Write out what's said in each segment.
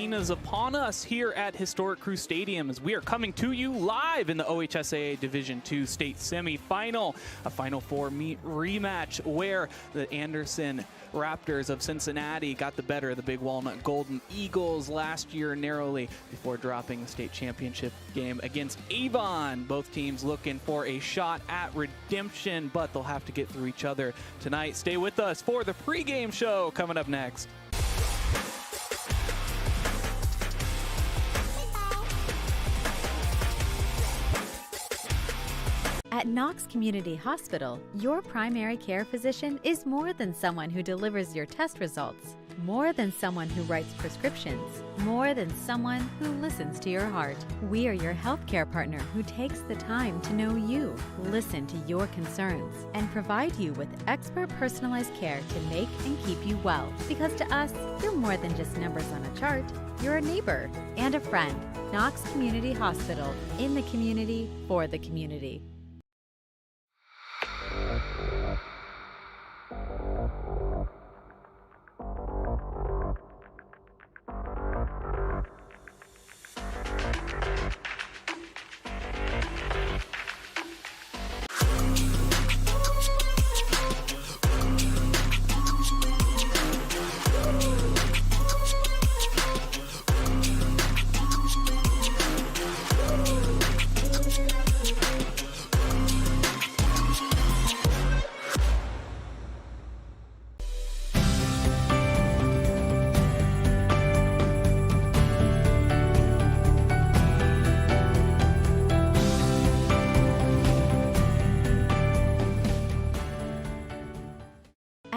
Halloween is upon us here at Historic Crew Stadium as we are coming to you live in the OHSAA Division II State Semifinal, a Final Four rematch where the Anderson Raptors of Cincinnati got the better of the Big Walnut Golden Eagles last year narrowly before dropping the state championship game against Avon. Both teams looking for a shot at redemption, but they'll have to get through each other tonight. Stay with us for the pregame show coming up next. At Knox Community Hospital, your primary care physician is more than someone who delivers your test results, more than someone who writes prescriptions, more than someone who listens to your heart. We are your healthcare partner who takes the time to know you, listen to your concerns, and provide you with expert personalized care to make and keep you well. Because to us, you're more than just numbers on a chart. You're a neighbor and a friend. Knox Community Hospital, in the community, for the community.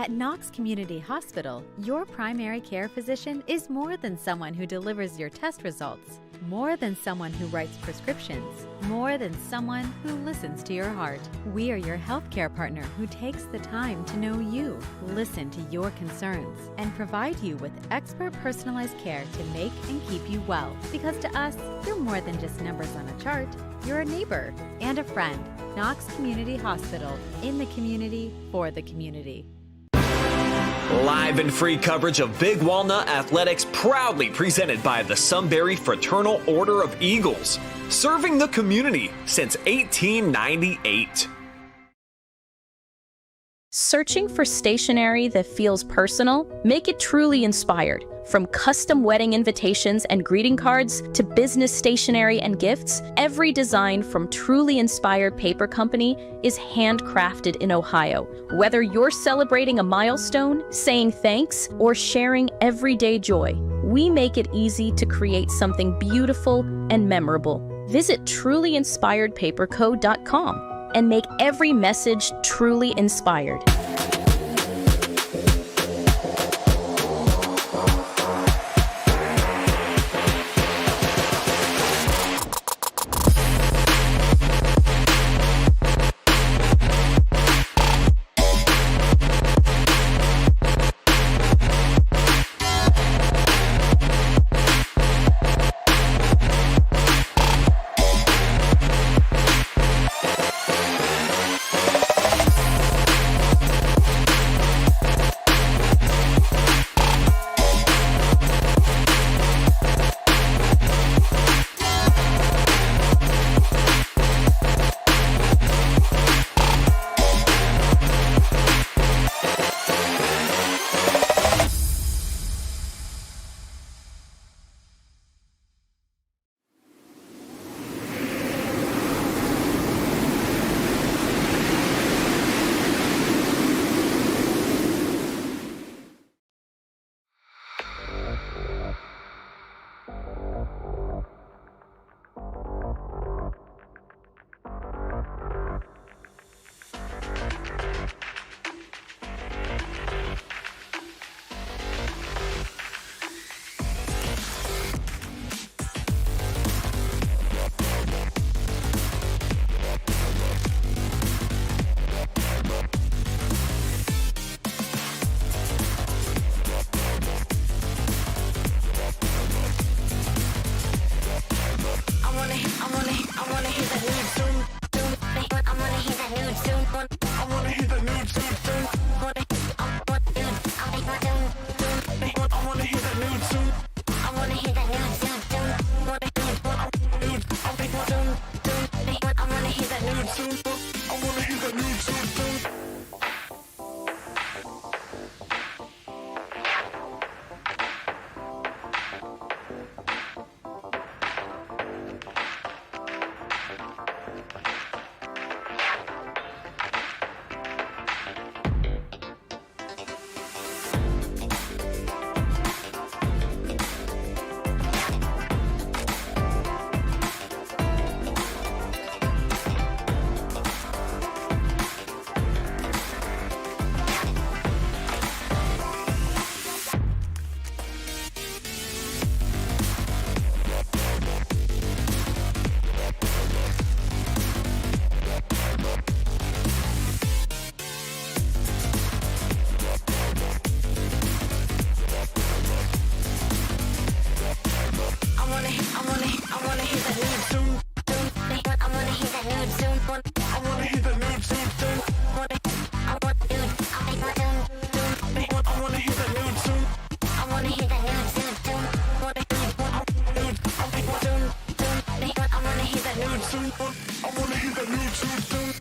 At Knox Community Hospital, your primary care physician is more than someone who delivers your test results, more than someone who writes prescriptions, more than someone who listens to your heart. We are your healthcare partner who takes the time to know you, listen to your concerns, and provide you with expert personalized care to make and keep you well. Because to us, you're more than just numbers on a chart. You're a neighbor and a friend. Knox Community Hospital, in the community, for the community. Live and free coverage of Big Walnut Athletics, proudly presented by the Sunbury Fraternal Order of Eagles, serving the community since 1898. Searching for stationery that feels personal? Make it truly inspired. From custom wedding invitations and greeting cards to business stationery and gifts, every design from Truly Inspired Paper Company is handcrafted in Ohio. Whether you're celebrating a milestone, saying thanks, or sharing everyday joy, we make it easy to create something beautiful and memorable. Visit trulyinspiredpaperco.com and make every message truly inspired. hear that new tune. I wanna hear that new tune.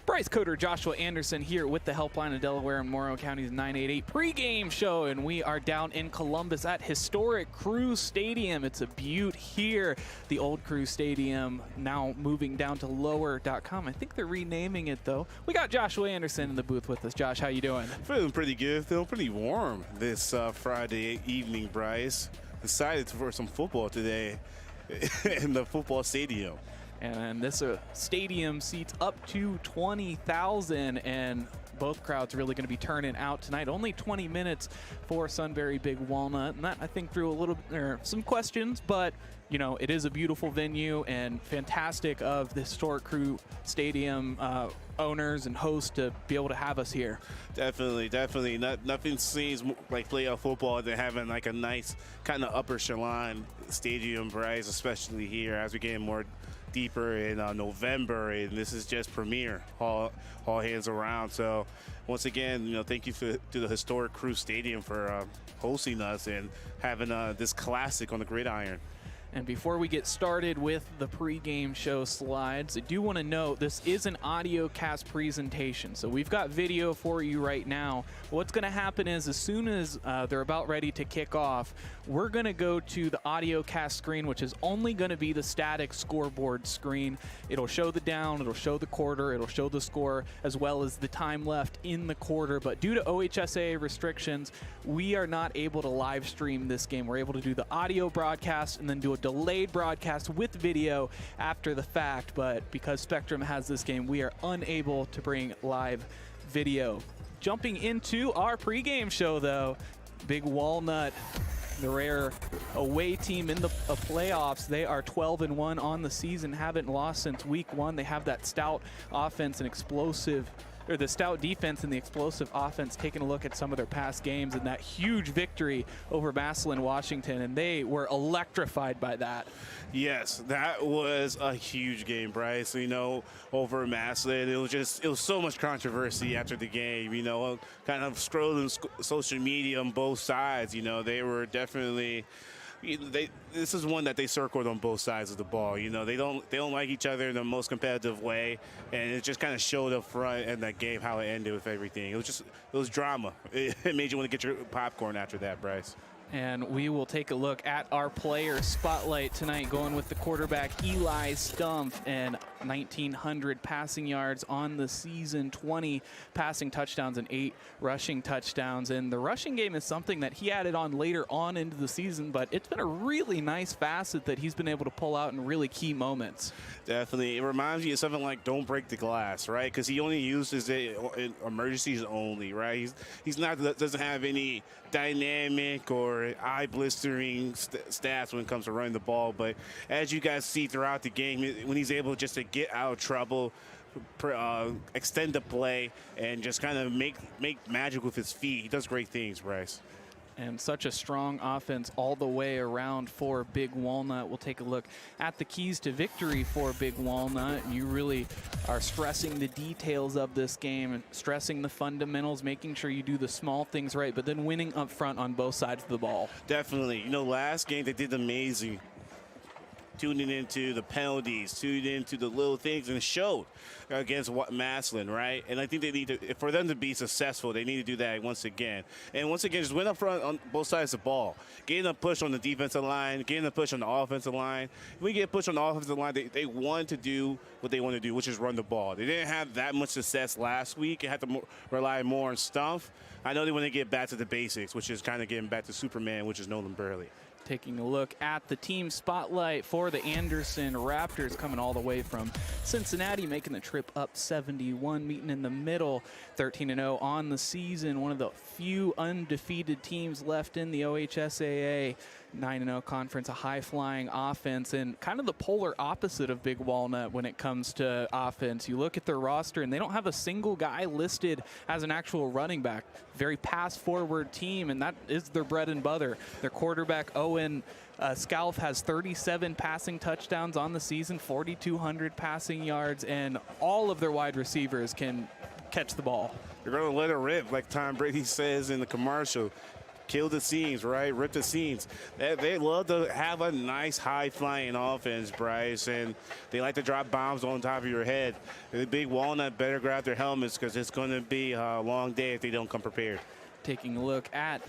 Bryce Coder, Joshua Anderson here with the Helpline of Delaware and Morrow County's 988 pregame show, and we are down in Columbus at historic Crew Stadium. It's a beaut here. The old Crew Stadium now moving down to lower.com. I think they're renaming it though. We got Joshua Anderson in the booth with us. Josh, how you doing? Feeling pretty good. Feeling pretty warm this Friday evening, Bryce. Excited for some football today in the football stadium. And this stadium seats up to 20,000, and both crowds really going to be turning out tonight. Only 20 minutes for Sunbury Big Walnut, and that I think threw a little some questions, but you know, it is a beautiful venue and fantastic of the historic Crew Stadium owners and hosts to be able to have us here. Definitely. Nothing seems like playoff football than having like a nice kind of upper echelon stadium, Bryce, especially here as we get more deeper in November, and this is just premier, all hands around. So once again, you know, thank you to the historic Crew Stadium for hosting us and having this classic on the gridiron. And before we get started with the pregame show slides, I do want to note this is an audio cast presentation. So we've got video for you right now. What's going to happen is as soon as they're about ready to kick off, we're going to go to the audio cast screen, which is only going to be the static scoreboard screen. It'll show the down, it'll show the quarter, it'll show the score, as well as the time left in the quarter. But due to OHSAA restrictions, we are not able to live stream this game. We're able to do the audio broadcast and then do a delayed broadcast with video after the fact, but because Spectrum has this game, we are unable to bring live video. Jumping into our pregame show though, Big Walnut, the rare away team in the playoffs. They are 12-1 on the season, haven't lost since week 1. They have that stout offense and explosive, or the stout defense and the explosive offense. Taking a look at some of their past games and that huge victory over Massillon Washington, and they were electrified by that. Yes, that was a huge game, Bryce. You know, over Massillon, it was so much controversy after the game. You know, kind of scrolling social media on both sides. You know, they were definitely. This is one that they circled on both sides of the ball. You know, they don't like each other in the most competitive way, and it just kind of showed up front in that game how it ended with everything. It was drama. It made you want to get your popcorn after that, Bryce. And we will take a look at our player spotlight tonight, going with the quarterback Eli Stumpf, and 1,900 passing yards on the season, 20 passing touchdowns and 8 rushing touchdowns. And the rushing game is something that he added on later on into the season, but it's been a really nice facet that he's been able to pull out in really key moments. Definitely. It reminds me of something like don't break the glass, right? Because he only uses it in emergencies only, right? He's not, doesn't have any dynamic or eye-blistering stats when it comes to running the ball. But as you guys see throughout the game, when he's able just to get out of trouble, extend the play, and just kind of make magic with his feet, he does great things, Bryce. And such a strong offense all the way around for Big Walnut. We'll take a look at the keys to victory for Big Walnut. You really are stressing the details of this game and stressing the fundamentals, making sure you do the small things right, but then winning up front on both sides of the ball. Definitely. You know, last game they did amazing. Tuning into the penalties, tuning into the little things, and it showed against Massillon, right? And I think they need to, for them to be successful, they need to do that once again. And once again, just win up front on both sides of the ball. Getting a push on the defensive line, getting a push on the offensive line. When you get a push on the offensive line, they want to do what they want to do, which is run the ball. They didn't have that much success last week. They had to rely more on Stumpf. I know they want to get back to the basics, which is kind of getting back to Superman, which is Nolan Burley. Taking a look at the team spotlight for the Anderson Raptors, coming all the way from Cincinnati, making the trip up 71, meeting in the middle, 13-0 on the season. One of the few undefeated teams left in the OHSAA. 9-0 conference, a high-flying offense, and kind of the polar opposite of Big Walnut when it comes to offense. You look at their roster, and they don't have a single guy listed as an actual running back. Very pass-forward team, and that is their bread and butter. Their quarterback, Owen Scalf, has 37 passing touchdowns on the season, 4,200 passing yards, and all of their wide receivers can catch the ball. They're going to let it rip, like Tom Brady says in the commercial. Kill the seams, right? Rip the seams. They love to have a nice high-flying offense, Bryce, and they like to drop bombs on top of your head. The Big Walnut better grab their helmets because it's going to be a long day if they don't come prepared. Taking a look at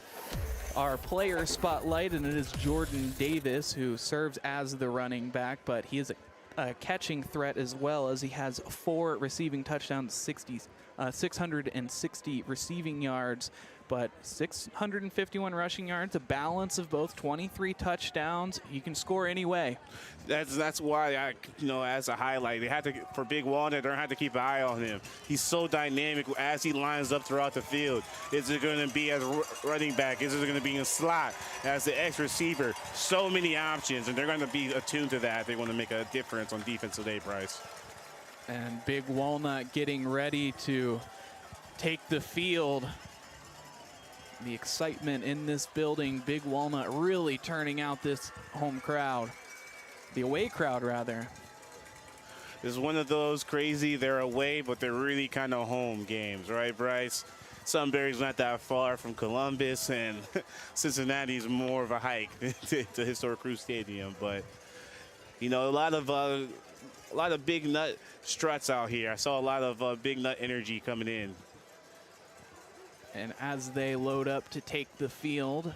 our player spotlight, and it is Jordan Davis, who serves as the running back, but he is a catching threat as well, as he has 4 receiving touchdowns, 660 receiving yards, but 651 rushing yards, a balance of both, 23 touchdowns. He can score any way. That's why as a highlight, they had to, for Big Walnut, they're gonna have to keep an eye on him. He's so dynamic as he lines up throughout the field. Is it going to be as a running back? Is it going to be in slot as the X receiver? So many options, and they're going to be attuned to that. They want to make a difference on defense today, Bryce. And Big Walnut getting ready to take the field. The excitement in this building, Big Walnut really turning out this home crowd. The away crowd, rather. This is one of those crazy, they're away, but they're really kind of home games, right, Bryce? Sunbury's not that far from Columbus, and Cincinnati's more of a hike to Historic Crew Stadium. But, a lot of big nut struts out here. I saw a lot of big nut energy coming in. And as they load up to take the field, we'll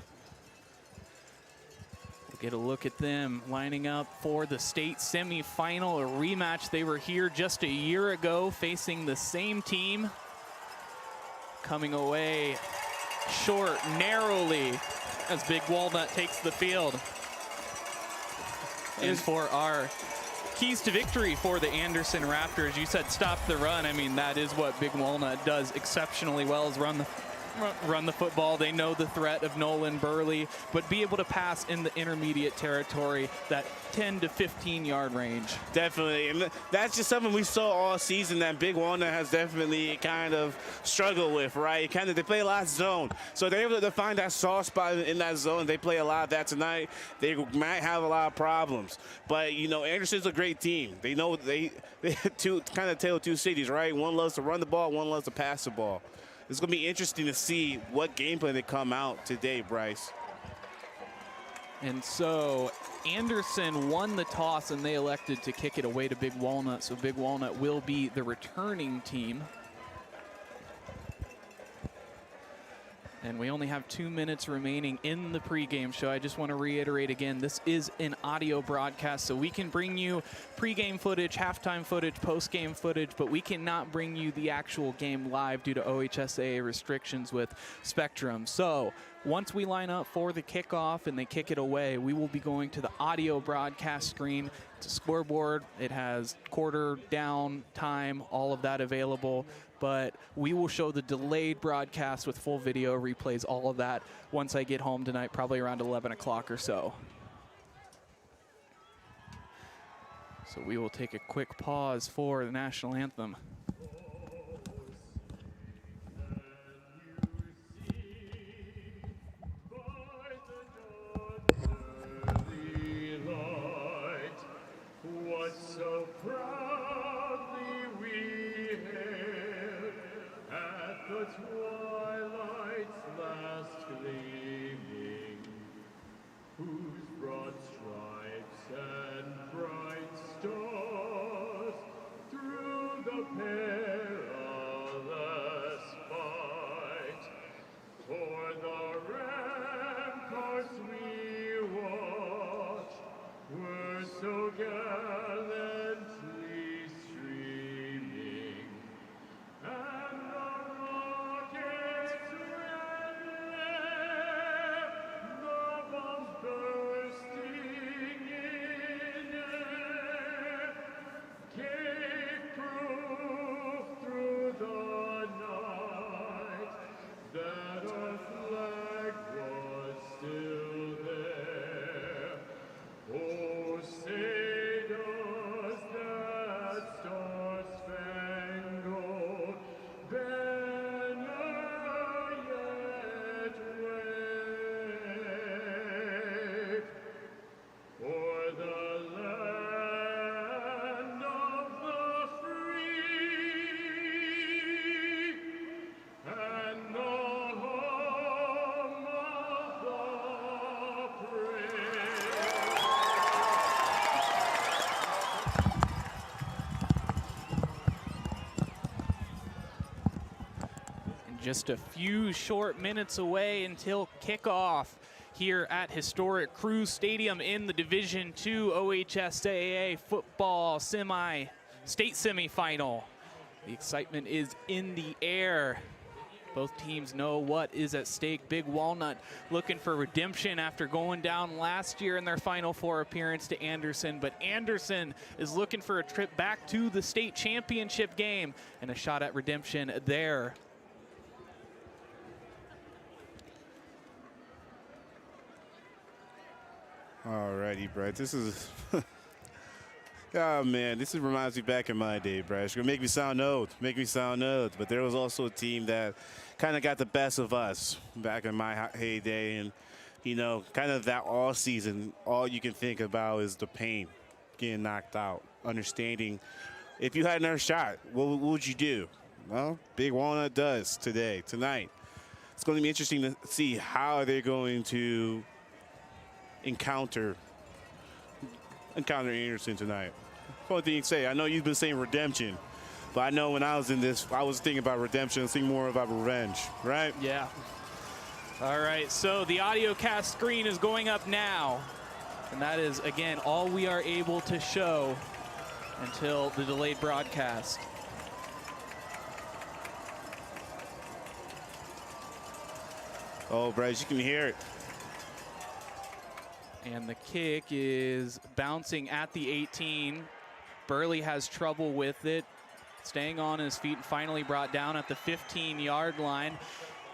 get a look at them lining up for the state semifinal, a rematch. They were here just a year ago facing the same team, coming away short narrowly as Big Walnut takes the field. And for our keys to victory for the Anderson Raptors, you said stop the run. I mean, that is what Big Walnut does exceptionally well, is run the football. They know the threat of Nolan Burley, but be able to pass in the intermediate territory, that 10 to 15 yard range. Definitely, and that's just something we saw all season that Big Walnut has definitely kind of struggled with, right? They play a lot of zone, so they're able to find that soft spot in that zone. They play a lot of that tonight. They might have a lot of problems, but Anderson's a great team. They know they kind of tale of two cities, right? One loves to run the ball, one loves to pass the ball. It's going to be interesting to see what game plan they come out today, Bryce. And so Anderson won the toss, and they elected to kick it away to Big Walnut. So Big Walnut will be the returning team. And we only have 2 minutes remaining in the pregame show. I just want to reiterate again, this is an audio broadcast, so we can bring you pregame footage, halftime footage, postgame footage, but we cannot bring you the actual game live due to OHSAA restrictions with Spectrum. So once we line up for the kickoff and they kick it away, we will be going to the audio broadcast screen. It's a scoreboard. It has quarter, down, time, all of that available. But we will show the delayed broadcast with full video replays, all of that, once I get home tonight, probably around 11 o'clock or so. So we will take a quick pause for the national anthem. So proudly we hailed at the twilight's last gleaming, whose broad stripes and bright stars through the perilous fight, for the ramparts we watched were so gallantly streaming, and the rockets red, the bombs burned. Just a few short minutes away until kickoff here at historic Crew Stadium in the Division II OHSAA football state semifinal. The excitement is in the air. Both teams know what is at stake. Big Walnut looking for redemption after going down last year in their Final Four appearance to Anderson, but Anderson is looking for a trip back to the state championship game and a shot at redemption there. Alrighty, Brett. This is, oh man, this reminds me back in my day, Brett. It's gonna make me sound old, but there was also a team that kind of got the best of us back in my heyday, and you know, kind of that all season, all you can think about is the pain, getting knocked out, understanding if you had another shot, what would you do? Well, Big Walnut does tonight. It's going to be interesting to see how they're going to encounter Anderson tonight. One thing you say, I know you've been saying redemption, but I know when I was in this, I was thinking about redemption, thinking more about revenge, right? Yeah. All right, so the audio cast screen is going up now, and that is, again, all we are able to show until the delayed broadcast. Oh, Bryce, you can hear it. And the kick is bouncing at the 18. Burley has trouble with it, staying on his feet and finally brought down at the 15-yard line.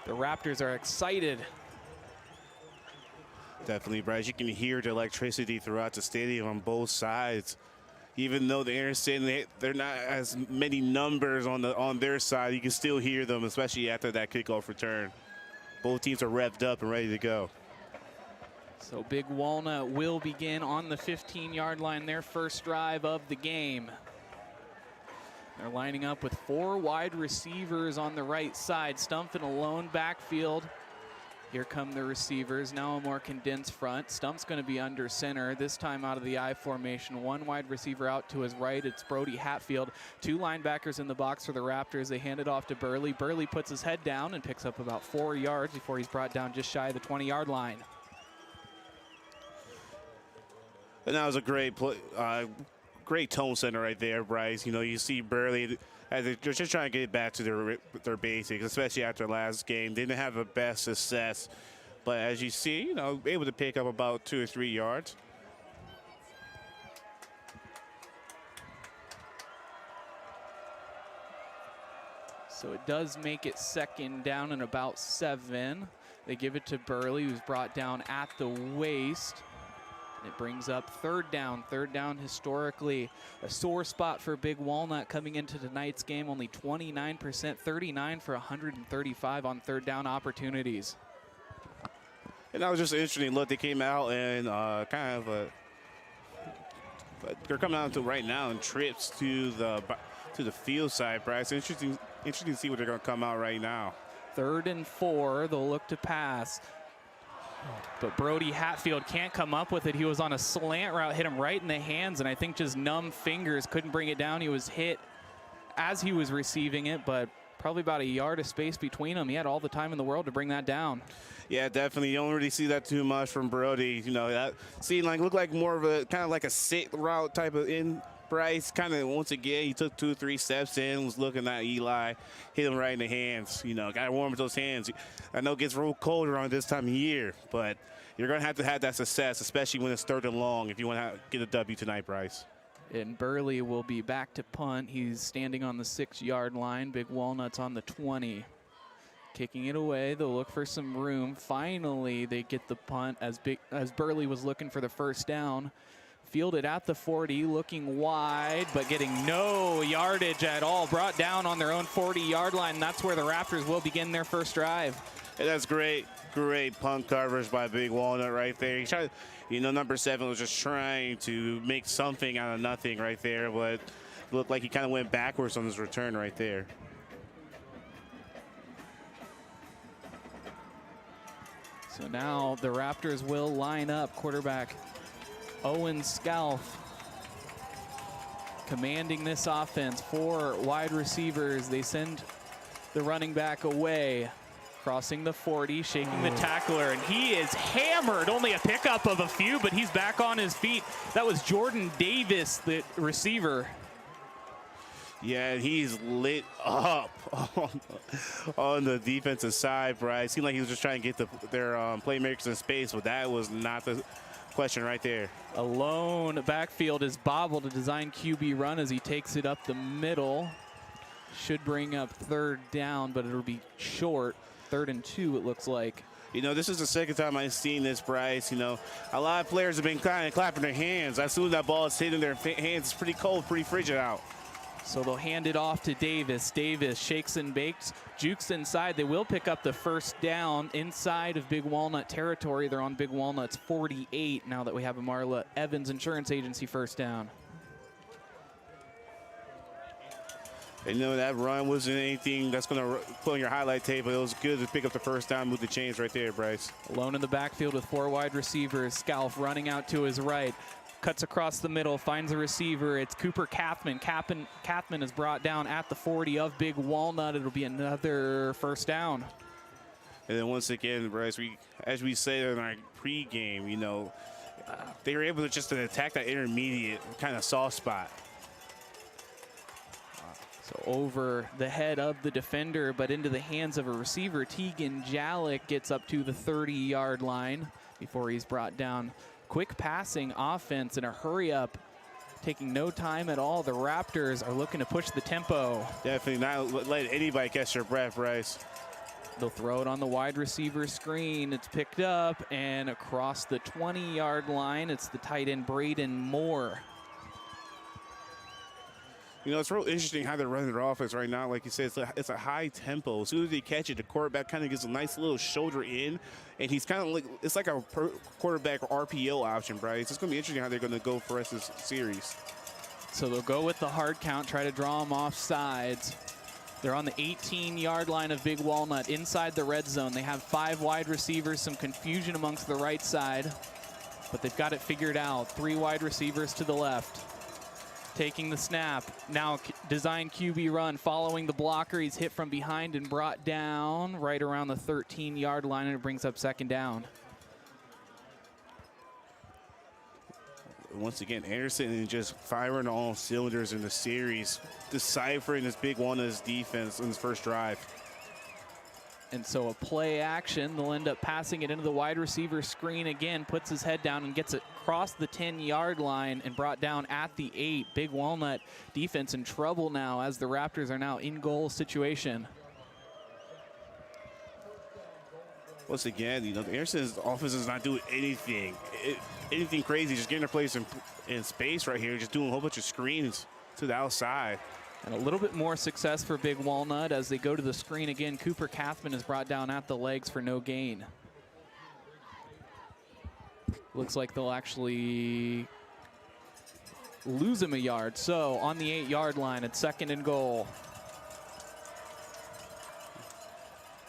The Raptors are excited. Definitely, Bryce. You can hear the electricity throughout the stadium on both sides. Even though the Anderson, they're not as many numbers on their side, you can still hear them, especially after that kickoff return. Both teams are revved up and ready to go. So Big Walnut will begin on the 15-yard line, their first drive of the game. They're lining up with 4 wide receivers on the right side. Stumpf in a lone backfield. Here come the receivers, now a more condensed front. Stumpf's going to be under center, this time out of the I formation. 1 wide receiver out to his right, it's Brody Hatfield. 2 linebackers in the box for the Raptors. They hand it off to Burley. Burley puts his head down and picks up about 4 yards before he's brought down just shy of the 20-yard line. And that was a great play, great tone center right there, Bryce. You know, you see Burley as they're just trying to get back to their basics, especially after last game. They didn't have the best success, but as you see, you know, able to pick up about 2 or 3 yards. So it does make it second down and about 7. They give it to Burley, who's brought down at the waist. It brings up third down. Third down historically a sore spot for Big Walnut coming into tonight's game. Only 29%, 39 for 135 on third down opportunities. And that was just an interesting look. They came out and kind of they're coming out to right now in trips to the field side, Bryce. Interesting to see what they're going to come out right now. 3rd and 4, they'll look to pass. But Brody Hatfield can't come up with it. He was on a slant route, hit him right in the hands, and I think just numb fingers, couldn't bring it down. He was hit as he was receiving it, but probably about a yard of space between them. He had all the time in the world to bring that down. Yeah, definitely. You don't really see that too much from Brody. You know, that looked like more of a kind of like a sit route type of in. Bryce kind of, once again, he took 2 or 3 steps in, was looking at Eli, hit him right in the hands. You know, got to warm up those hands. I know it gets real cold around this time of year, but you're going to have that success, especially when it's 3rd and long, if you want to get a W tonight, Bryce. And Burley will be back to punt. He's standing on the 6-yard line. Big Walnut's on the 20. Kicking it away, they'll look for some room. Finally, they get the punt as Burley was looking for the first down. Fielded at the 40, looking wide, but getting no yardage at all. Brought down on their own 40-yard line. That's where the Raptors will begin their first drive. And that's great punt coverage by Big Walnut right there. He tried, you know, number 7 was just trying to make something out of nothing right there, but it looked like he kind of went backwards on his return right there. So now the Raptors will line up. Quarterback Owen Scalf commanding this offense. 4 wide receivers. They send the running back away. Crossing the 40, shaking the tackler, and he is hammered. Only a pickup of a few, but he's back on his feet. That was Jordan Davis, the receiver. Yeah, and he's lit up on the defensive side, Bryce. Seemed like he was just trying to get their playmakers in space, but that was not the question right there. A lone backfield is Bobble to design QB run as he takes it up the middle. Should bring up 3rd down, but it'll be short. 3rd and 2, it looks like. You know, this is the second time I've seen this, Bryce. You know, a lot of players have been kind of clapping their hands. As soon as that ball is hitting their hands, it's pretty cold, pretty frigid out. So they'll hand it off to Davis. Davis shakes and bakes, jukes inside. They will pick up the 1st down inside of Big Walnut territory. They're on Big Walnut's 48 now that we have a Marla Evans Insurance Agency 1st down. And, you know, that run wasn't anything that's going to put on your highlight tape, but it was good to pick up the 1st down, move the chains right there, Bryce. Alone in the backfield with 4 wide receivers. Scalf running out to his right. Cuts across the middle, finds a receiver. It's Cooper Kathman. Kathman is brought down at the 40 of Big Walnut. It'll be another 1st down. And then once again, Bryce, as we said in our pregame, you know, they were able to just attack that intermediate kind of soft spot. So over the head of the defender, but into the hands of a receiver. Tegan Jalek gets up to the 30-yard line before he's brought down. Quick passing offense and a hurry up, taking no time at all. The Raptors are looking to push the tempo. Definitely not let anybody catch their breath, Bryce. They'll throw it on the wide receiver screen. It's picked up and across the 20-yard line. It's the tight end Braden Moore. You know, it's real interesting how they're running their offense right now. Like you said, it's a high tempo. As soon as they catch it, the quarterback kind of gets a nice little shoulder in, and he's kind of like, it's like a quarterback RPO option, Bryce. It's going to be interesting how they're going to go for the rest of this series. So they'll go with the hard count, try to draw them off sides. They're on the 18-yard line of Big Walnut inside the red zone. They have 5 wide receivers, some confusion amongst the right side, but they've got it figured out. 3 wide receivers to the left. Taking the snap, now design QB run, following the blocker. He's hit from behind and brought down right around the 13-yard line, and it brings up 2nd down. Once again, Anderson is just firing on all cylinders in the series, deciphering this Big Walnut's defense in his first drive. And so a play action, they'll end up passing it into the wide receiver screen again, puts his head down and gets it across the 10-yard line and brought down at the 8. Big Walnut defense in trouble now as the Raptors are now in goal situation. Once again, you know, Anderson's offense is not doing anything crazy, just getting their place in space right here, just doing a whole bunch of screens to the outside. And a little bit more success for Big Walnut as they go to the screen again. Cooper Kathman is brought down at the legs for no gain. Looks like they'll actually lose him a yard. So on the 8-yard line, it's 2nd and goal.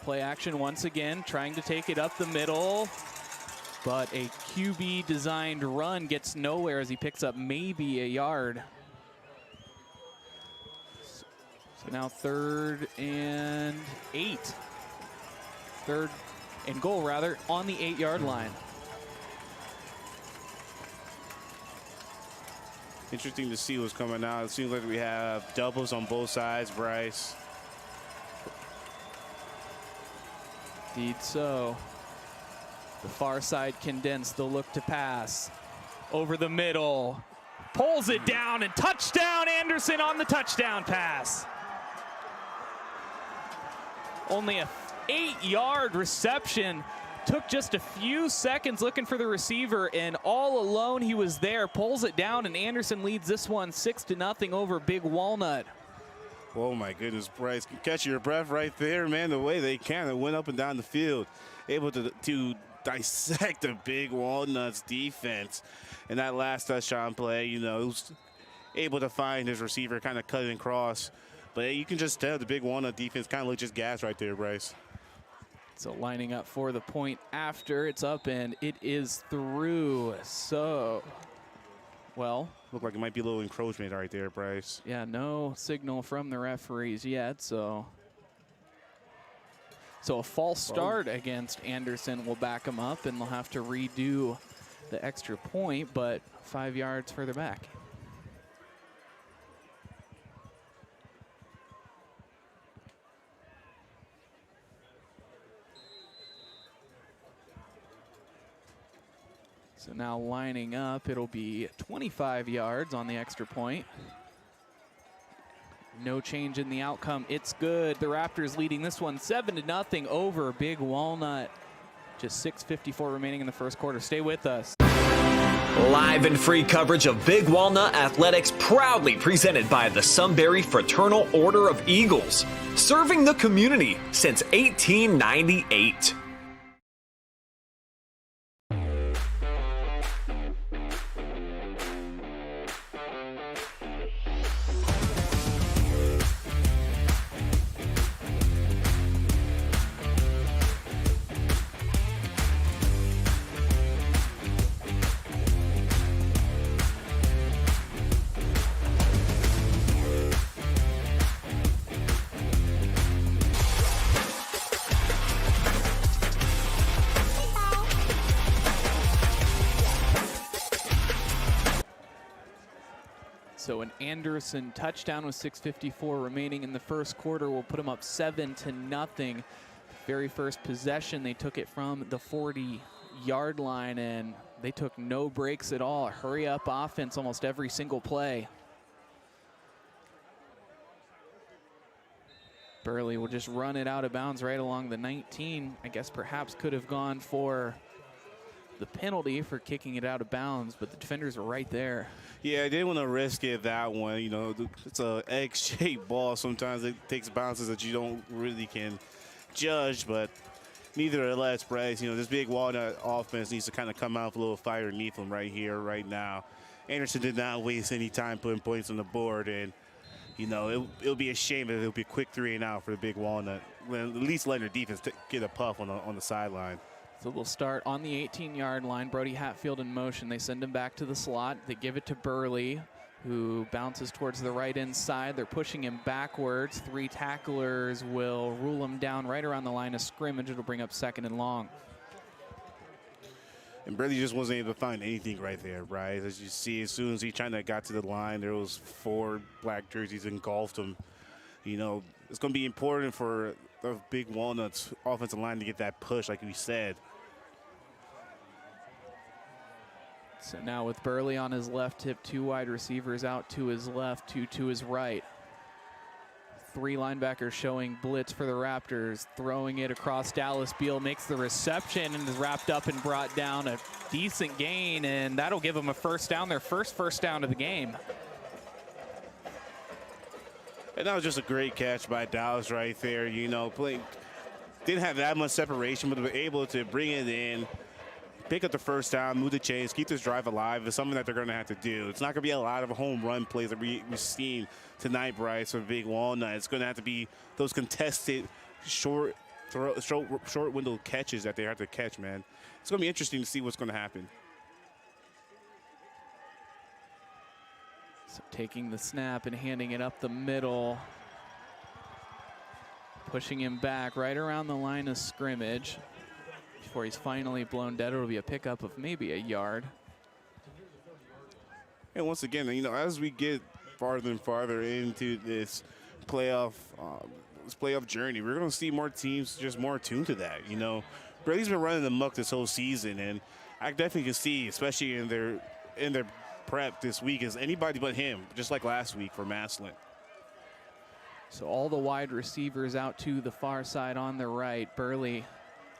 Play action once again, trying to take it up the middle. But a QB designed run gets nowhere as he picks up maybe a yard. So now 3rd and 8. 3rd and goal, rather, on the 8-yard line. Interesting to see what's coming out. It seems like we have doubles on both sides, Bryce. Indeed so. The far side condensed. They'll look to pass. Over the middle. Pulls it down and touchdown Anderson on the touchdown pass. Only a 8-yard reception. Took just a few seconds looking for the receiver, and all alone he was there. Pulls it down, and Anderson leads this one 6-0 over Big Walnut. Oh my goodness, Bryce, catch your breath right there, man. The way they kind of went up and down the field, able to dissect the Big Walnut's defense. And that last touchdown play, you know, it was able to find his receiver, kind of cutting across. But you can just tell the Big Walnut defense kind of looked just gas right there, Bryce. So lining up for the point after, it's up and it is through. So, well. Looked like it might be a little encroachment right there, Bryce. Yeah, no signal from the referees yet, so So a false start against Anderson will back them up, and they'll have to redo the extra point, but 5 yards further back. So now lining up, it'll be 25 yards on the extra point. No change in the outcome. It's good. The Raptors leading this one 7-0 over Big Walnut. Just 6:54 remaining in the first quarter. Stay with us. Live and free coverage of Big Walnut Athletics, proudly presented by the Sunbury Fraternal Order of Eagles, serving the community since 1898. So an Anderson touchdown with 6:54 remaining in the first quarter will put them up 7-0. Very first possession, they took it from the 40-yard line, and they took no breaks at all. Hurry up offense almost every single play. Burley will just run it out of bounds right along the 19. I guess perhaps could have gone for the penalty for kicking it out of bounds, but the defenders were right there. Yeah, I didn't want to risk it that one. You know, it's a egg-shaped ball. Sometimes it takes bounces that you don't really can judge, but nevertheless, Bryce, you know, this Big Walnut offense needs to kind of come out with a little fire underneath them right here, right now. Anderson did not waste any time putting points on the board, and, you know, it'll be a shame if it'll be a quick 3-and-out for the Big Walnut. At least letting their defense get a puff on the sideline. So they'll start on the 18-yard line. Brody Hatfield in motion. They send him back to the slot. They give it to Burley, who bounces towards the right inside. They're pushing him backwards. 3 tacklers will rule him down right around the line of scrimmage. It'll bring up 2nd and long. And Burley just wasn't able to find anything right there, right? As you see, as soon as he kind of got to the line, there was 4 black jerseys engulfed him. You know, it's going to be important for the Big Walnuts offensive line to get that push, like we said. So now with Burley on his left hip, 2 wide receivers out to his left, 2 to his right. 3 linebackers showing blitz for the Raptors. Throwing it across Dallas. Beal makes the reception and is wrapped up and brought down. A decent gain, and that'll give them a first down, their first first down of the game. And that was just a great catch by Dallas right there. You know, didn't have that much separation, but they were able to bring it in, pick up the first down, move the chains, keep this drive alive. It's something that they're going to have to do. It's not going to be a lot of home run plays that we've seen tonight, Bryce, for Big Walnut. It's going to have to be those contested short window catches that they have to catch, man. It's going to be interesting to see what's going to happen. So taking the snap and handing it up the middle. Pushing him back right around the line of scrimmage. Before he's finally blown dead, it'll be a pickup of maybe a yard. And once again, you know, as we get farther and farther into this playoff journey, we're going to see more teams just more attuned to that. You know, Brady's been running the muck this whole season, and I definitely can see, especially in their prep this week, is anybody but him, just like last week for Massillon. So all the wide receivers out to the far side on the right. Burley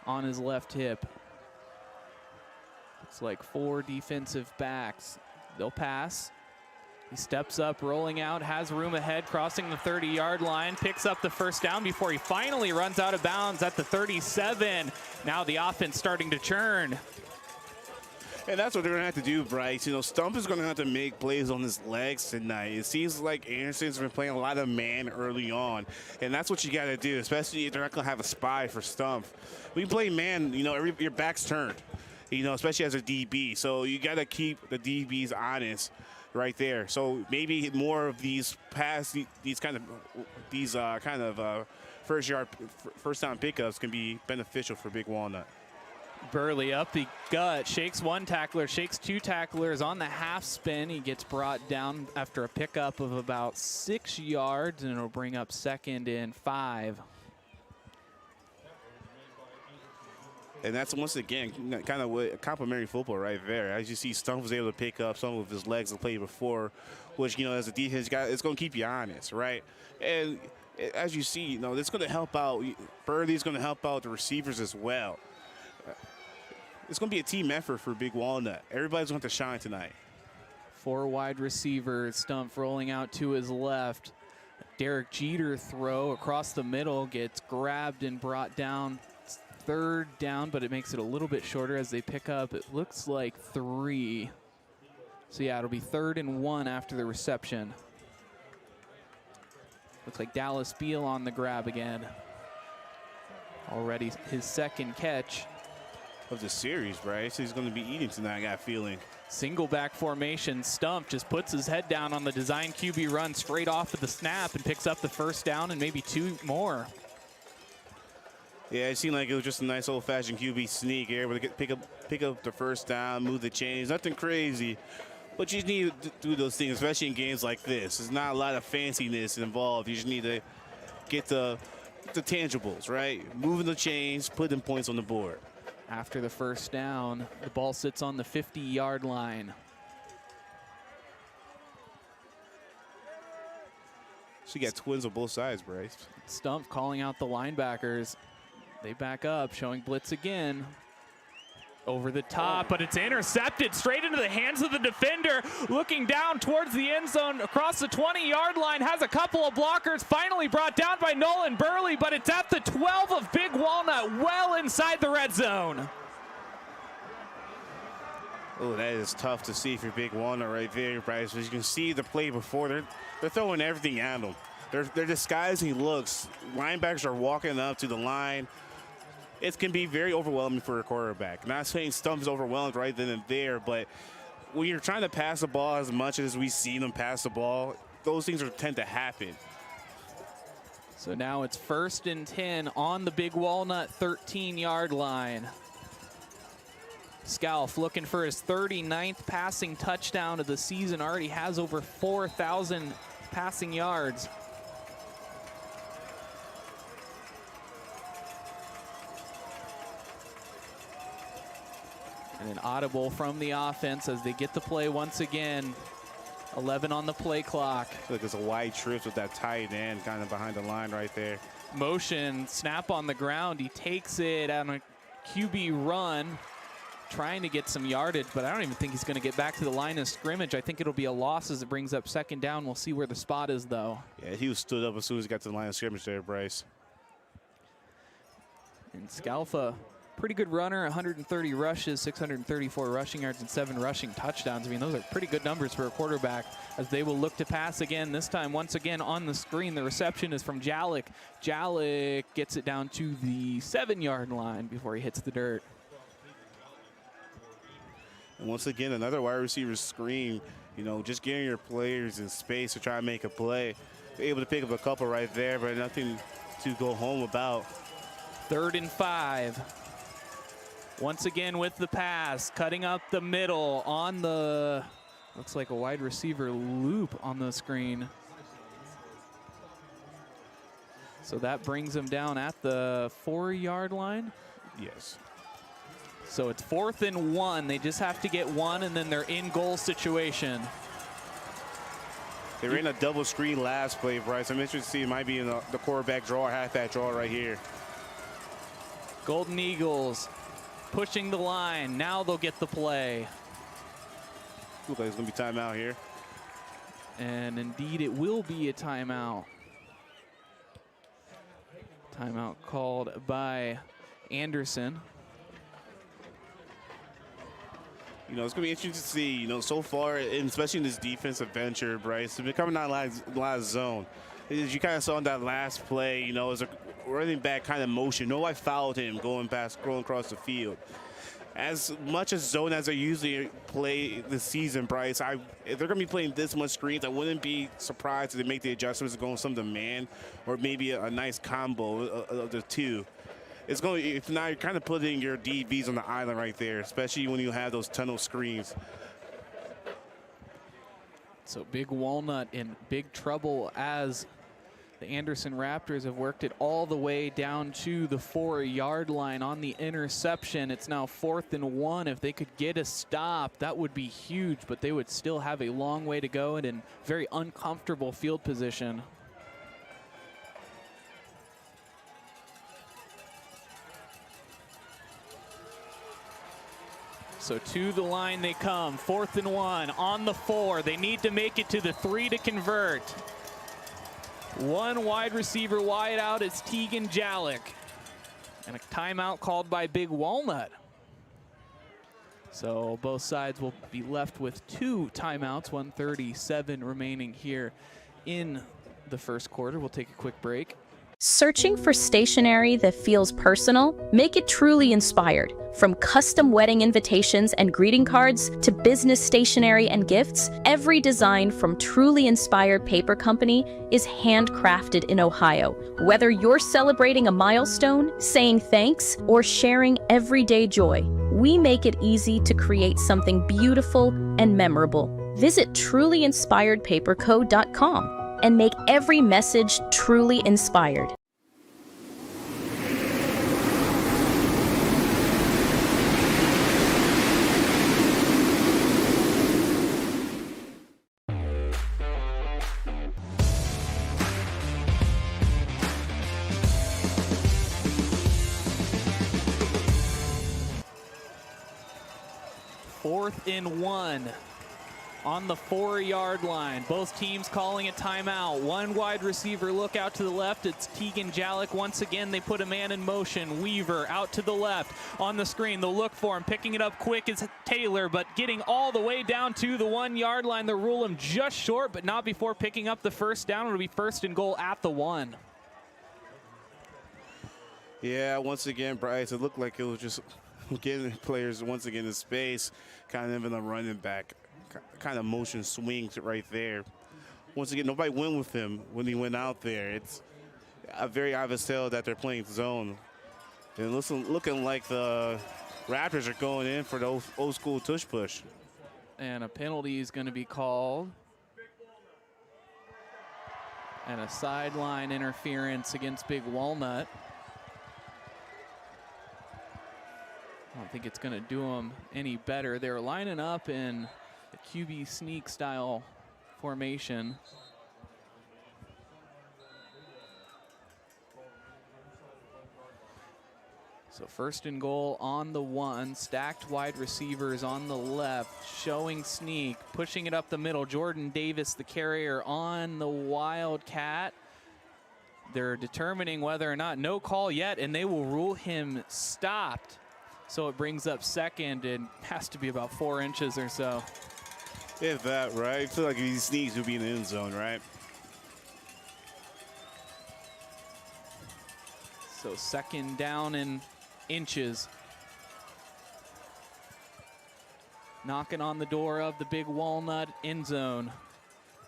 on his left hip. Looks like 4 defensive backs. They'll pass. He steps up, rolling out, has room ahead, crossing the 30-yard line, picks up the first down before he finally runs out of bounds at the 37. Now the offense starting to churn. And that's what they're going to have to do, Bryce. You know, Stump is going to have to make plays on his legs tonight. It seems like Anderson's been playing a lot of man early on, and that's what you got to do, especially if they're not going to have a spy for Stump. When you play man, you know, your back's turned, you know, especially as a DB. So you got to keep the DBs honest right there. So maybe more of these kind of first down pickups can be beneficial for Big Walnut. Burley up the gut, shakes one tackler, shakes two tacklers on the half spin. He gets brought down after a pickup of about 6 yards, and it'll bring up 2nd and 5. And that's, once again, kind of complimentary football right there. As you see, Stump was able to pick up some of his legs the play before, which, as a defense guy, it's going to keep you honest, right? And as you see, it's going to help out. Burley's going to help out the receivers as well. It's going to be a team effort for Big Walnut. Everybody's going to shine tonight. 4 wide receivers. Stump rolling out to his left. Derek Jeter throw across the middle gets grabbed and brought down. 3rd down, but it makes it a little bit shorter as they pick up, it looks like 3. So yeah, it'll be 3rd and 1 after the reception. Looks like Dallas Beal on the grab again. Already his 2nd catch of the series, Bryce. He's going to be eating tonight, I got a feeling. Single back formation. Stump just puts his head down on the design QB run straight off of the snap and picks up the 1st down and maybe 2 more. Yeah, it seemed like it was just a nice old-fashioned QB sneak. Able to pick up the 1st down, move the chains. Nothing crazy, but you need to do those things, especially in games like this. There's not a lot of fanciness involved. You just need to get the tangibles, right? Moving the chains, putting points on the board. After the 1st down, the ball sits on the 50-yard line. So you got twins on both sides, Bryce. Stump calling out the linebackers. They back up, showing blitz again. Over the top, but it's intercepted straight into the hands of the defender. Looking down towards the end zone across the 20-yard line, has a couple of blockers. Finally brought down by Nolan Burley, but it's at the 12 of Big Walnut, well inside the red zone. Oh, that is tough to see for Big Walnut right there, Bryce. As you can see the play before, they're throwing everything at him. They're disguising looks. Linebackers are walking up to the line. It can be very overwhelming for a quarterback. Not saying Stump's overwhelmed right then and there, but when you're trying to pass the ball as much as we see them pass the ball, those things tend to happen. So now it's 1st and 10 on the Big Walnut 13-yard line. Scalf looking for his 39th passing touchdown of the season. Already has over 4,000 passing yards. And an audible from the offense as they get the play once again. 11 on the play clock. I feel like there's a wide trips with that tight end kind of behind the line right there. Motion, snap on the ground. He takes it on a QB run, trying to get some yardage, but I don't even think he's going to get back to the line of scrimmage. I think it'll be a loss as it brings up 2nd down. We'll see where the spot is, though. Yeah, he was stood up as soon as he got to the line of scrimmage there, Bryce. And Scalfa, pretty good runner, 130 rushes, 634 rushing yards, and 7 rushing touchdowns. I mean, those are pretty good numbers for a quarterback as they will look to pass again. This time, once again, on the screen, the reception is from Jalik. Jalik gets it down to the 7-yard line before he hits the dirt. And once again, another wide receiver screen, just getting your players in space to try and make a play. They're able to pick up a couple right there, but nothing to go home about. 3rd and 5. Once again with the pass, cutting up the middle on the, looks like a wide receiver loop on the screen. So that brings him down at the 4-yard line? Yes. So it's 4th and 1. They just have to get 1, and then they're in goal situation. They ran a double screen last play, Bryce. I'm interested to see it might be in the quarterback draw, halfback draw right here. Golden Eagles pushing the line. Now they'll get the play. Looks like it's going to be timeout here. And indeed, it will be a timeout. Timeout called by Anderson. It's going to be interesting to see, so far, and especially in this defensive venture, Bryce, it's been coming out a lot of zone. As you kind of saw in that last play, as a running back kind of motion. I fouled him going across the field. as much as zone as they usually play this season, Bryce, if they're going to be playing this much screens, I wouldn't be surprised if they make the adjustments to go some to man, or maybe a nice combo of the two. It's going to, if not, you're kind of putting your DBs on the island right there, especially when you have those tunnel screens. So Big Walnut in big trouble as the Anderson Raptors have worked it all the way down to the 4-yard line on the interception. It's now 4th and 1. If they could get a stop, that would be huge, but they would still have a long way to go and in very uncomfortable field position. So to the line they come, 4th and 1 on the 4. They need to make it to the 3 to convert. One wide receiver wide out, it's Tegan Jalik. And a timeout called by Big Walnut. So both sides will be left with 2 timeouts, 1:37 remaining here in the first quarter. We'll take a quick break. Searching for stationery that feels personal? Make it truly inspired. From custom wedding invitations and greeting cards to business stationery and gifts, every design from Truly Inspired Paper Company is handcrafted in Ohio. Whether you're celebrating a milestone, saying thanks, or sharing everyday joy, we make it easy to create something beautiful and memorable. Visit trulyinspiredpaperco.com and make every message truly inspired. Fourth and 1. On the 4-yard line. Both teams calling a timeout. One wide receiver look out to the left. It's Tegan Jalik. Once again, they put a man in motion. Weaver out to the left on the screen. They'll look for him. Picking it up quick is Taylor, but getting all the way down to the 1-yard line. They'll rule him just short, but not before picking up the first down. It'll be 1st and goal at the 1. Yeah, once again, Bryce, it looked like it was just getting players once again in space, kind of in a running back kind of motion swings right there. Once again, nobody went with him when he went out there. It's a very obvious tell that they're playing zone. And looking like the Raptors are going in for the old school tush push. And a penalty is going to be called. And a sideline interference against Big Walnut. I don't think it's going to do them any better. They're lining up in a QB sneak style formation. So 1st and goal on the 1. Stacked wide receivers on the left, showing sneak, pushing it up the middle. Jordan Davis, the carrier, on the Wildcat. They're determining whether or not, no call yet, and they will rule him stopped. So it brings up 2nd and has to be about 4 inches or so. If that, right? I feel like if he sneaks, he'll be in the end zone, right? So 2nd down in inches. Knocking on the door of the Big Walnut end zone.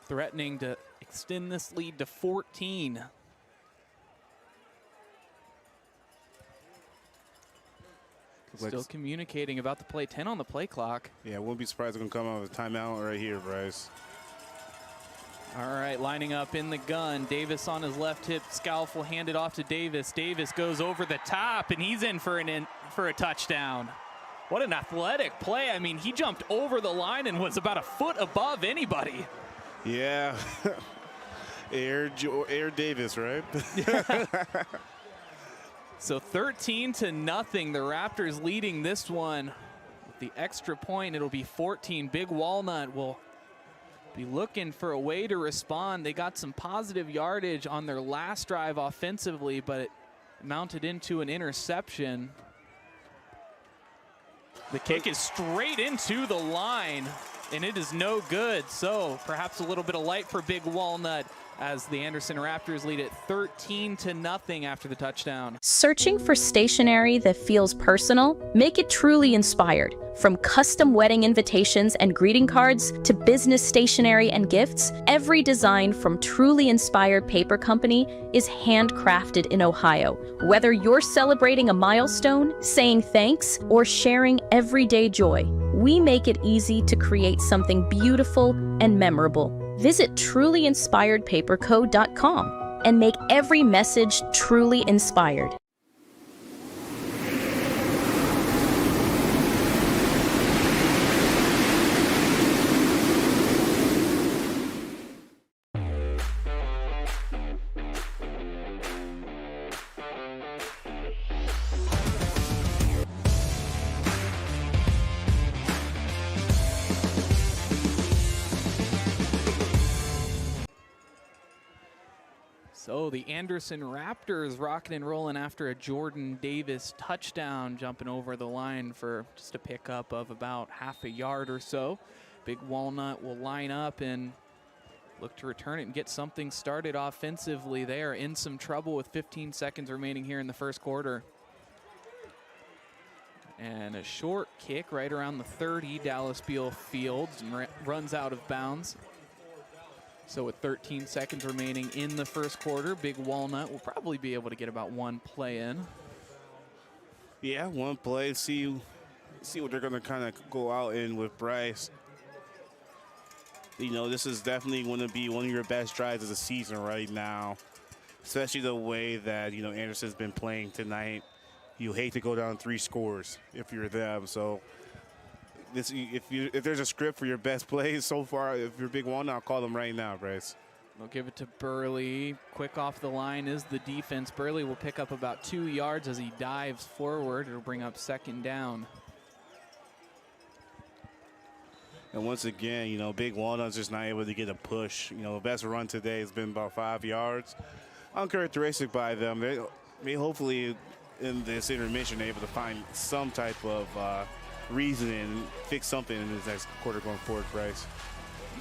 Threatening to extend this lead to 14. Still communicating about the play. 10 on the play clock. Yeah, wouldn't be surprised they're going to come out with a timeout right here, Bryce. All right, lining up in the gun. Davis on his left hip. Scalf will hand it off to Davis. Davis goes over the top, and he's in for a touchdown. What an athletic play. I mean, he jumped over the line and was about a foot above anybody. Yeah. Air Davis, right? So 13-0. The Raptors leading this one. With the extra point, it'll be 14. Big Walnut will be looking for a way to respond. They got some positive yardage on their last drive offensively, but it mounted into an interception. The kick is straight into the line, and it is no good. So perhaps a little bit of light for Big Walnut as the Anderson Raptors lead it 13-0 after the touchdown. Searching for stationery that feels personal? Make it truly inspired. From custom wedding invitations and greeting cards to business stationery and gifts, every design from Truly Inspired Paper Company is handcrafted in Ohio. Whether you're celebrating a milestone, saying thanks, or sharing everyday joy, we make it easy to create something beautiful and memorable. Visit trulyinspiredpaperco.com and make every message truly inspired. So the Anderson Raptors rocking and rolling after a Jordan Davis touchdown, jumping over the line for just a pickup of about half a yard or so. Big Walnut will line up and look to return it and get something started offensively. They are in some trouble with 15 seconds remaining here in the first quarter. And a short kick right around the 30. Dallas Beal fields and runs out of bounds. So with 13 seconds remaining in the first quarter, Big Walnut will probably be able to get about one play in. Yeah, one play. See what they're going to kind of go out in with Bryce. You know, this is definitely going to be one of your best drives of the season right now, especially the way that, you know, Anderson's been playing tonight. You hate to go down 3 scores if you're them. So if there's a script for your best plays so far, if you're Big Walnut, I'll call them right now, Bryce. They'll give it to Burley. Quick off the line is the defense. Burley will pick up about 2 yards as he dives forward. It'll bring up second down. And once again, you know, Big Walnut's just not able to get a push. You know, the best run today has been about 5 yards. Uncharacteristic by them. They hopefully in this intermission able to find some type of reason and fix something in this next quarter going forward, Bryce.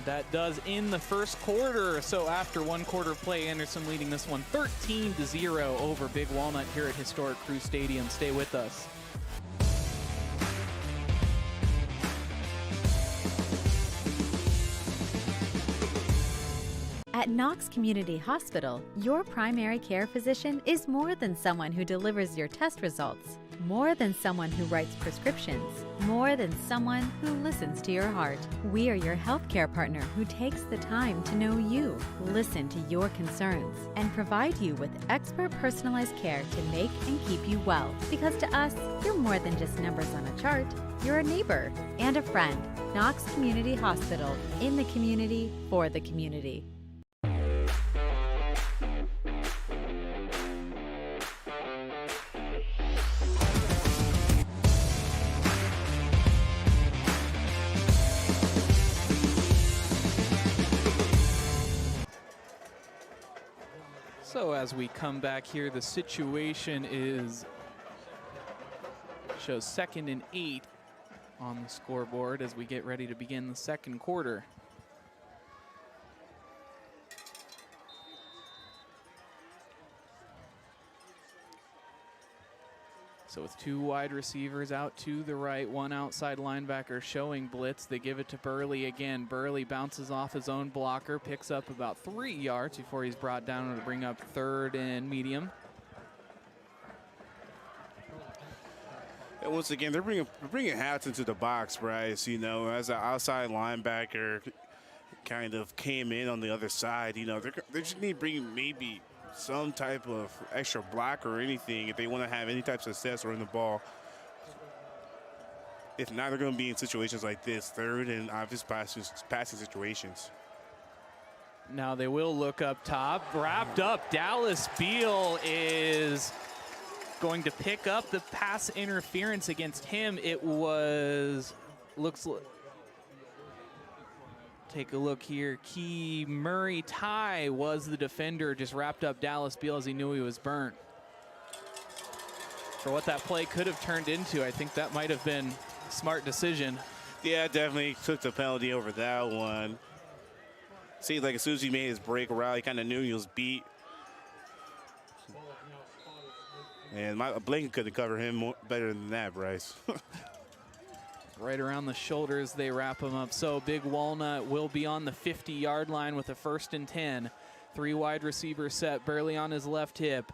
That does in the first quarter. So after one quarter play, Anderson leading this one 13-0 over Big Walnut here at historic Crew Stadium. Stay with us. At Knox Community Hospital, your primary care physician is more than someone who delivers your test results, more than someone who writes prescriptions, more than someone who listens to your heart. We are your healthcare partner who takes the time to know you, listen to your concerns, and provide you with expert personalized care to make and keep you well. Because to us, you're more than just numbers on a chart. You're a neighbor and a friend. Knox Community Hospital, in the community, for the community. So as we come back here, the situation shows 2nd and 8 on the scoreboard as we get ready to begin the second quarter. So with 2 wide receivers out to the right, 1 outside linebacker showing blitz. They give it to Burley again. Burley bounces off his own blocker, picks up about 3 yards before he's brought down to bring up 3rd and medium. And once again, they're bringing Hats into the box, Bryce. You know, as an outside linebacker kind of came in on the other side, you know, they just need to bring maybe some type of extra block or anything if they want to have any type of success running the ball. If not, they're going to be in situations like this, 3rd and obvious passing situations. Now they will look up top. Wrapped up, Dallas Beal is going to pick up the pass interference against him. It was, take a look here. Key Murray Ty was the defender, just wrapped up Dallas Beal as he knew he was burnt. For what that play could have turned into, I think that might have been a smart decision. Yeah, definitely took the penalty over that one. seemed like as soon as he made his break around, he kind of knew he was beat. And my blanket couldn't cover him better than that, Bryce. Right around the shoulders, they wrap him up. So Big Walnut will be on the 50-yard line with a 1st and 10. 3 wide receiver set, Burley on his left hip,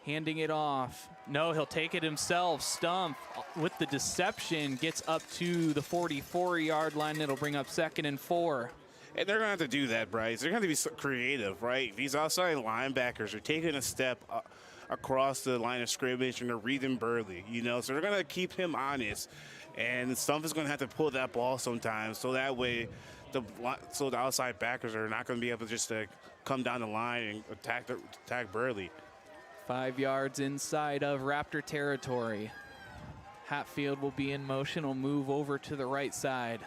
handing it off. No, he'll take it himself. Stump with the deception gets up to the 44-yard line. It'll bring up 2nd and 4. And they're going to have to do that, Bryce. They're going to be so creative, right? These outside linebackers are taking a step across the line of scrimmage and they're reading Burley, you know, so they're going to keep him honest. And Stump is going to have to pull that ball sometimes, so that way the outside backers are not going to be able to just come down the line and attack Burley. 5 yards inside of Raptor territory. Hatfield will be in motion, will move over to the right side.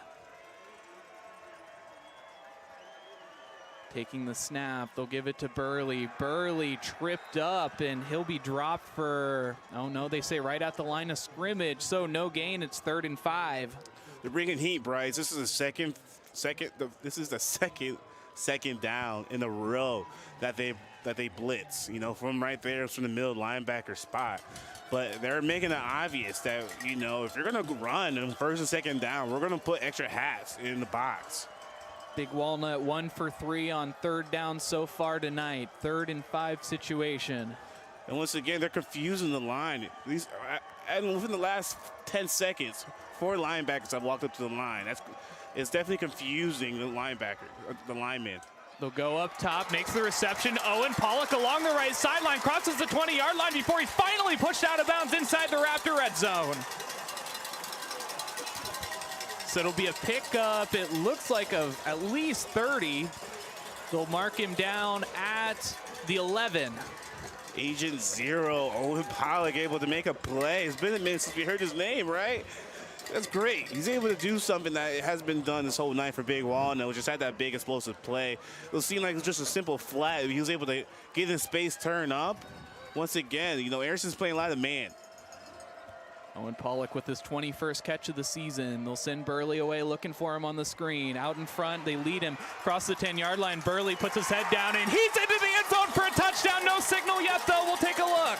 Taking the snap, they'll give it to Burley. Burley tripped up and he'll be dropped for, oh no, they say right at the line of scrimmage, so no gain, it's 3rd and 5. They're bringing heat, Bryce. This is the second down in a row that they blitz, you know, from right there, from the middle linebacker spot. But they're making it obvious that, you know, if you're going to run on 1st and 2nd down, we're going to put extra hats in the box. Big Walnut 1 for 3 on 3rd down so far tonight. 3rd and 5 situation. And once again, they're confusing the line. And within the last 10 seconds, 4 linebackers have walked up to the line. It's definitely confusing the lineman. They'll go up top, makes the reception. Owen Pollock along the right sideline, crosses the 20-yard line before he's finally pushed out of bounds inside the Raptor red zone. So it'll be a pickup, it looks like, of at least 30. They'll mark him down at the 11. Agent Zero, Owen Pollock able to make a play. It's been a minute since we heard his name, right? That's great. He's able to do something that has been done this whole night for Big Walnut, just had that big explosive play. It seemed like it was just a simple flat. He was able to get his space turned up. Once again, you know, Anderson's playing a lot of man. Owen Pollock with his 21st catch of the season. They'll send Burley away looking for him on the screen. Out in front, they lead him across the 10-yard line. Burley puts his head down and he's into the end zone for a touchdown. No signal yet, though. We'll take a look.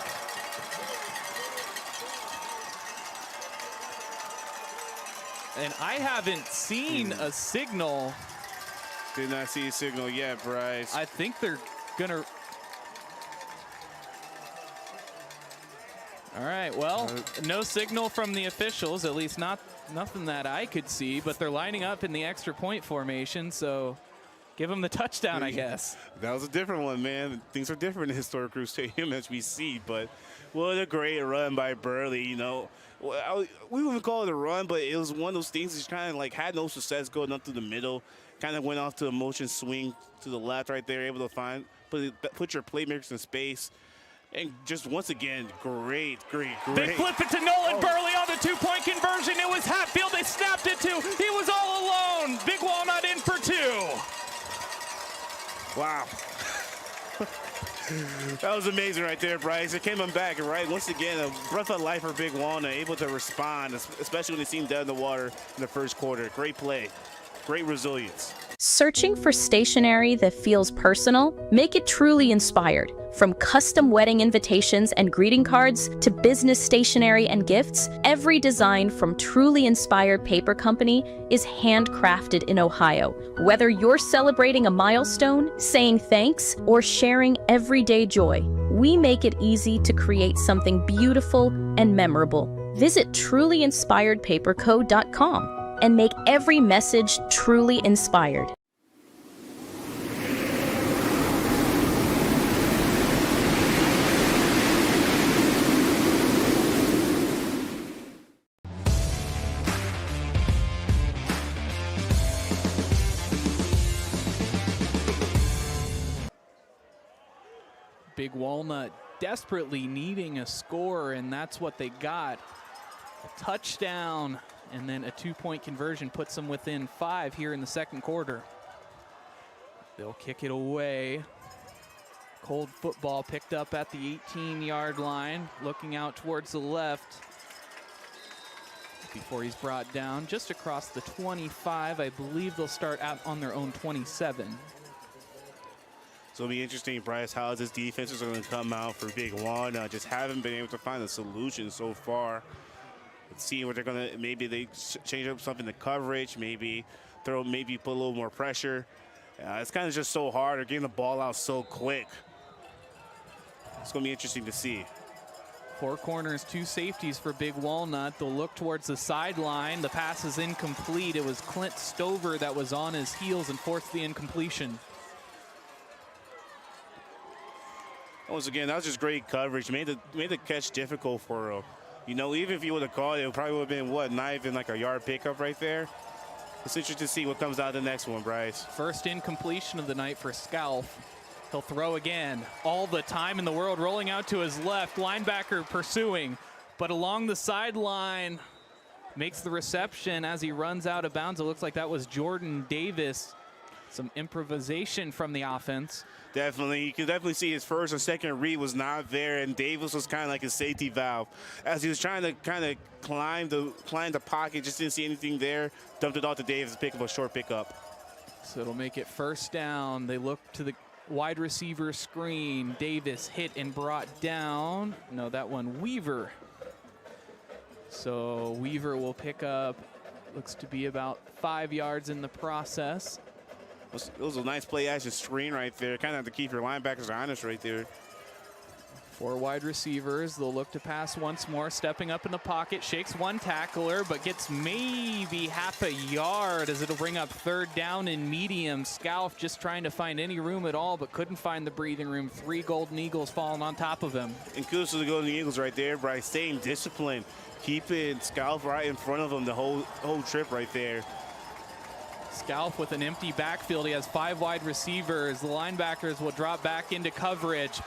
And I haven't seen a signal. Did not see a signal yet, Bryce. I think they're going to... All right, well, no signal from the officials, at least nothing that I could see, but they're lining up in the extra point formation, so give them the touchdown, I guess. That was a different one, man. Things are different in Historic Crew Stadium as we see, but what a great run by Burley, you know. We wouldn't call it a run, but it was one of those things that kind of like had no success going up through the middle, kind of went off to a motion swing to the left right there, able to put your playmakers in space. And just once again, great. They flip it to Nolan Burley on the 2-point conversion. It was Hatfield. They snapped it to. He was all alone. Big Walnut in for 2. Wow. That was amazing right there, Bryce. It came back, right? Once again, a breath of life for Big Walnut, able to respond, especially when they seemed dead in the water in the first quarter. Great play. Great resilience. Searching for stationery that feels personal? Make it truly inspired. From custom wedding invitations and greeting cards to business stationery and gifts, every design from Truly Inspired Paper Company is handcrafted in Ohio. Whether you're celebrating a milestone, saying thanks, or sharing everyday joy, we make it easy to create something beautiful and memorable. Visit trulyinspiredpaperco.com and make every message truly inspired. Big Walnut desperately needing a score, and that's what they got. A touchdown. And then a 2-point conversion puts them within 5 here in the second quarter. They'll kick it away. Cold football picked up at the 18-yard line, looking out towards the left before he's brought down just across the 25. I believe they'll start out on their own 27. So it'll be interesting, Bryce, how this defense is going to come out for Big Walnut. Just haven't been able to find a solution so far. Let's see what they're going to, maybe they change up something to coverage, maybe put a little more pressure. It's kind of just so hard. They're getting the ball out so quick. It's going to be interesting to see. 4 corners, 2 safeties for Big Walnut. They'll look towards the sideline. The pass is incomplete. It was Clint Stover that was on his heels and forced the incompletion. Once again, that was just great coverage. Made the catch difficult for him. You know, even if you would have called it, it probably would have been, what, not even like a yard pickup right there. It's interesting to see what comes out of the next one, Bryce. First incompletion of the night for Scalf. He'll throw again. All the time in the world, rolling out to his left. Linebacker pursuing, but along the sideline, makes the reception as he runs out of bounds. It looks like that was Jordan Davis. Some improvisation from the offense. Definitely, you can definitely see his first or second read was not there, and Davis was kind of like a safety valve. As he was trying to kind of climb the pocket, just didn't see anything there. Dumped it off to Davis to pick up a short pickup. So it'll make it first down. They look to the wide receiver screen. Davis hit and brought down. No, that one Weaver. So Weaver will pick up, looks to be about 5 yards in the process. It was a nice play action screen right there. Kind of have to keep your linebackers honest right there. 4 wide receivers. They'll look to pass once more. Stepping up in the pocket. Shakes one tackler, but gets maybe half a yard as it'll bring up 3rd down and medium. Scalf just trying to find any room at all, but couldn't find the breathing room. 3 Golden Eagles falling on top of him. And kudos to the Golden Eagles right there, Bryce. Staying disciplined. Keeping Scalf right in front of him the whole trip right there. Scalf with an empty backfield. He has 5 wide receivers. The linebackers will drop back into coverage.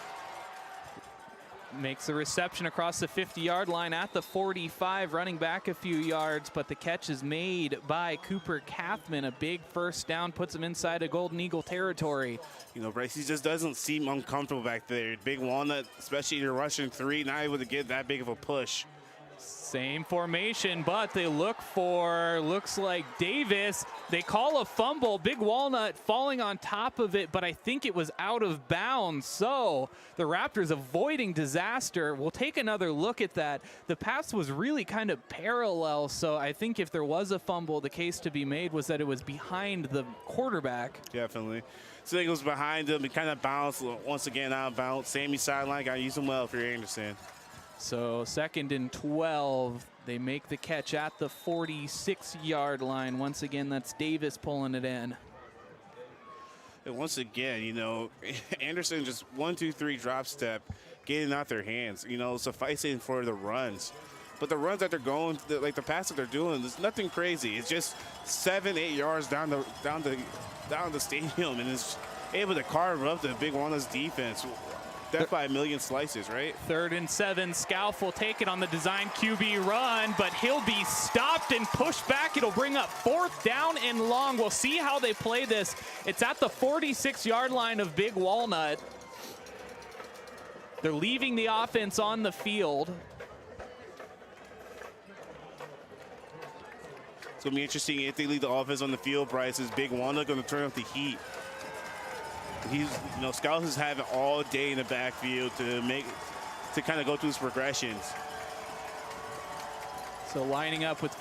Makes a reception across the 50-yard line at the 45, running back a few yards, but the catch is made by Cooper Kathman. A big first down puts him inside of Golden Eagle territory. You know, Bryce, he just doesn't seem uncomfortable back there. Big Walnut, especially in rushing 3, not able to get that big of a push. Same formation, but they look for, looks like Davis. They call a fumble. Big Walnut falling on top of it, but I think it was out of bounds. So the Raptors avoiding disaster. We'll take another look at that. The pass was really kind of parallel, so I think if there was a fumble, the case to be made was that it was behind the quarterback. Definitely. So it was behind him. It kind of bounced once again out of bounds. Sammy sideline, got to use him well for Anderson. So 2nd and 12, they make the catch at the 46-yard line. Once again, that's Davis pulling it in. And once again, you know, Anderson just 1, 2, 3 drop step, getting out their hands, you know, sufficing for the runs. But the runs that they're going, like the pass that they're doing, there's nothing crazy. It's just 7, 8 yards down the stadium, and it's able to carve up the Big Walnut's defense. Death by a million slices, right? 3rd and 7, Scalf will take it on the design QB run, but he'll be stopped and pushed back. It'll bring up 4th down and long. We'll see how they play this. It's at the 46-yard line of Big Walnut. They're leaving the offense on the field. It's going to be interesting if they leave the offense on the field, Bryce. Is Big Walnut going to turn up the heat? You know, Scouts is having all day in the backfield to kind of go through his progressions. So lining up with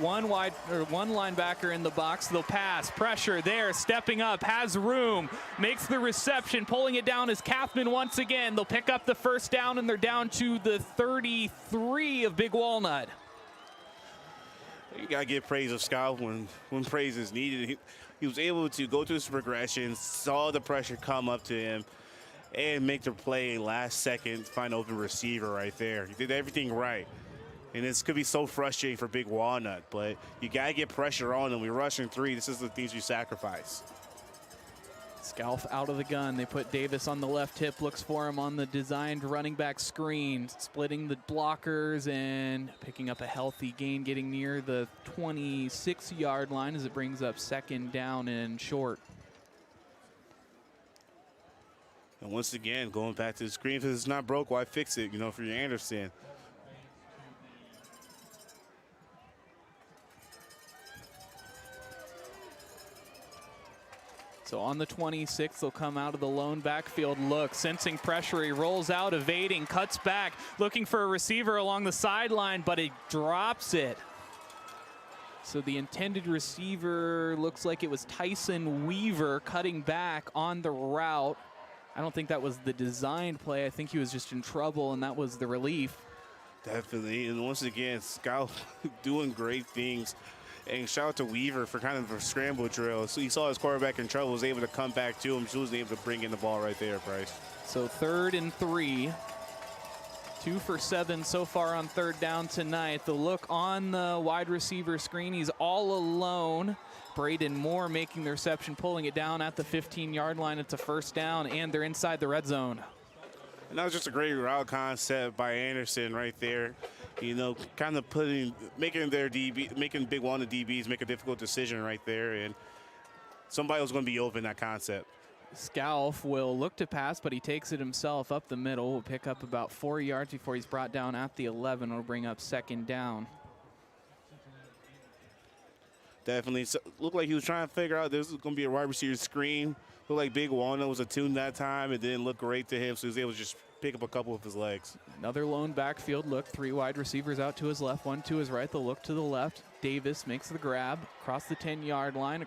one linebacker in the box. They'll pass, pressure there, stepping up, has room, makes the reception, pulling it down is Kathman once again. They'll pick up the first down, and they're down to the 33 of Big Walnut. You got to give praise of Scout when praise is needed. He was able to go through his progression, saw the pressure come up to him, and make the play last second, find open receiver right there. He did everything right. And this could be so frustrating for Big Walnut, but you got to get pressure on them. We're rushing 3. This is the things you sacrifice. Scalf out of the gun. They put Davis on the left hip, looks for him on the designed running back screen, splitting the blockers and picking up a healthy gain, getting near the 26-yard line as it brings up 2nd down and short. And once again, going back to the screen, if it's not broke, why fix it, you know, for your Anderson. So on the 26th, they'll come out of the lone backfield look, sensing pressure. He rolls out, evading, cuts back, looking for a receiver along the sideline, but he drops it. So the intended receiver looks like it was Tyson Weaver cutting back on the route. I don't think that was the designed play. I think he was just in trouble, and that was the relief. Definitely, and once again, Scout doing great things. And shout out to Weaver for kind of a scramble drill. So he saw his quarterback in trouble, was able to come back to him. She was able to bring in the ball right there, Bryce. So 3rd and 3. 2 for 7 so far on 3rd down tonight. The look on the wide receiver screen, he's all alone. Braden Moore making the reception, pulling it down at the 15-yard line. It's a 1st down, and they're inside the red zone. And that was just a great route concept by Anderson right there. You know, kind of making Big Walnut DBs make a difficult decision right there, and somebody was going to be open that concept. Scalf will look to pass, but he takes it himself up the middle. Will pick up about 4 yards before he's brought down at the 11. Will bring up 2nd down. Definitely. So, looked like he was trying to figure out this was going to be a wide receiver screen. Looked like Big Walnut was attuned that time. It didn't look great to him, so he was able to just pick up a couple of his legs. Another lone backfield look. 3 wide receivers out to his left, 1 to his right. They'll look to the left. Davis makes the grab across the 10-yard line.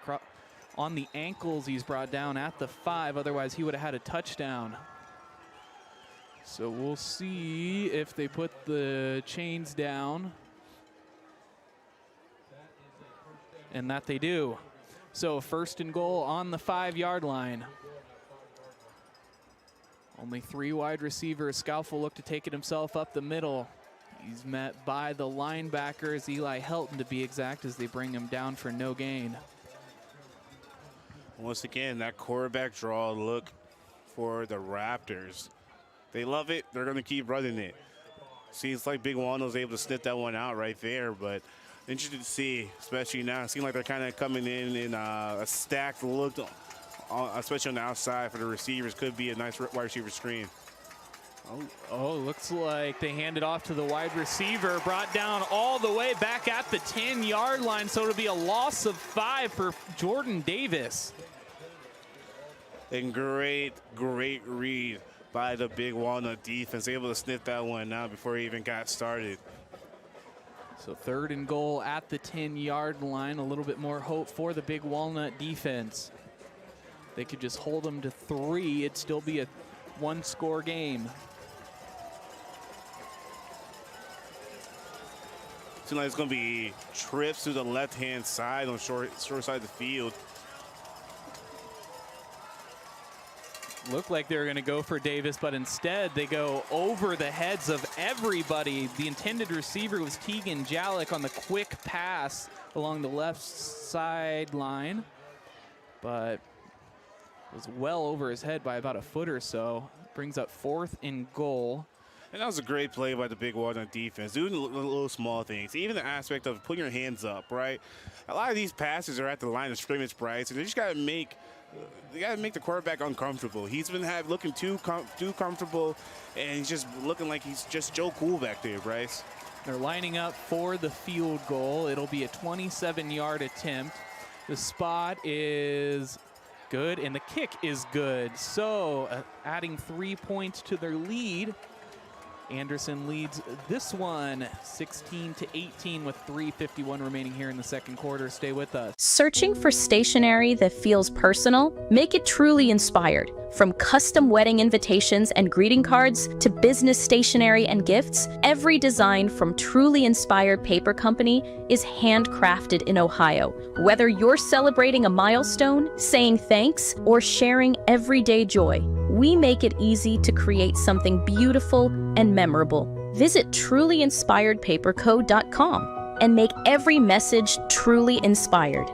On the ankles, he's brought down at the 5. Otherwise, he would have had a touchdown. So we'll see if they put the chains down. And that they do. So 1st and goal on the 5-yard line. Only 3 wide receivers. Scalf will look to take it himself up the middle. He's met by the linebackers, Eli Helton to be exact, as they bring him down for no gain. Once again, that quarterback draw look for the Raptors. They love it. They're going to keep running it. Seems like Big Walnut was able to snip that one out right there, but interested to see, especially now. It seems like they're kind of coming in a stacked look, especially on the outside for the receivers. Could be a nice wide receiver screen. Oh, looks like they hand it off to the wide receiver, brought down all the way back at the 10-yard line, so it'll be a loss of 5 for Jordan Davis. And great read by the Big Walnut defense, able to snip that one out before he even got started. So 3rd and goal at the 10-yard line. A little bit more hope for the Big Walnut defense. They could just hold them to 3. It'd still be a 1-score game. Seems like it's going to be trips to the left-hand side on short side of the field. Looked like they were going to go for Davis, but instead they go over the heads of everybody. The intended receiver was Tegan Jalek on the quick pass along the left sideline, but was well over his head by about a foot or so. Brings up 4th and goal. And that was a great play by the Big Walnut defense, doing the little small things. Even the aspect of putting your hands up, right? A lot of these passes are at the line of scrimmage, Bryce, and they just got to make the quarterback uncomfortable. He's been looking too comfortable, and he's just looking like he's just Joe Cool back there, Bryce. They're lining up for the field goal. It'll be a 27-yard attempt. The spot is good, and the kick is good. So adding 3 points to their lead. Anderson leads this one 16-18 with 3:51 remaining here in the 2nd quarter. Stay with us. Searching for stationery that feels personal? Make it truly inspired. From custom wedding invitations and greeting cards to business stationery and gifts, every design from Truly Inspired Paper Company is handcrafted in Ohio. Whether you're celebrating a milestone, saying thanks, or sharing everyday joy, we make it easy to create something beautiful and memorable. Visit trulyinspiredpaperco.com and make every message truly inspired.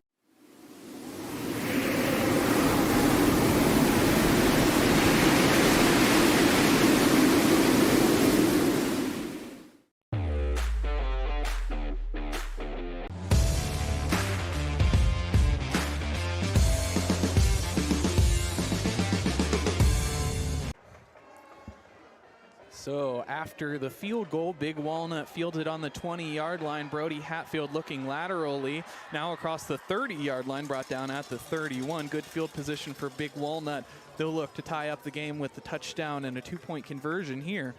So after the field goal, Big Walnut fielded on the 20-yard line. Brody Hatfield looking laterally. Now across the 30-yard line, brought down at the 31. Good field position for Big Walnut. They'll look to tie up the game with the touchdown and a 2-point conversion here.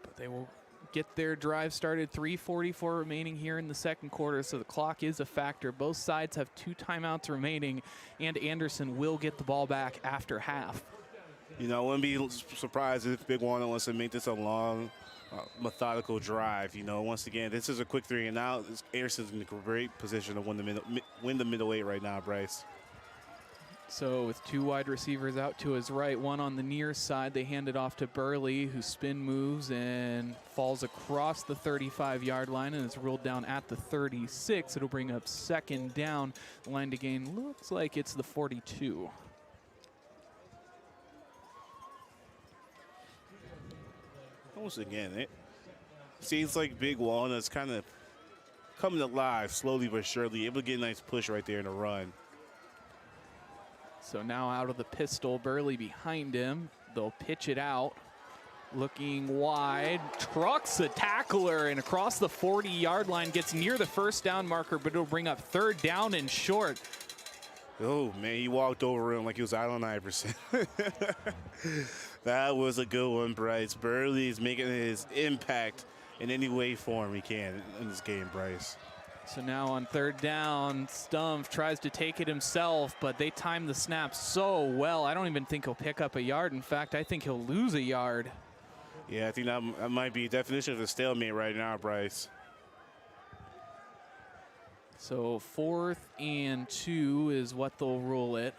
But they will get their drive started. 3:44 remaining here in the second quarter, so the clock is a factor. Both sides have 2 timeouts remaining, and Anderson will get the ball back after half. You know, I wouldn't be surprised if Big Walnut wants to make this a long, methodical drive. You know, once again, this is a quick 3 and out. Anderson's in a great position to win the middle eight right now, Bryce. So with 2 wide receivers out to his right, one on the near side, they hand it off to Burley, who spin moves and falls across the 35-yard line and is ruled down at the 36. It'll bring up second down. The line to gain looks like it's the 42. Once again, it seems like Big Walnut's kind of coming alive slowly but surely, able to get a nice push right there in the run. So now out of the pistol, Burley behind him. They'll pitch it out. Looking wide, trucks a tackler and across the 40-yard line, gets near the first down marker, but it'll bring up third down and short. Oh, man, he walked over him like he was Allen Iverson. That was a good one, Bryce. Burley is making his impact in any way, form he can in this game, Bryce. So now on third down, Stumpf tries to take it himself, but they time the snap so well. I don't even think he'll pick up a yard. In fact, I think he'll lose a yard. Yeah, I think that might be a definition of a stalemate right now, Bryce. So 4th and 2 is what they'll rule it.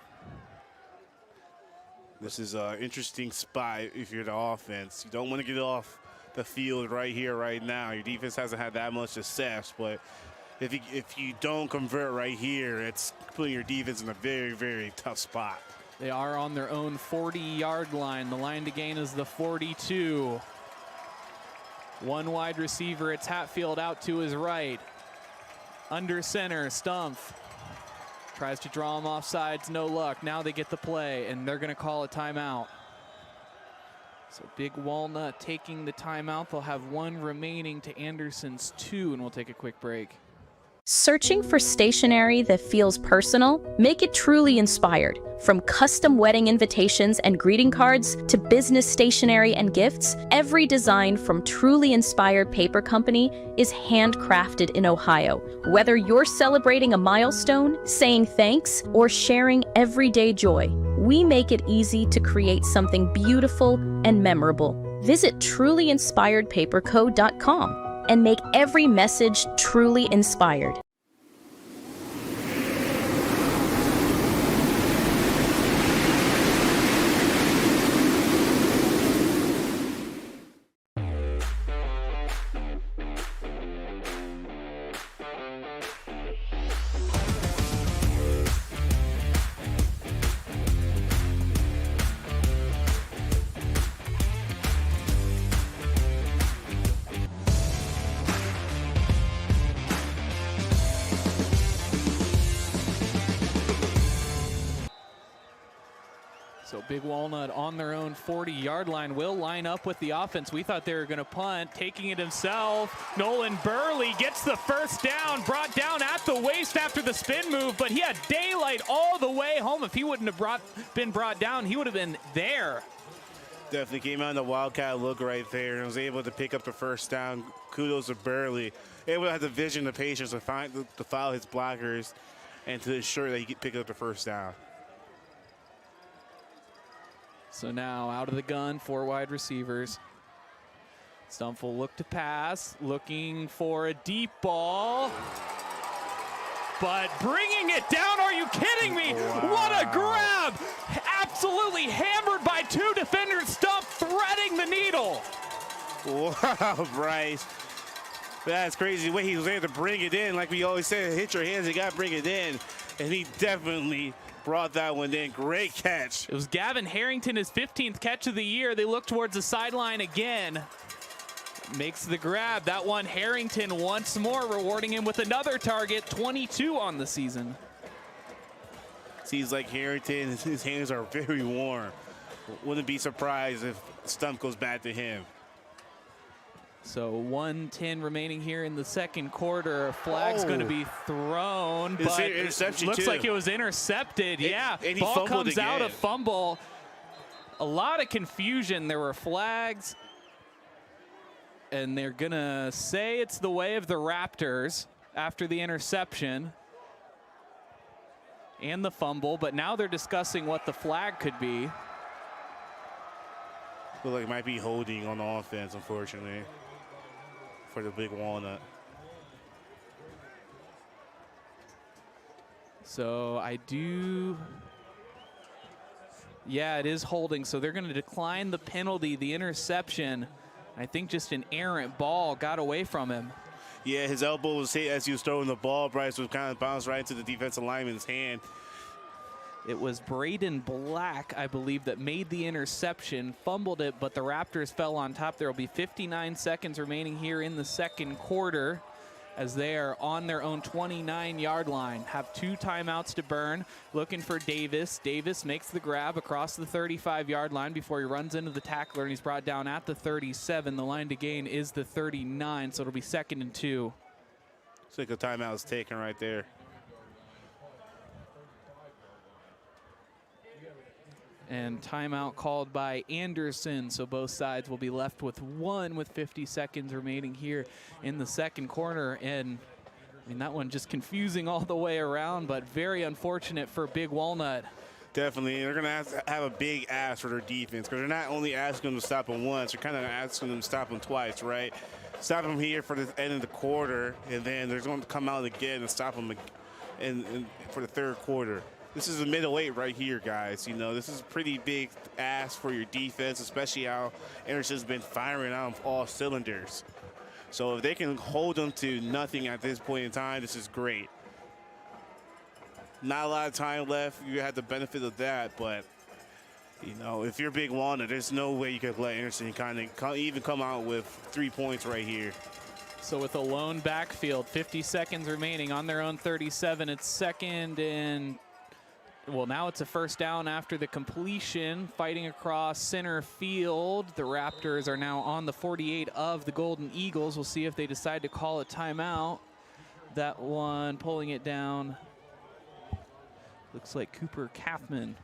This is an interesting spot if you're the offense. You don't want to get off the field right here, right now. Your defense hasn't had that much success, but if you don't convert right here, it's putting your defense in a very, very tough spot. They are on their own 40-yard line. The line to gain is the 42. 1 wide receiver, it's Hatfield out to his right. Under center, Stumpf tries to draw him off sides, no luck. Now they get the play, and they're gonna call a timeout. So Big Walnut taking the timeout. They'll have 1 remaining to Anderson's 2, and we'll take a quick break. Searching for stationery that feels personal? Make it truly inspired. From custom wedding invitations and greeting cards to business stationery and gifts, every design from Truly Inspired Paper Company is handcrafted in Ohio. Whether you're celebrating a milestone, saying thanks, or sharing everyday joy, we make it easy to create something beautiful and memorable. Visit trulyinspiredpaperco.com and make every message truly inspired. So Big Walnut on their own 40-yard line will line up with the offense. We thought they were going to punt, taking it himself. Nolan Burley gets the first down, brought down at the waist after the spin move, but he had daylight all the way home. If he wouldn't have been brought down, he would have been there. Definitely came out in the Wildcat look right there and was able to pick up the first down. Kudos to Burley. Able to have the vision, the patience to follow his blockers and to ensure that he could pick up the first down. So now out of the gun, 4 wide receivers. Stumpf will look to pass, looking for a deep ball. But bringing it down, are you kidding me? Wow. What a grab! Absolutely hammered by 2 defenders. Stumpf threading the needle. Wow, Bryce. That's crazy the way he was able to bring it in. Like we always say, hit your hands, you got to bring it in. And he definitely brought that one in. Great catch. It was Gavin Harrington, his 15th catch of the year. They look towards the sideline again. Makes the grab. That one, Harrington once more, rewarding him with another target, 22 on the season. Seems like Harrington, his hands are very warm. Wouldn't be surprised if stump goes back to him. So 1:10 remaining here in the second quarter. Flag's going to be thrown, but it looks like it was intercepted. And ball comes out, a fumble. A lot of confusion. There were flags, and they're going to say it's the way of the Raptors after the interception and the fumble, but now they're discussing what the flag could be. Look like it might be holding on the offense, unfortunately, for the Big Walnut. So yeah, it is holding. So they're going to decline the penalty, the interception. I think just an errant ball got away from him. Yeah, his elbow was hit as he was throwing the ball. Bryce was kind of bounced right into the defensive lineman's hand. It was Braden Black, I believe, that made the interception, fumbled it, but the Raptors fell on top. There will be 59 seconds remaining here in the second quarter as they are on their own 29-yard line. Have 2 timeouts to burn. Looking for Davis. Davis makes the grab across the 35-yard line before he runs into the tackler, and he's brought down at the 37. The line to gain is the 39, so it'll be 2nd and 2. Looks like a timeout is taken right there. And timeout called by Anderson, so both sides will be left with 1 with 50 seconds remaining here in the second quarter. And I mean, that one just confusing all the way around, but very unfortunate for Big Walnut. Definitely. They're going to have a big ask for their defense, because they're not only asking them to stop them once, they're kind of asking them to stop them twice, right? Stop them here for the end of the quarter, and then they're going to come out again and stop them for the third quarter. This is a middle 8 right here, guys. You know, this is a pretty big ask for your defense, especially how Anderson's been firing out of all cylinders. So if they can hold them to nothing at this point in time, this is great. Not a lot of time left. You had the benefit of that, but, you know, if you're Big Walnut, there's no way you could let Anderson kind of even come out with 3 points right here. So with a lone backfield, 50 seconds remaining on their own 37, it's 2nd and well, now it's a first down after the completion, fighting across center field. The Raptors are now on the 48 of the Golden Eagles. We'll see if they decide to call a timeout. That one pulling it down looks like Cooper Kaufman.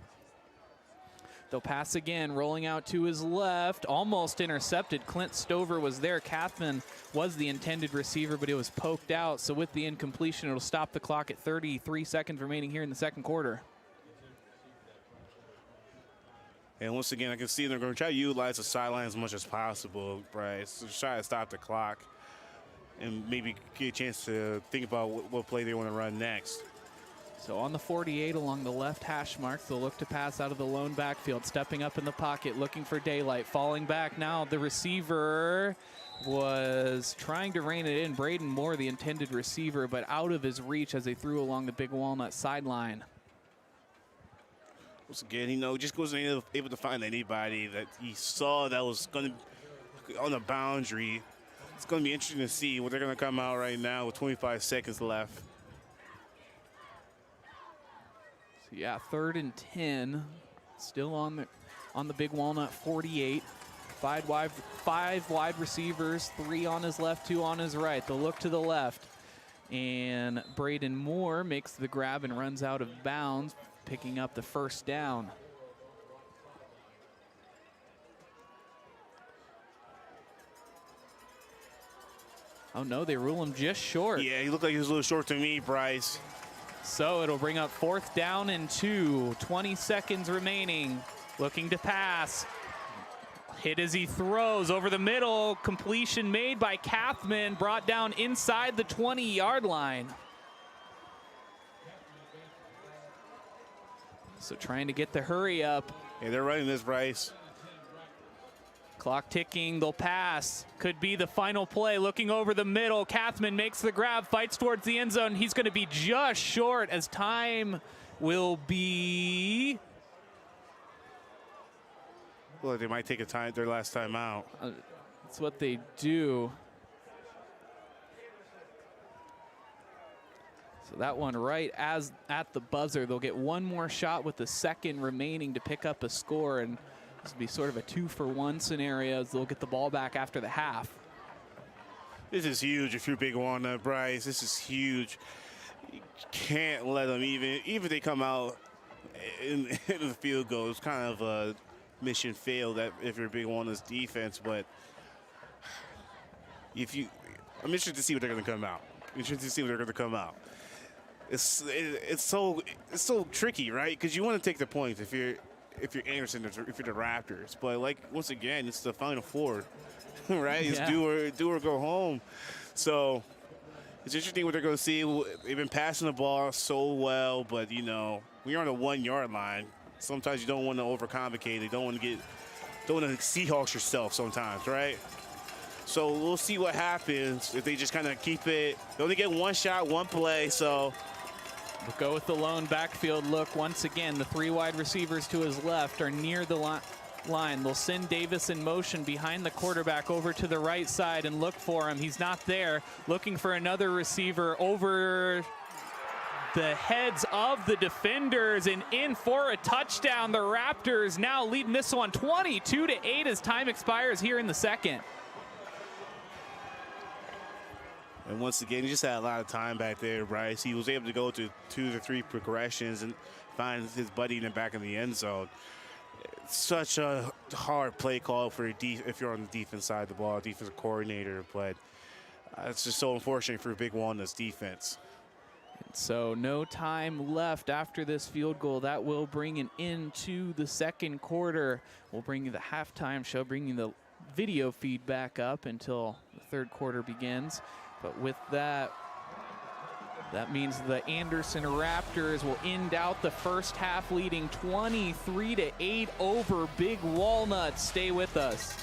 They'll pass again, rolling out to his left, almost intercepted. Clint Stover was there. Kaufman was the intended receiver, but it was poked out. So with the incompletion, it'll stop the clock at 33 seconds remaining here in the second quarter. And once again, I can see they're going to try to utilize the sideline as much as possible, Bryce. So try to stop the clock and maybe get a chance to think about what play they want to run next. So on the 48 along the left hash mark, they'll look to pass out of the lone backfield, stepping up in the pocket, looking for daylight, falling back now. The receiver was trying to rein it in. Braden Moore, the intended receiver, but out of his reach as they threw along the Big Walnut sideline. Once again, you know, just wasn't able to find anybody that he saw that was going to on the boundary. It's going to be interesting to see what they're going to come out right now with 25 seconds left. So yeah, 3rd and 10, still on the Big Walnut 48. 5 wide receivers, 3 on his left, 2 on his right. They'll look to the left, and Braden Moore makes the grab and runs out of bounds, picking up the first down. Oh no, they rule him just short. Yeah, he looked like he was a little short to me, Bryce. So it'll bring up 4th down and 2, 20 seconds remaining. Looking to pass. Hit as he throws over the middle. Completion made by Kaufman, brought down inside the 20-yard line. So trying to get the hurry up. Yeah, they're running this, Bryce. Clock ticking, they'll pass. Could be the final play. Looking over the middle, Kaufman makes the grab, fights towards the end zone. He's going to be just short as time will be... Well, they might take their last time out. That's what they do. So that one right at the buzzer. They'll get one more shot with the second remaining to pick up a score. And This would be sort of a 2-for-1 scenario as they'll get the ball back after the half. This is huge if you're Big Walnut, Bryce. This is huge. You can't let them, even if they come out in the field goal, it's kind of a mission failed if you're Big Walnut's defense. But I'm interested to see what they're going to come out. It's so tricky, right? Because you want to take the points if you're Anderson, if you're the Raptors. But like once again, it's the Final Four, right? It's do or go home. So it's interesting what they're going to see. They've been passing the ball so well, but you know, when you're on the 1-yard line, sometimes you don't want to overcomplicate it. You don't want to Seahawks yourself sometimes, right? So we'll see what happens if they just kind of keep it. They only get one shot, one play, so. We'll go with the lone backfield look once again. The 3 wide receivers to his left are near the line. They'll send Davis in motion behind the quarterback over to the right side and look for him. He's not there. Looking for another receiver over the heads of the defenders and in for a touchdown. The Raptors now leading this one 22-8 as time expires here in the second. And once again, he just had a lot of time back there, Bryce. He was able to go to 2 to 3 progressions and find his buddy in the back of the end zone. It's such a hard play call for if you're on the defense side of the ball, defensive coordinator. But it's just so unfortunate for Big Walnut's defense. So no time left after this field goal. That will bring an end to the second quarter. We'll bring you the halftime show, bringing the video feed back up until the third quarter begins. But with that, that means the Anderson Raptors will end out the first half leading 23-8 over Big Walnut. Stay with us.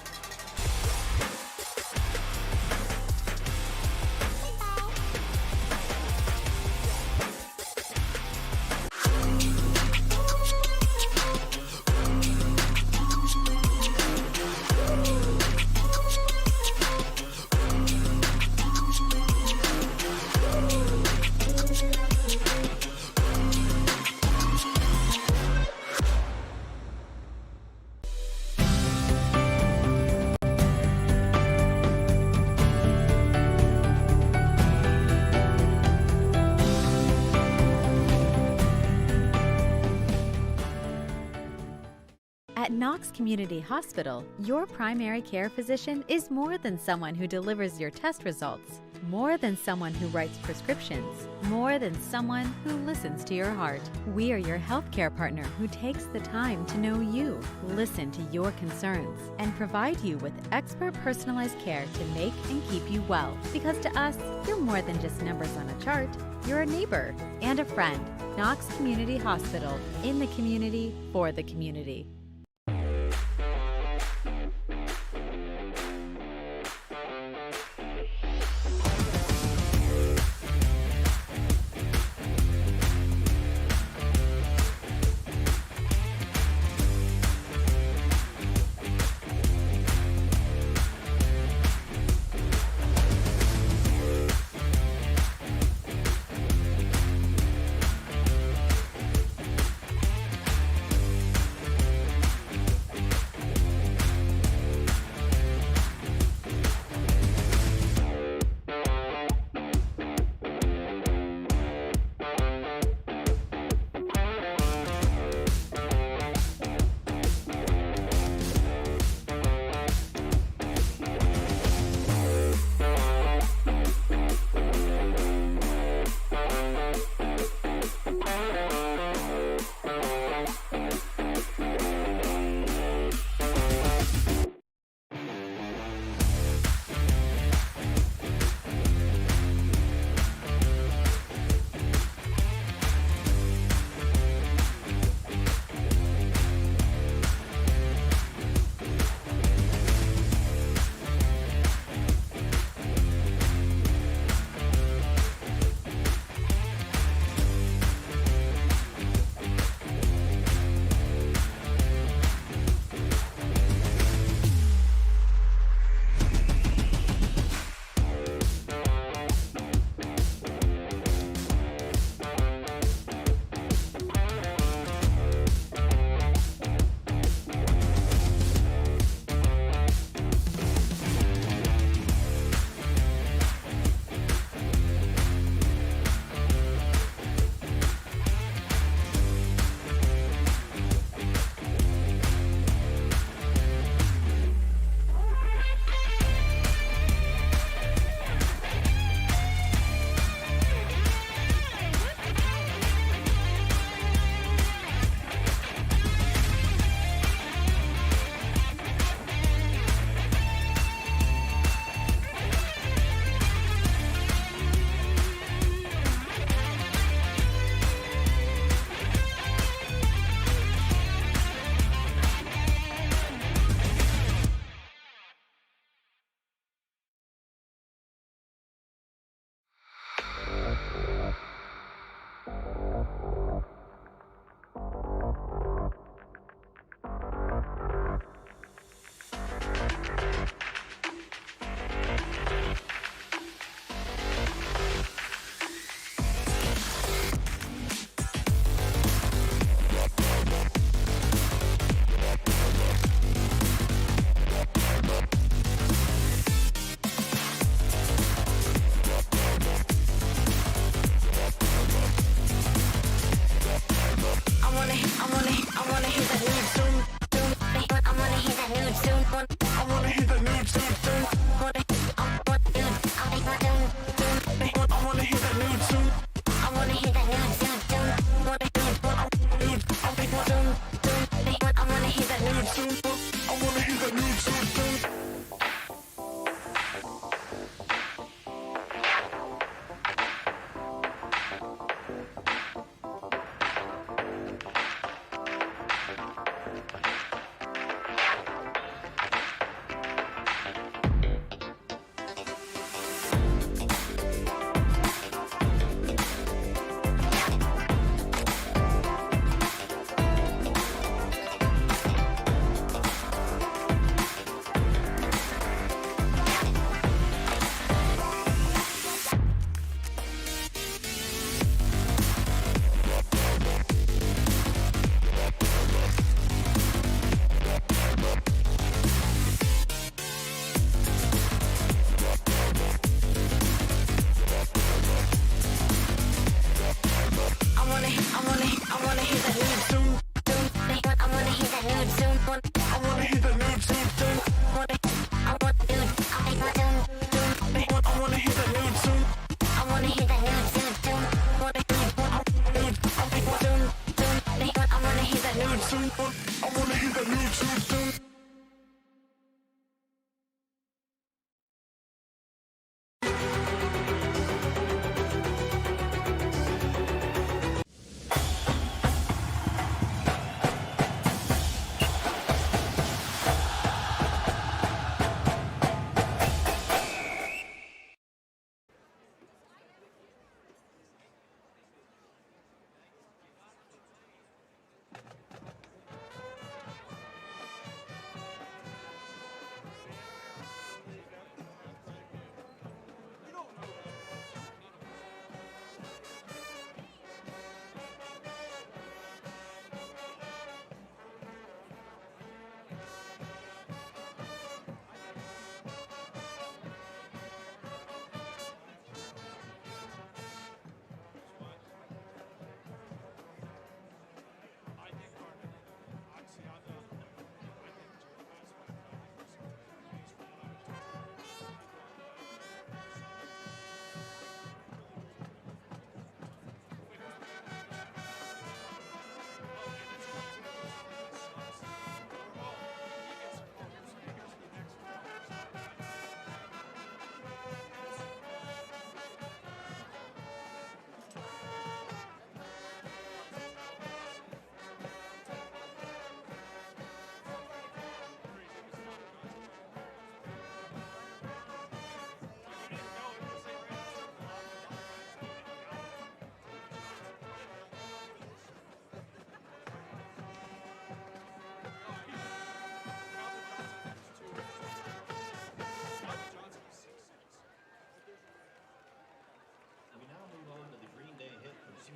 At Knox Community Hospital, your primary care physician is more than someone who delivers your test results, more than someone who writes prescriptions, more than someone who listens to your heart. We are your healthcare partner who takes the time to know you, listen to your concerns, and provide you with expert personalized care to make and keep you well. Because to us, you're more than just numbers on a chart. You're a neighbor and a friend. Knox Community Hospital, in the community, for the community.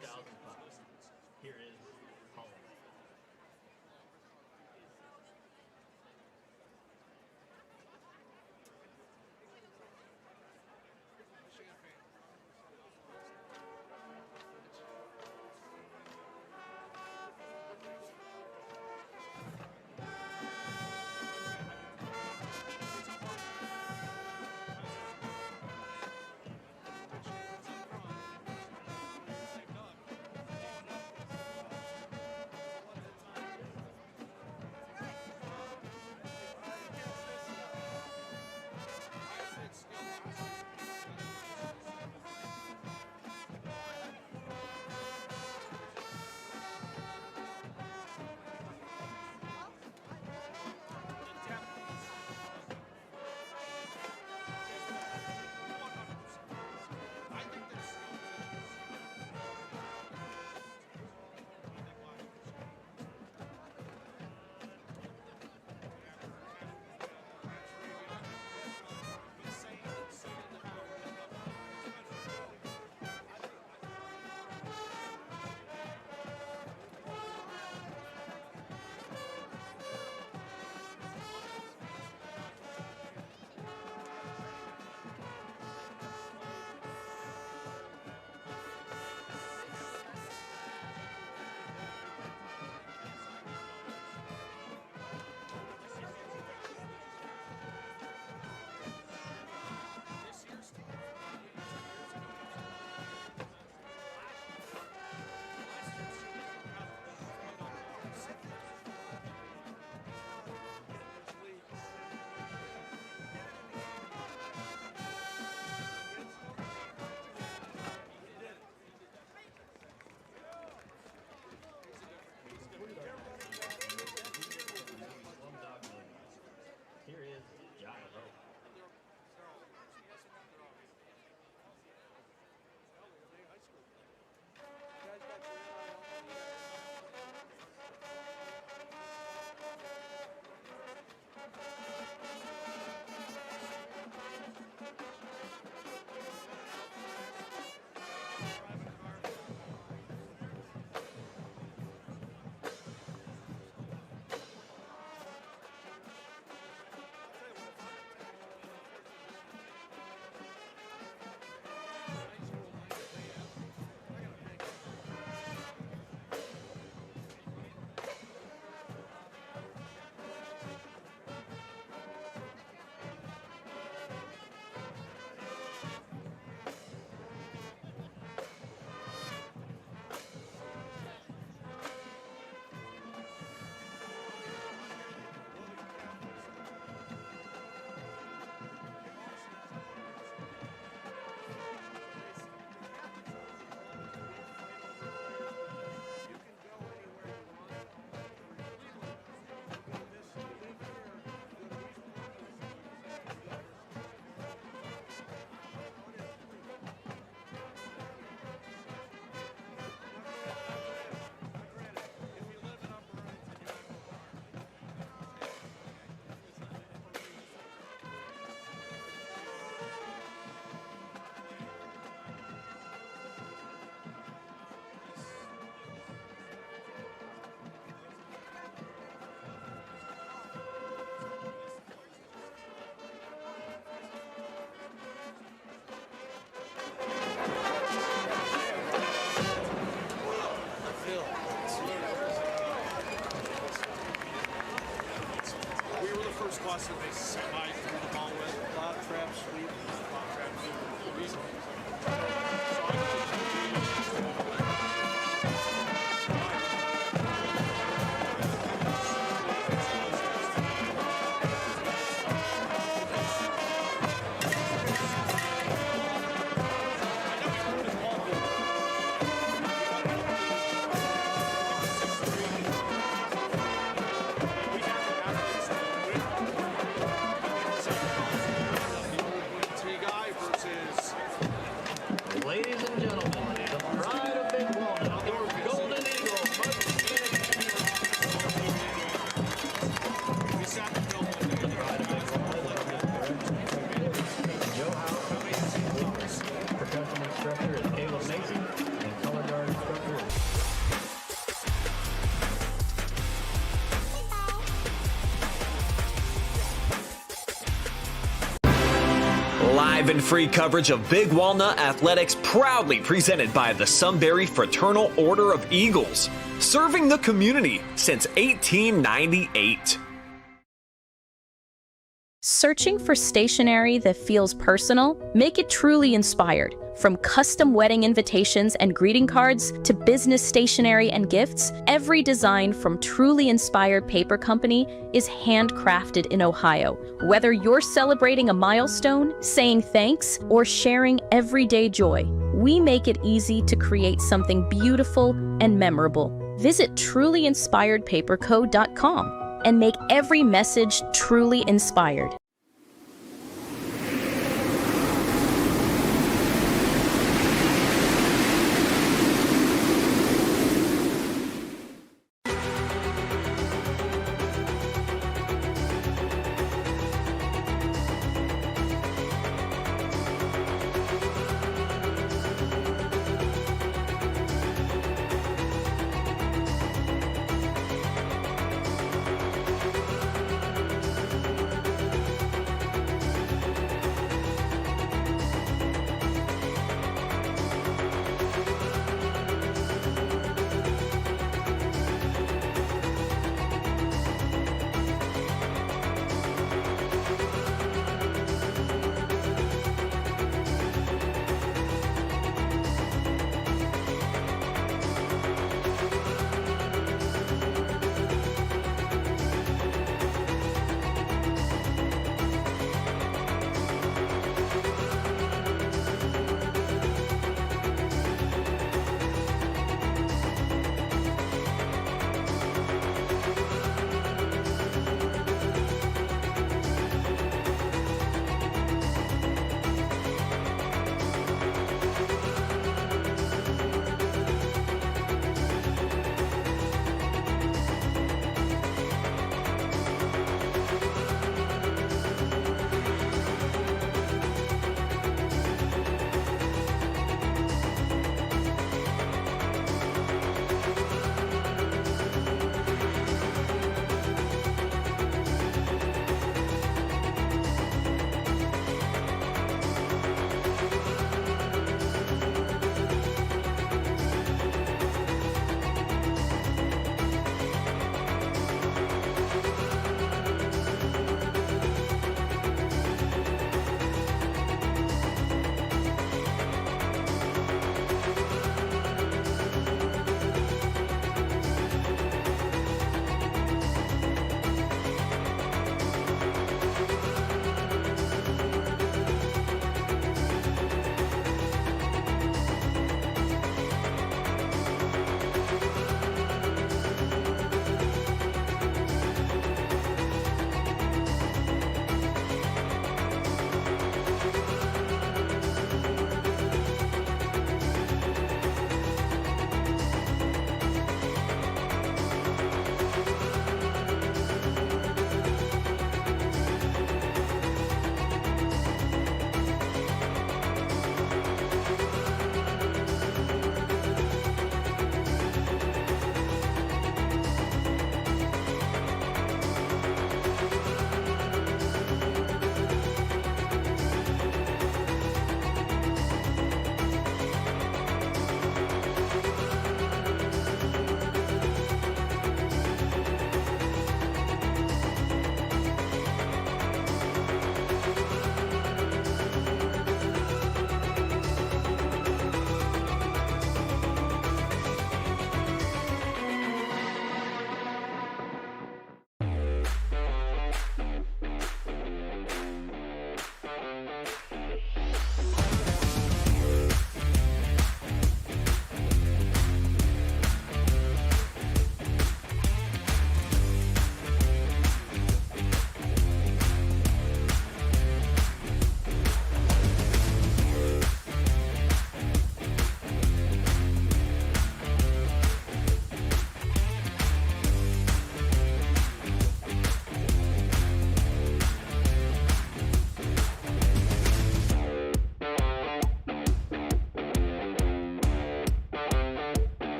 2005. Here is Holiday. Here is John Rowe. Boston they slide through the ball with. Lob trap sweep, lob trap sweep. Ladies and gentlemen, the pride of Big Walnut, your Golden Eagles. The pride of Big Walnut, Joe House, professional instructor is Caleb Mason, and color guard Live and free coverage of Big Walnut Athletics proudly presented by the Sunbury Fraternal Order of Eagles, serving the community since 1898. Searching for stationery that feels personal? Make it truly inspired. From custom wedding invitations and greeting cards to business stationery and gifts, every design from Truly Inspired Paper Company is handcrafted in Ohio. Whether you're celebrating a milestone, saying thanks, or sharing everyday joy, we make it easy to create something beautiful and memorable. Visit trulyinspiredpaperco.com and make every message truly inspired.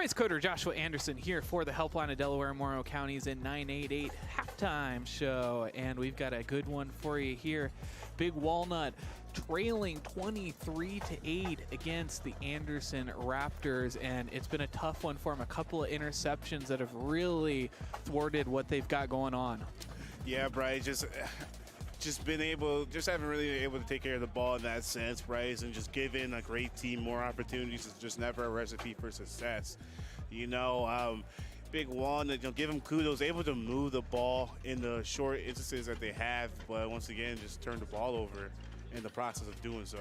Bryce Coder, Joshua Anderson here for the Helpline of Delaware and Morrow Counties in 988 halftime show. And we've got a good one for you here. Big Walnut trailing 23-8 against the Anderson Raptors. And it's been a tough one for them. A couple of interceptions that have really thwarted what they've got going on. Yeah, Bryce, just haven't really been able to take care of the ball in that sense, Bryce, and just giving a great team more opportunities is just never a recipe for success. Big Walnut, give them kudos, able to move the ball in the short instances that they have, but once again, just turn the ball over in the process of doing so.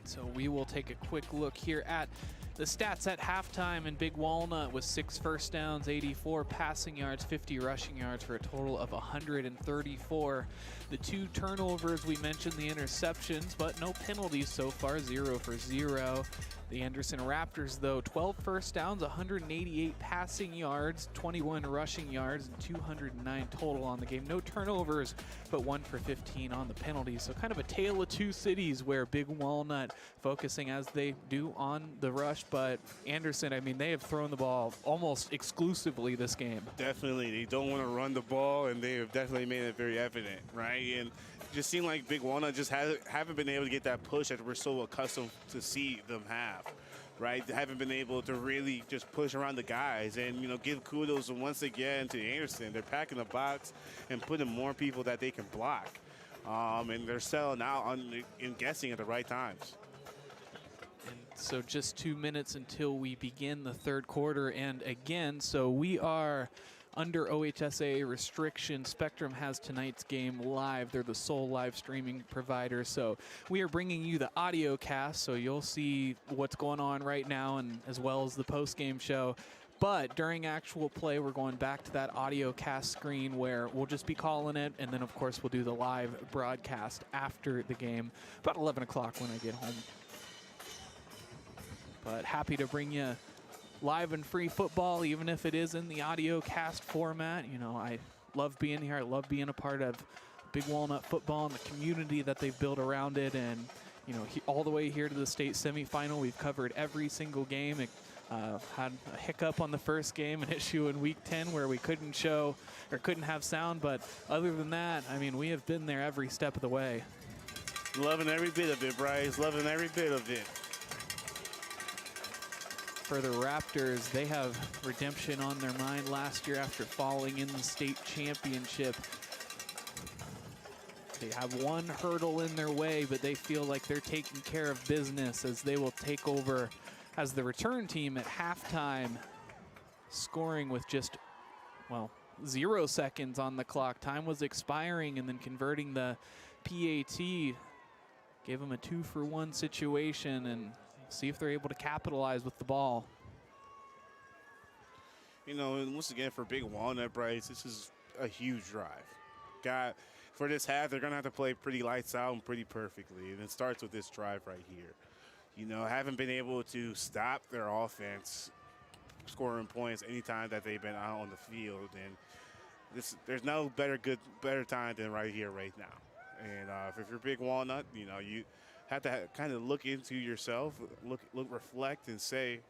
So we will take a quick look here at the stats at halftime, and Big Walnut was 6 first downs, 84 passing yards, 50 rushing yards for a total of 134. The 2 turnovers, we mentioned the interceptions, but no penalties so far, 0 for 0. The Anderson Raptors, though, 12 first downs, 188 passing yards, 21 rushing yards, and 209 total on the game. No turnovers, but 1 for 15 on the penalties. So kind of a tale of two cities where Big Walnut focusing as they do on the rush, but Anderson, I mean, they have thrown the ball almost exclusively this game. Definitely. They don't want to run the ball, and they have definitely made it very evident, right? And it just seemed like Big Walnut just haven't been able to get that push that we're so accustomed to see them have, right? They haven't been able to really just push around the guys and, give kudos once again to Anderson. They're packing the box and putting more people that they can block. And they're selling out and guessing at the right times. And so just 2 minutes until we begin the third quarter. And again, so we are under OHSAA restrictions. Spectrum has tonight's game live. They're the sole live streaming provider. So we are bringing you the audio cast, so you'll see what's going on right now, and as well as the post-game show. But during actual play, we're going back to that audio cast screen where we'll just be calling it, and then of course we'll do the live broadcast after the game, about 11 o'clock when I get home. But happy to bring you live and free football, even if it is in the audio cast format. I love being here. I love being a part of Big Walnut football and the community that they've built around it. And, all the way here to the state semifinal, we've covered every single game. Had a hiccup on the first game, an issue in week 10 where we couldn't have sound. But other than that, I mean, we have been there every step of the way. Loving every bit of it, Bryce. Loving every bit of it. For the Raptors, they have redemption on their mind last year after falling in the state championship. They have one hurdle in their way, but they feel like they're taking care of business as they will take over as the return team at halftime, scoring with just, 0 seconds on the clock. Time was expiring, and then converting the PAT gave them a 2-for-1 situation, and see if they're able to capitalize with the ball. And once again, for Big Walnut, Bryce, this is a huge drive. For this half, they're going to have to play pretty lights out and pretty perfectly. And it starts with this drive right here. Haven't been able to stop their offense scoring points anytime that they've been out on the field. And there's no better time than right here, right now. And if you're Big Walnut, you have to kind of look into yourself, look, reflect, and say,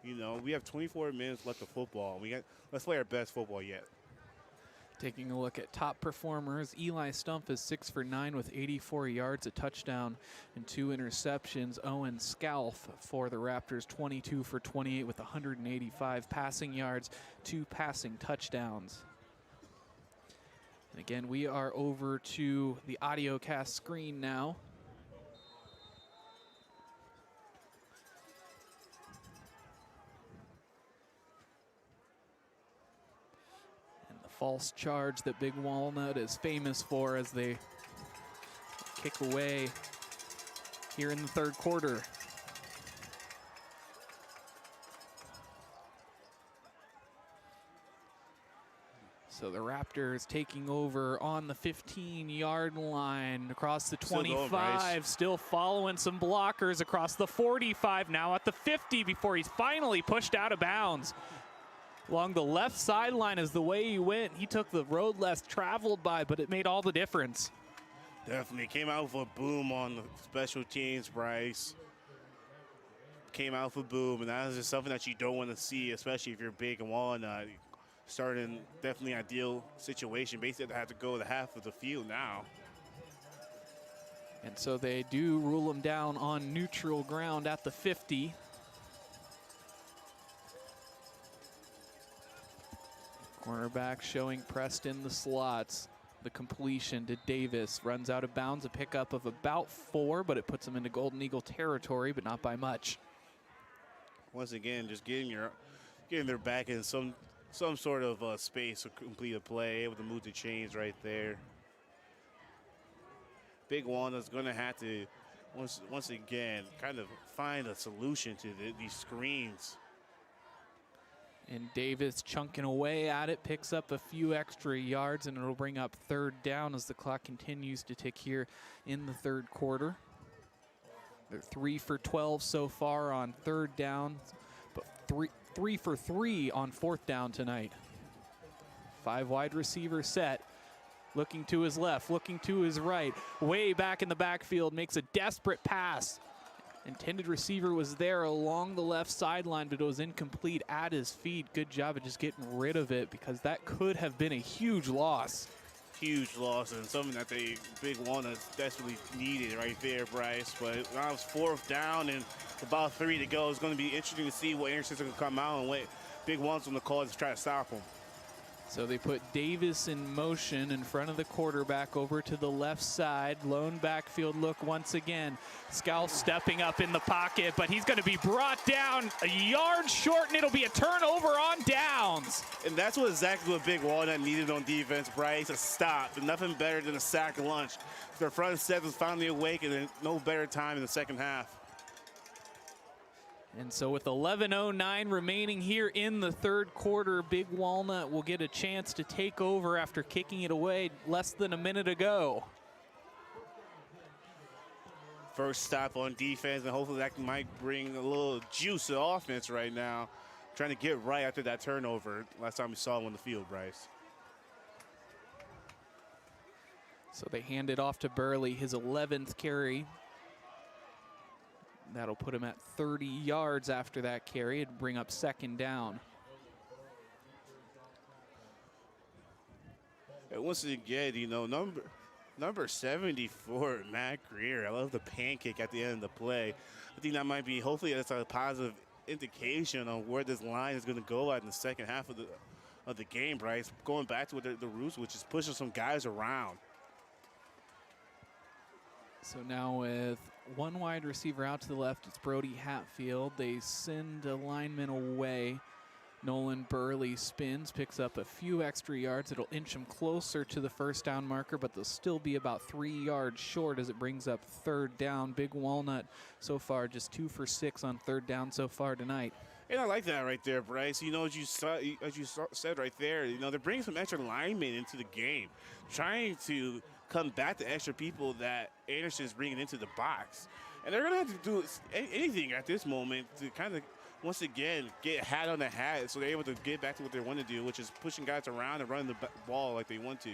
we have 24 minutes left of football. Let's play our best football yet. Taking a look at top performers, Eli Stumpf is 6 for 9 with 84 yards, a touchdown, and 2 interceptions. Owen Scalf for the Raptors, 22 for 28 with 185 passing yards, 2 passing touchdowns. And again, we are over to the audio cast screen now. False charge that Big Walnut is famous for as they kick away here in the third quarter. So the Raptors taking over on the 15-yard line across the 25, still following some blockers across the 45, now at the 50 before he's finally pushed out of bounds. Along the left sideline is the way he went. He took the road less traveled by, but it made all the difference. Definitely came out with a boom on the special teams, Bryce. came out with a boom, and that is just something that you don't want to see, especially if you're Big Walnut. Starting definitely ideal situation. Basically, they have to go to half of the field now. And so they do rule him down on neutral ground at the 50. Cornerback showing Preston the slots. The completion to Davis, runs out of bounds, a pickup of about 4, but it puts him into Golden Eagle territory, but not by much. Once again, just getting their back in some sort of space to complete a play, able to move the chains right there. Big Walnut's going to have to, once again, kind of find a solution to these screens. And Davis chunking away at it, picks up a few extra yards, and it'll bring up 3rd down as the clock continues to tick here in the 3rd quarter. They're 3 for 12 so far on 3rd down, but 3 for 3 on 4th down tonight. 5 wide receiver set. Looking to his left, looking to his right. Way back in the backfield, makes a desperate pass. Intended receiver was there along the left sideline, but it was incomplete at his feet. Good job of just getting rid of it, because that could have been a huge loss. Huge loss, and something that Big Walnut desperately needed right there, Bryce. But now it's 4th down and about 3 to go. It's going to be interesting to see what Anderson's going to come out and what Big Walnut's going to call to try to stop him. So they put Davis in motion in front of the quarterback over to the left side. Lone backfield look once again. Scowl stepping up in the pocket, but he's going to be brought down a yard short, and it'll be a turnover on downs. And that's exactly what Big Walnut needed on defense, Bryce, a stop. And nothing better than a sack lunch. Their front set was finally awake, and no better time in the second half. And so with 11:09 remaining here in the 3rd quarter, Big Walnut will get a chance to take over after kicking it away less than a minute ago. First stop on defense, and hopefully that might bring a little juice to offense right now. Trying to get right after that turnover. Last time we saw him on the field, Bryce. So they hand it off to Burley, his 11th carry. That'll put him at 30 yards after that carry and bring up 2nd down. And once again, you know, number 74, Matt Greer. I love the pancake at the end of the play. I think that might be, hopefully that's a positive indication on where this line is going to go at in the second half of the game, Bryce. Going back to the roots, which is pushing some guys around. So now with 1 wide receiver out to the left, it's Brody Hatfield. They send a lineman away. Nolan Burley spins, picks up a few extra yards. It'll inch him closer to the 1st down marker, but they'll still be about 3 yards short as it brings up 3rd down. Big Walnut so far just 2 for 6 on 3rd down so far tonight. And I like that right there, Bryce. You know, as you said right there, you know, they're bringing some extra linemen into the game, trying to combat the extra people that Anderson's bringing into the box. And they're going to have to do anything at this moment to kind of, once again, get hat on the hat so they're able to get back to what they want to do, which is pushing guys around and running the ball like they want to.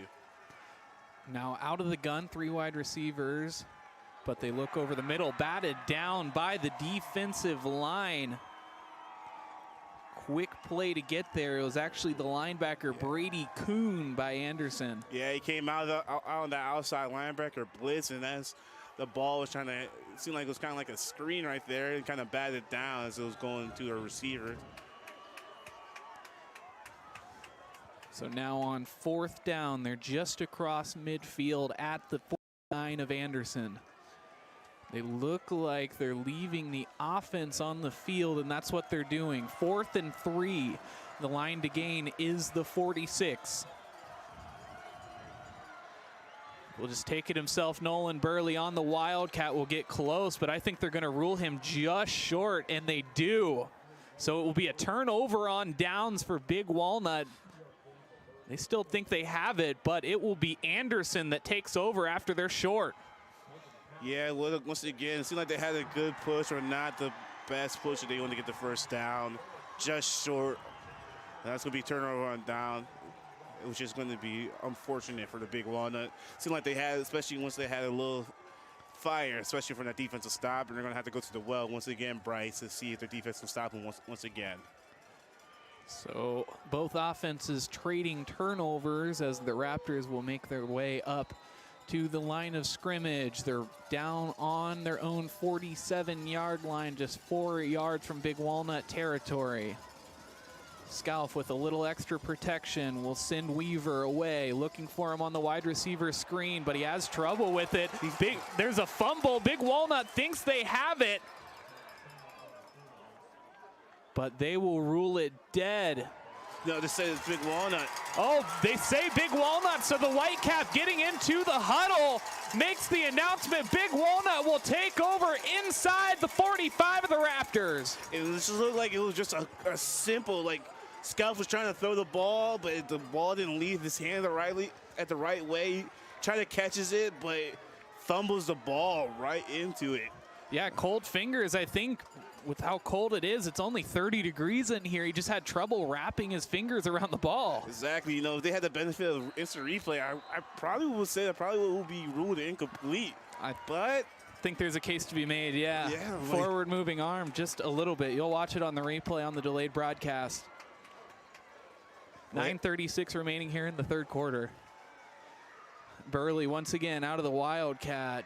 Now out of the gun, 3 wide receivers, but they look over the middle, batted down by the defensive line. Quick play to get there. It was actually the linebacker, Brady Kuhn, by Anderson. Yeah, he came out on the outside linebacker blitz, and that's the ball was trying to, it seemed like it was kind of like a screen right there, and kind of batted down as it was going to a receiver. So now on 4th down, they're just across midfield at the 49 of Anderson. They look like they're leaving the offense on the field, and that's what they're doing. 4th and 3. The line to gain is the 46. Will just take it himself. Nolan Burley on the Wildcat will get close, but I think they're going to rule him just short, and they do. So it will be a turnover on downs for Big Walnut. They still think they have it, but it will be Anderson that takes over after they're short. Yeah, well, once again, it seemed like they had a good push, or not the best push, that they want to get the 1st down, just short. That's going to be turnover on down, which is going to be unfortunate for the Big Walnut. It seemed like they had, especially once they had a little fire, especially from that defensive stop, and they're going to have to go to the well once again, Bryce, to see if their defense can stop them once again. So both offenses trading turnovers as the Raptors will make their way up to the line of scrimmage. They're down on their own 47-yard line, just 4 yards from Big Walnut territory. Scalf with a little extra protection will send Weaver away, looking for him on the wide receiver screen, but he has trouble with it. There's a fumble. Big Walnut thinks they have it, but they will rule it dead. No, they say it's Big Walnut. Oh, they say Big Walnut, so the Whitecap getting into the huddle makes the announcement. Big Walnut will take over inside the 45 of the Raptors. It just looked like it was just a simple, like, Scalf was trying to throw the ball, but the ball didn't leave his hand at the right way. Try to catches it, but fumbles the ball right into it. Yeah, cold fingers, I think. With how cold it is, it's only 30 degrees in here. He just had trouble wrapping his fingers around the ball. Exactly. You know, if they had the benefit of instant replay, I probably would say that probably will be ruled incomplete. But think there's a case to be made, yeah. Forward moving arm just a little bit. You'll watch it on the replay on the delayed broadcast. 9:36 remaining here in the third quarter. Burley once again out of the Wildcat.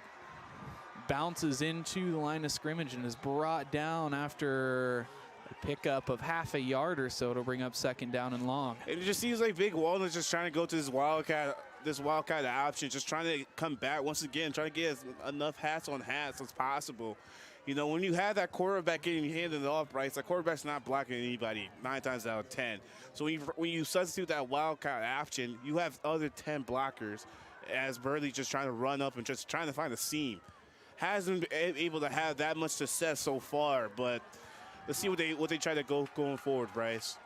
Bounces into the line of scrimmage and is brought down after a pickup of half a yard or so to bring up second down and long. It just seems like Big Walnut's just trying to go to this Wildcat option, just trying to come back once again, trying to get enough hats on hats as possible. You know, when you have that quarterback getting handed off, right, that quarterback's not blocking anybody 9 times out of 10. So when you substitute that Wildcat option, you have other 10 blockers as Burley just trying to run up and just trying to find a seam. Hasn't been able to have that much success so far, but let's see what they try to going forward, Bryce.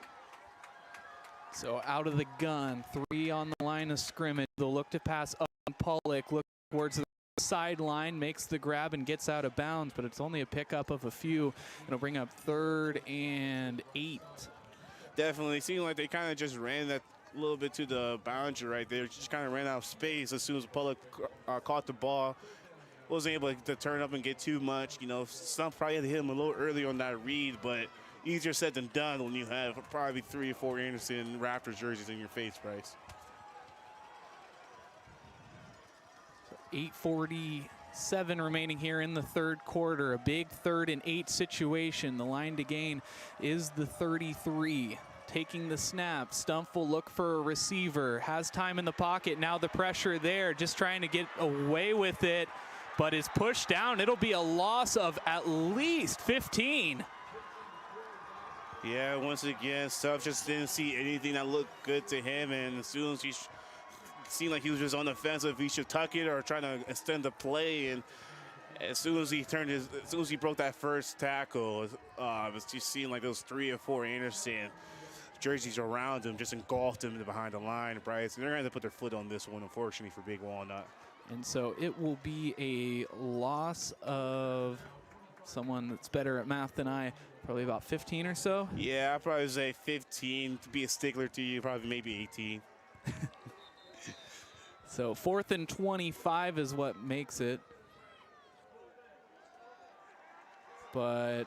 So out of the gun, 3 on the line of scrimmage. They'll look to pass up on Pollock, look towards the sideline, makes the grab and gets out of bounds, but it's only a pickup of a few. It'll bring up 3rd and 8. Definitely seemed like they kind of just ran that a little bit to the boundary right there. Just kind of ran out of space as soon as Pollock caught the ball. Wasn't able to turn up and get too much. You know, some probably had to hit him a little early on that read, but easier said than done when you have probably 3 or 4 Anderson Raptors jerseys in your face, Bryce. 8:47 remaining here in the third quarter. A big 3rd and 8 situation. The line to gain is the 33. Taking the snap, Stumpf will look for a receiver. Has time in the pocket. Now the pressure there, just trying to get away with it, but is pushed down. It'll be a loss of at least 15. Yeah, once again, Stumpf just didn't see anything that looked good to him, and as soon as he seemed like he was just on the fence if he should tuck it or trying to extend the play, and as soon as he broke that first tackle, it was just seemed like those 3 or 4 Anderson jerseys around him just engulfed him behind the line, Bryce. And they're going to put their foot on this one, unfortunately, for Big Walnut. And so it will be a loss of someone that's better at math than I, probably about 15 or so. Yeah, I'd probably say 15. To be a stickler to you, probably maybe 18. So 4th and 25 is what makes it. But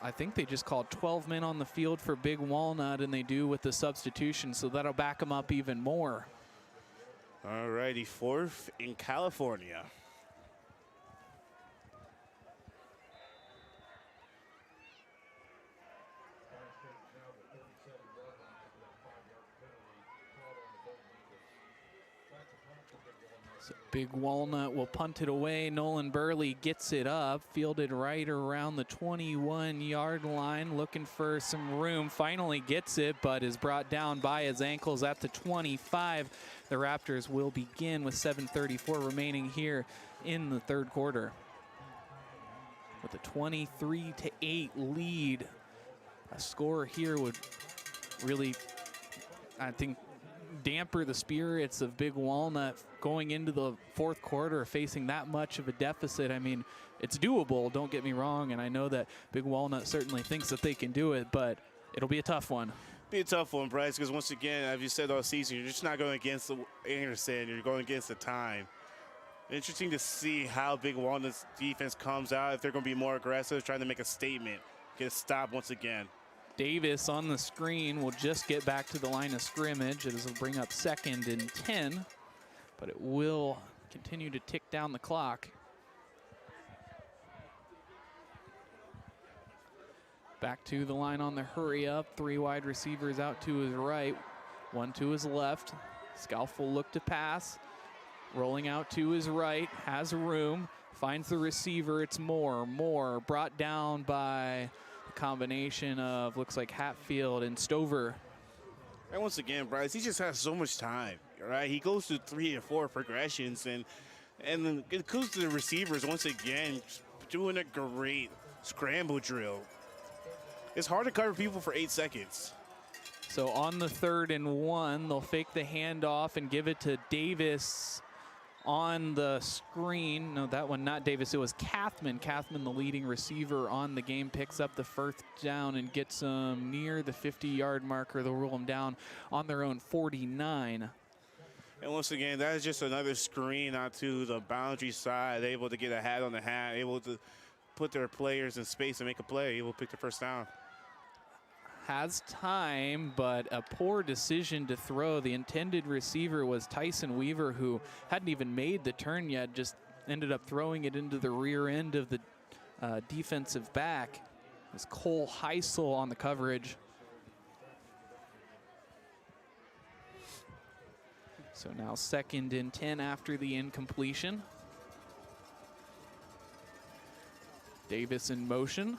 I think they just called 12 men on the field for Big Walnut, and they do with the substitution, so that'll back them up even more. All righty, 4th in California. So Big Walnut will punt it away. Nolan Burley gets it up, fielded right around the 21-yard line, looking for some room. Finally gets it, but is brought down by his ankles at the 25. The Raptors will begin with 7:34 remaining here in the third quarter. With a 23-8 lead, a score here would really, I think, damper the spirits of Big Walnut going into the fourth quarter facing that much of a deficit. I mean, it's doable, don't get me wrong, and I know that Big Walnut certainly thinks that they can do it, but it'll be a tough one. Be a tough one, Bryce, because once again, as you said all season, you're just not going against the Anderson, you're going against the time. Interesting to see how Big Walnut's defense comes out, if they're going to be more aggressive, trying to make a statement, get a stop once again. Davis on the screen will just get back to the line of scrimmage. It will bring up 2nd and 10, but it will continue to tick down the clock. Back to the line on the hurry up. 3 wide receivers out to his right, 1 to his left. Scalf will look to pass. Rolling out to his right, has room, finds the receiver. It's Moore brought down by a combination of, looks like Hatfield and Stover. And once again, Bryce, he just has so much time, right? He goes through 3 and 4 progressions, and then it goes to the receivers once again, doing a great scramble drill. It's hard to cover people for 8 seconds. So on the 3rd and 1, they'll fake the handoff and give it to Davis on the screen. No, that one not Davis, it was Kathman. Kathman, the leading receiver on the game, picks up the 1st down and gets them near the 50-yard marker. They'll roll them down on their own 49. And once again, that is just another screen onto the boundary side, able to get a hat on the hat, able to put their players in space and make a play, able to pick the 1st down. Has time, but a poor decision to throw. The intended receiver was Tyson Weaver, who hadn't even made the turn yet, just ended up throwing it into the rear end of the defensive back. It was Cole Heisel on the coverage. So now 2nd and 10 after the incompletion. Davis in motion.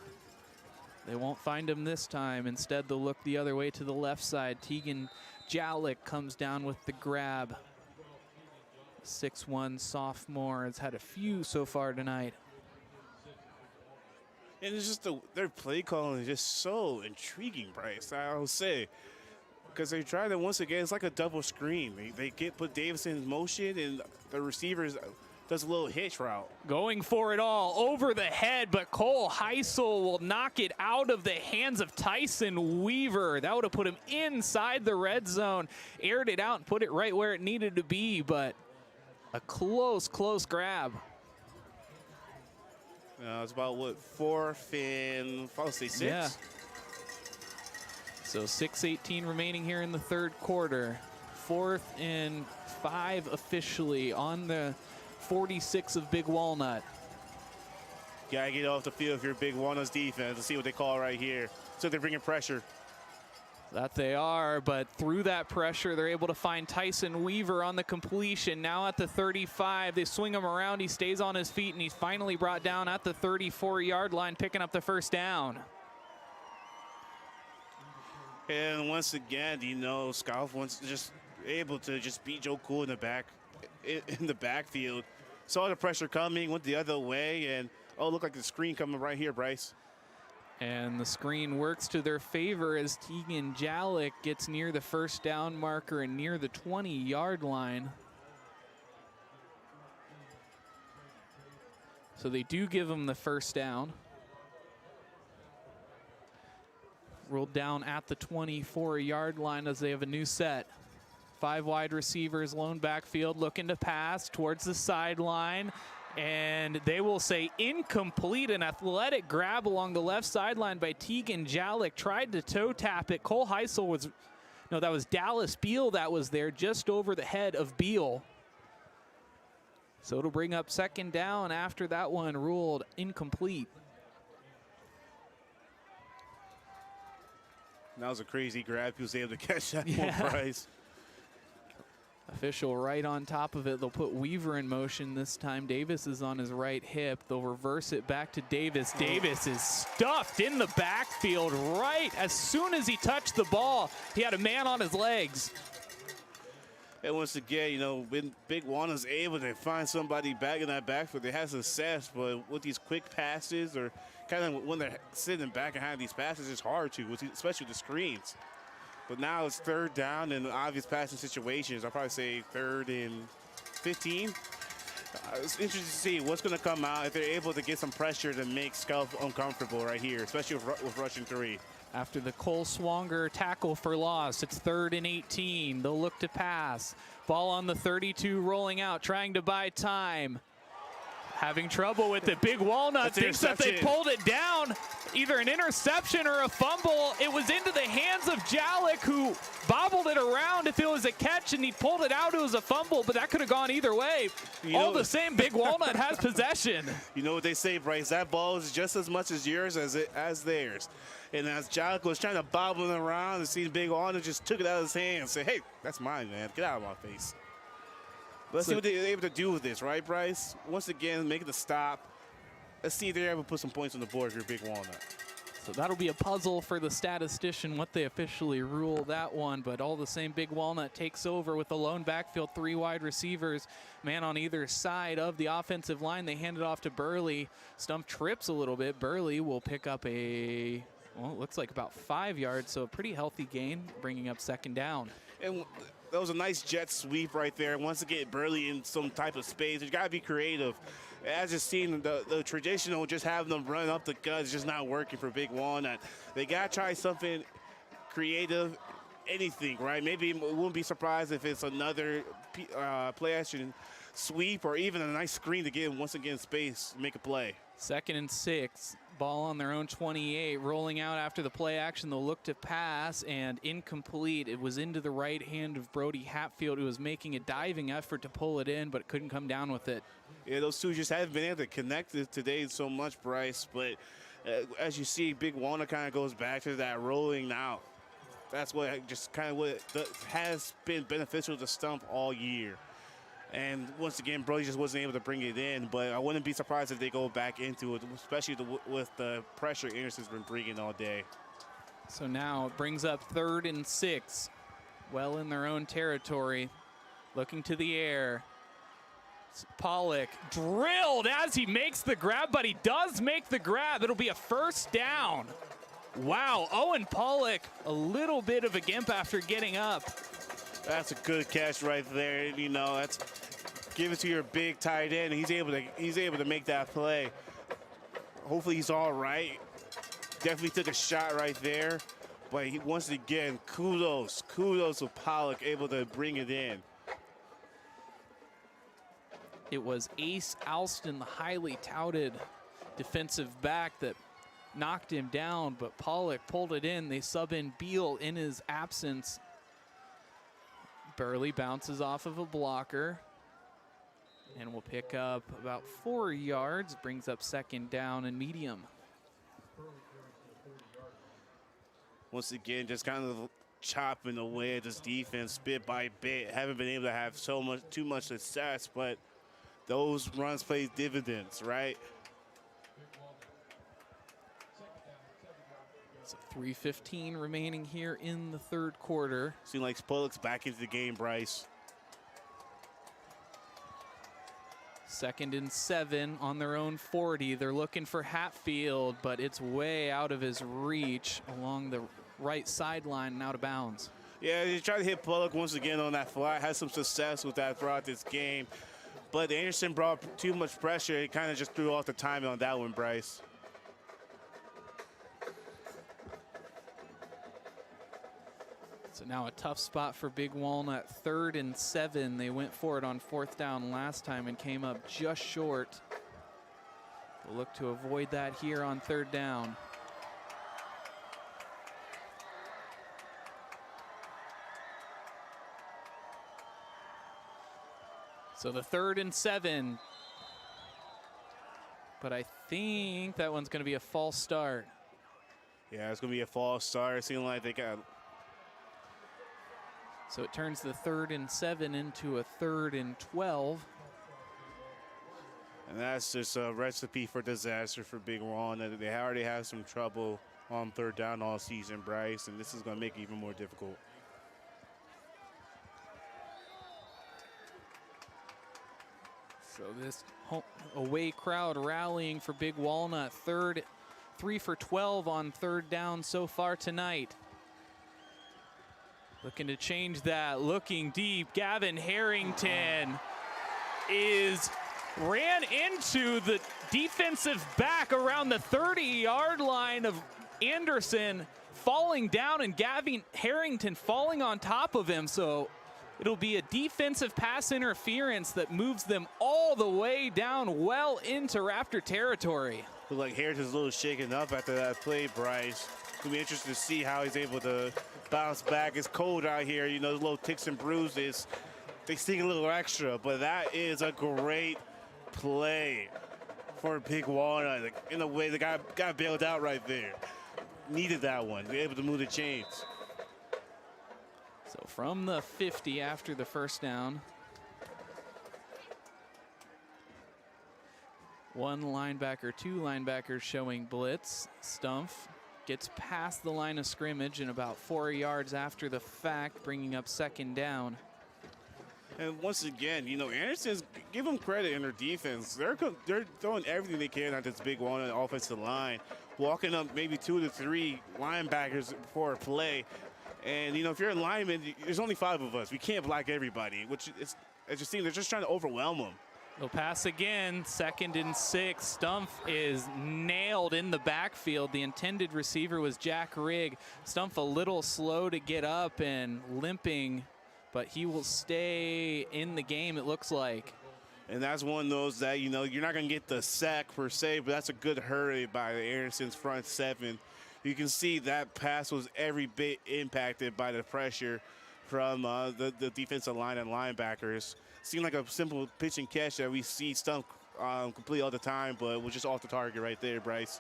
They won't find him this time. Instead, they'll look the other way to the left side. Tegan Jalik comes down with the grab. 6'1" sophomore has had a few so far tonight. And it's just their play calling is just so intriguing, Bryce, I'll say. Because they try to, once again, it's like a double screen. They put Davis in motion, and the receivers does a little hitch route. Going for it all over the head, but Cole Heisel will knock it out of the hands of Tyson Weaver. That would have put him inside the red zone, aired it out and put it right where it needed to be, but a close grab. It's about, what, 4th and, I'll say 6? Yeah. So 6:18 remaining here in the 3rd quarter. 4th and 5 officially on the 46 of Big Walnut. Gotta get off the field if you're Big Walnut's defense. Let's see what they call right here. So they're bringing pressure. That they are, but through that pressure, they're able to find Tyson Weaver on the completion. Now at the 35, they swing him around. He stays on his feet, and he's finally brought down at the 34-yard line, picking up the 1st down. And once again, Scalf wants just able to just beat Joe Cool in the backfield. Saw the pressure coming, went the other way, and look like the screen coming right here, Bryce. And the screen works to their favor as Tegan Jalik gets near the 1st down marker and near the 20-yard line. So they do give him the 1st down. Rolled down at the 24-yard line as they have a new set. 5 wide receivers, lone backfield, looking to pass towards the sideline. And they will say incomplete. An athletic grab along the left sideline by Tegan Jalik. Tried to toe tap it. Cole Heisel was, no, that was Dallas Beal that was there just over the head of Beal. So it'll bring up 2nd down after that one ruled incomplete. That was a crazy grab. He was able to catch that one, Bryce. Official right on top of it. They'll put Weaver in motion this time. Davis is on his right hip. They'll reverse it back to Davis. Davis is stuffed in the backfield right as soon as he touched the ball. He had a man on his legs. And once again, when Big Walnut's able to find somebody back in that backfield, they have success. But with these quick passes, or kind of when they're sitting back behind these passes, it's hard to, especially with the screens. But now it's 3rd down in obvious passing situations. I'll probably say 3rd and 15. It's interesting to see what's going to come out if they're able to get some pressure to make Scuff uncomfortable right here, especially with rushing 3. After the Cole Swanger tackle for loss, it's 3rd and 18. They'll look to pass. Ball on the 32, rolling out, trying to buy time. Having trouble with it. Big Walnut thinks that they pulled it down. Either an interception or a fumble. It was into the hands of Jalik, who bobbled it around. If it was a catch and he pulled it out, it was a fumble, but that could have gone either way. All the same, Big Walnut has possession. You know what they say, Bryce? That ball is just as much as yours as theirs. And as Jalik was trying to bobble it around and see Big Walnut just took it out of his hand and said, hey, that's mine, man. Get out of my face. Let's see what they're able to do with this, right, Bryce? Once again, making the stop. Let's see if they're able to put some points on the board for Big Walnut. So that'll be a puzzle for the statistician, what they officially rule that one. But all the same, Big Walnut takes over with the lone backfield, 3 wide receivers, man on either side of the offensive line. They hand it off to Burley. Stump trips a little bit. Burley will pick up a, well, it looks like about 5 yards, so a pretty healthy gain, bringing up 2nd down. And that was a nice jet sweep right there. Once again, Burley in some type of space. You got to be creative. As you've seen, the traditional just having them run up the gut is just not working for Big Walnut. They got to try something creative, anything, right? Maybe it wouldn't be surprised if it's another play action sweep or even a nice screen to get once again space, make a play. 2nd and 6. Ball on their own 28, rolling out after the play action. They'll look to pass, and incomplete. It was into the right hand of Brody Hatfield, who was making a diving effort to pull it in, but couldn't come down with it. Yeah, those two just haven't been able to connect it today so much, Bryce. But as you see, Big Walnut kind of goes back to that rolling out. That's what just kind of what has been beneficial to Stump all year. And once again, Brody just wasn't able to bring it in, but I wouldn't be surprised if they go back into it, especially with the pressure Anderson's been bringing all day. So now it brings up 3rd and 6, well in their own territory, looking to the air. Pollock drilled as he makes the grab, but he does make the grab. It'll be a 1st down. Wow, Owen Pollock, a little bit of a gimp after getting up. That's a good catch right there. You know, that's give it to your big tight end. He's able to make that play. Hopefully he's all right. Definitely took a shot right there. But once again, kudos to Pollock, able to bring it in. It was Ace Alston, the highly touted defensive back, that knocked him down, but Pollock pulled it in. They sub in Beal in his absence. Burley bounces off of a blocker and will pick up about 4 yards, brings up 2nd down and medium. Once again, just kind of chopping away at this defense bit by bit. Haven't been able to have too much success, but those runs play dividends, right? So 3:15 remaining here in the 3rd quarter. Seems like Pollock's back into the game, Bryce. 2nd and 7 on their own 40. They're looking for Hatfield, but it's way out of his reach along the right sideline and out of bounds. Yeah, he tried to hit Pollock once again on that fly. Had some success with that throughout this game. But Anderson brought too much pressure. He kind of just threw off the timing on that one, Bryce. So now a tough spot for Big Walnut. 3rd and 7. They went for it on 4th down last time and came up just short. They'll look to avoid that here on 3rd down. So the 3rd and 7. But I think that one's going to be a false start. Yeah, it's going to be a false start. It seemed like they got... So it turns the 3rd and 7 into a 3rd and 12. And that's just a recipe for disaster for Big Walnut. They already have some trouble on 3rd down all season, Bryce, and this is going to make it even more difficult. So this away crowd rallying for Big Walnut. 3 for 12 on 3rd down so far tonight. Looking to change that, looking deep. Gavin Harrington is ran into the defensive back around the 30-yard line of Anderson, falling down, and Gavin Harrington falling on top of him. So it'll be a defensive pass interference that moves them all the way down well into Raptor territory. Look like Harrington's a little shaken up after that play, Bryce. It'll be interesting to see how he's able to bounce back. It's cold out here, you know, those little ticks and bruises, they sting a little extra, but that is a great play for Big Walnut. Like, in a way, the guy got bailed out right there. Needed that one, be able to move the chains. So from the 50 after the first down, one linebacker, two linebackers showing blitz. Stumpf gets past the line of scrimmage and about 4 yards after the fact, bringing up second down. And once again, you know, Anderson's, give them credit in their defense. They're throwing everything they can at this Big Walnut offensive line, walking up maybe 2 to 3 linebackers before a play. And, you know, if you're a lineman, there's only 5 of us. We can't block everybody, which is, as you see, they're just trying to overwhelm them. They'll pass again, 2nd and 6. Stumpf is nailed in the backfield. The intended receiver was Jack Rigg. Stumpf a little slow to get up and limping, but he will stay in the game, it looks like. And that's one of those that, you know, you're not going to get the sack per se, but that's a good hurry by Anderson's front 7. You can see that pass was every bit impacted by the pressure from the defensive line and linebackers. Seemed like a simple pitch and catch that we see Stumpf complete all the time, but was just off the target right there, Bryce.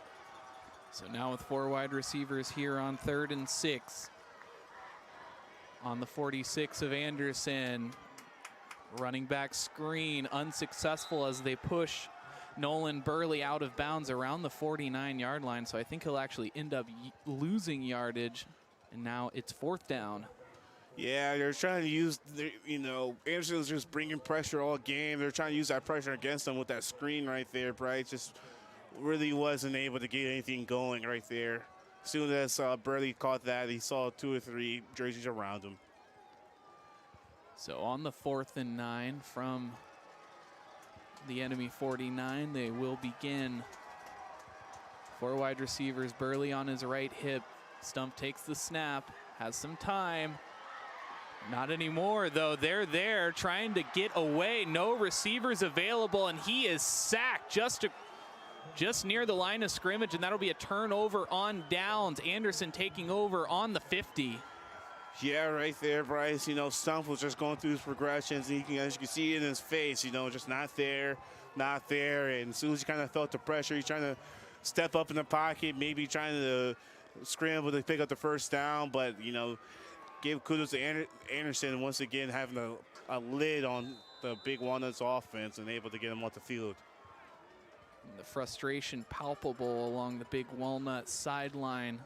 So now with 4 wide receivers here on 3rd and 6. On the 46 of Anderson, running back screen unsuccessful as they push Nolan Burley out of bounds around the 49-yard line. So I think he'll actually end up losing yardage, and now it's 4th down. Yeah, they're trying to use, you know, Anderson's just bringing pressure all game. They're trying to use that pressure against them with that screen right there, Bryce. Just really wasn't able to get anything going right there. As soon as Burley caught that, he saw 2 or 3 jerseys around him. So on the 4th and 9 from the enemy 49, they will begin. 4 wide receivers, Burley on his right hip. Stumpf takes the snap, has some time. Not anymore, though. They're there trying to get away. No receivers available, and he is sacked just near the line of scrimmage, and that'll be a turnover on downs. Anderson taking over on the 50. Yeah, right there, Bryce. You know, Stumpf was just going through his progressions. And as you can see in his face, you know, just not there. And as soon as he kind of felt the pressure, he's trying to step up in the pocket, maybe trying to scramble to pick up the first down. But, you know, give kudos to Anderson once again having a lid on the Big Walnuts offense and able to get him off the field. And the frustration palpable along the Big Walnut sideline.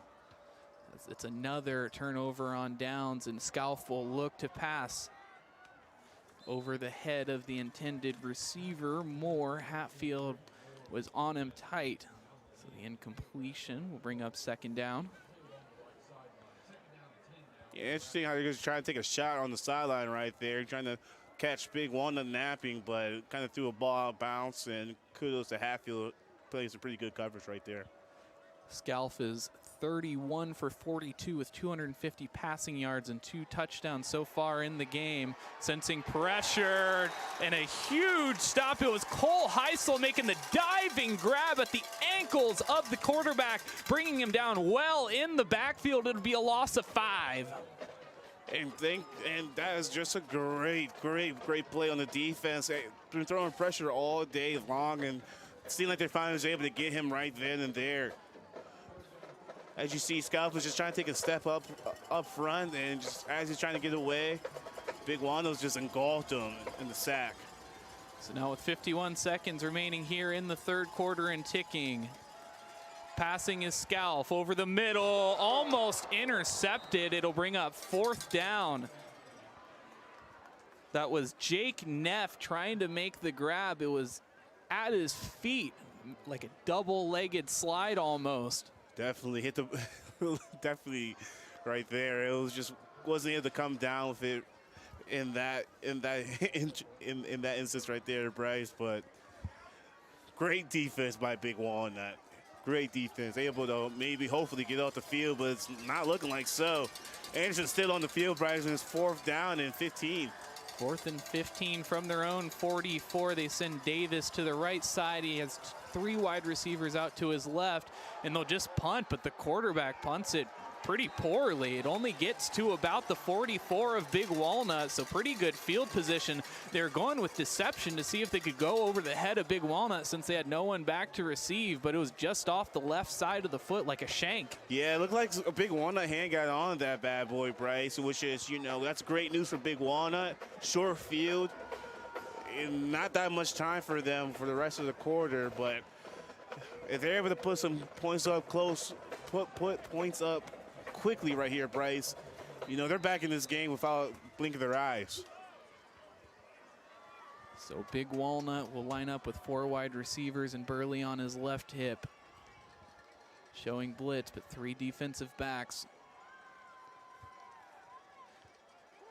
It's another turnover on downs, and Scalf will look to pass over the head of the intended receiver. Moore, Hatfield was on him tight. So the incompletion will bring up second down. Yeah, interesting how they're just trying to take a shot on the sideline right there, trying to catch Big Walnut napping, but kind of threw a ball out bounce, and kudos to Hatfield. Plays some pretty good coverage right there. Scalf is 31 for 42 with 250 passing yards and 2 touchdowns so far in the game. Sensing pressure and a huge stop. It was Cole Heisel making the diving grab at the ankles of the quarterback, bringing him down well in the backfield. It'll be a loss of 5. And that is just a great play on the defense. They've been throwing pressure all day long, and it seemed like they finally was able to get him right then and there. As you see, Scalf was just trying to take a step up front, and just as he's trying to get away, Big Walnut just engulfed him in the sack. So now with 51 seconds remaining here in the 3rd quarter and ticking. Passing is Scalf over the middle, almost intercepted. It'll bring up 4th down. That was Jake Neff trying to make the grab. It was at his feet, like a double-legged slide almost. Definitely hit the, definitely right there. It was just wasn't able to come down with it in that instance right there, Bryce. But Great defense by Big Walnut. Great defense. Able to maybe hopefully get off the field, but it's not looking like so. Anderson still on the field, Bryce, and it's 4th down and 15. 4th and 15 from their own 44. They send Davis to the right side. He has 3 wide receivers out to his left, and they'll just punt, but the quarterback punts it pretty poorly. It only gets to about the 44 of Big Walnut, so pretty good field position. They're going with deception to see if they could go over the head of Big Walnut since they had no one back to receive, but it was just off the left side of the foot like a shank. Yeah, it looked like a Big Walnut hand got on that bad boy, Bryce, which is, you know, that's great news for Big Walnut. Short field, and not that much time for them for the rest of the quarter, but if they're able to put some points up close, put points up quickly right here, Bryce, you know, they're back in this game without blinking their eyes. So Big Walnut will line up with 4 wide receivers and Burley on his left hip. Showing blitz, but 3 defensive backs.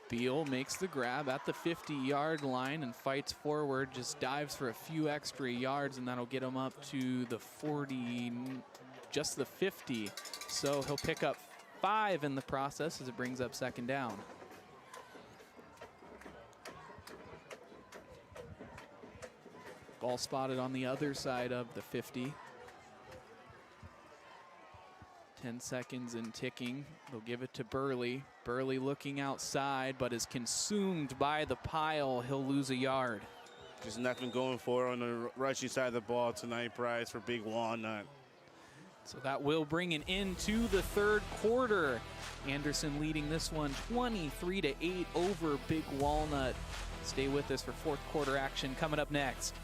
Beal makes the grab at the 50-yard line and fights forward, just dives for a few extra yards, and that'll get him up to the 40, just the 50. So he'll pick up 5 in the process as it brings up 2nd down. Ball spotted on the other side of the 50. 10 seconds and ticking. They'll give it to Burley. Burley looking outside, but is consumed by the pile. He'll lose a yard. Just nothing going for on the rushing side of the ball tonight, Bryce, for Big Walnut. So that will bring an end to the 3rd quarter. Anderson leading this one 23-8 over Big Walnut. Stay with us for 4th quarter action coming up next.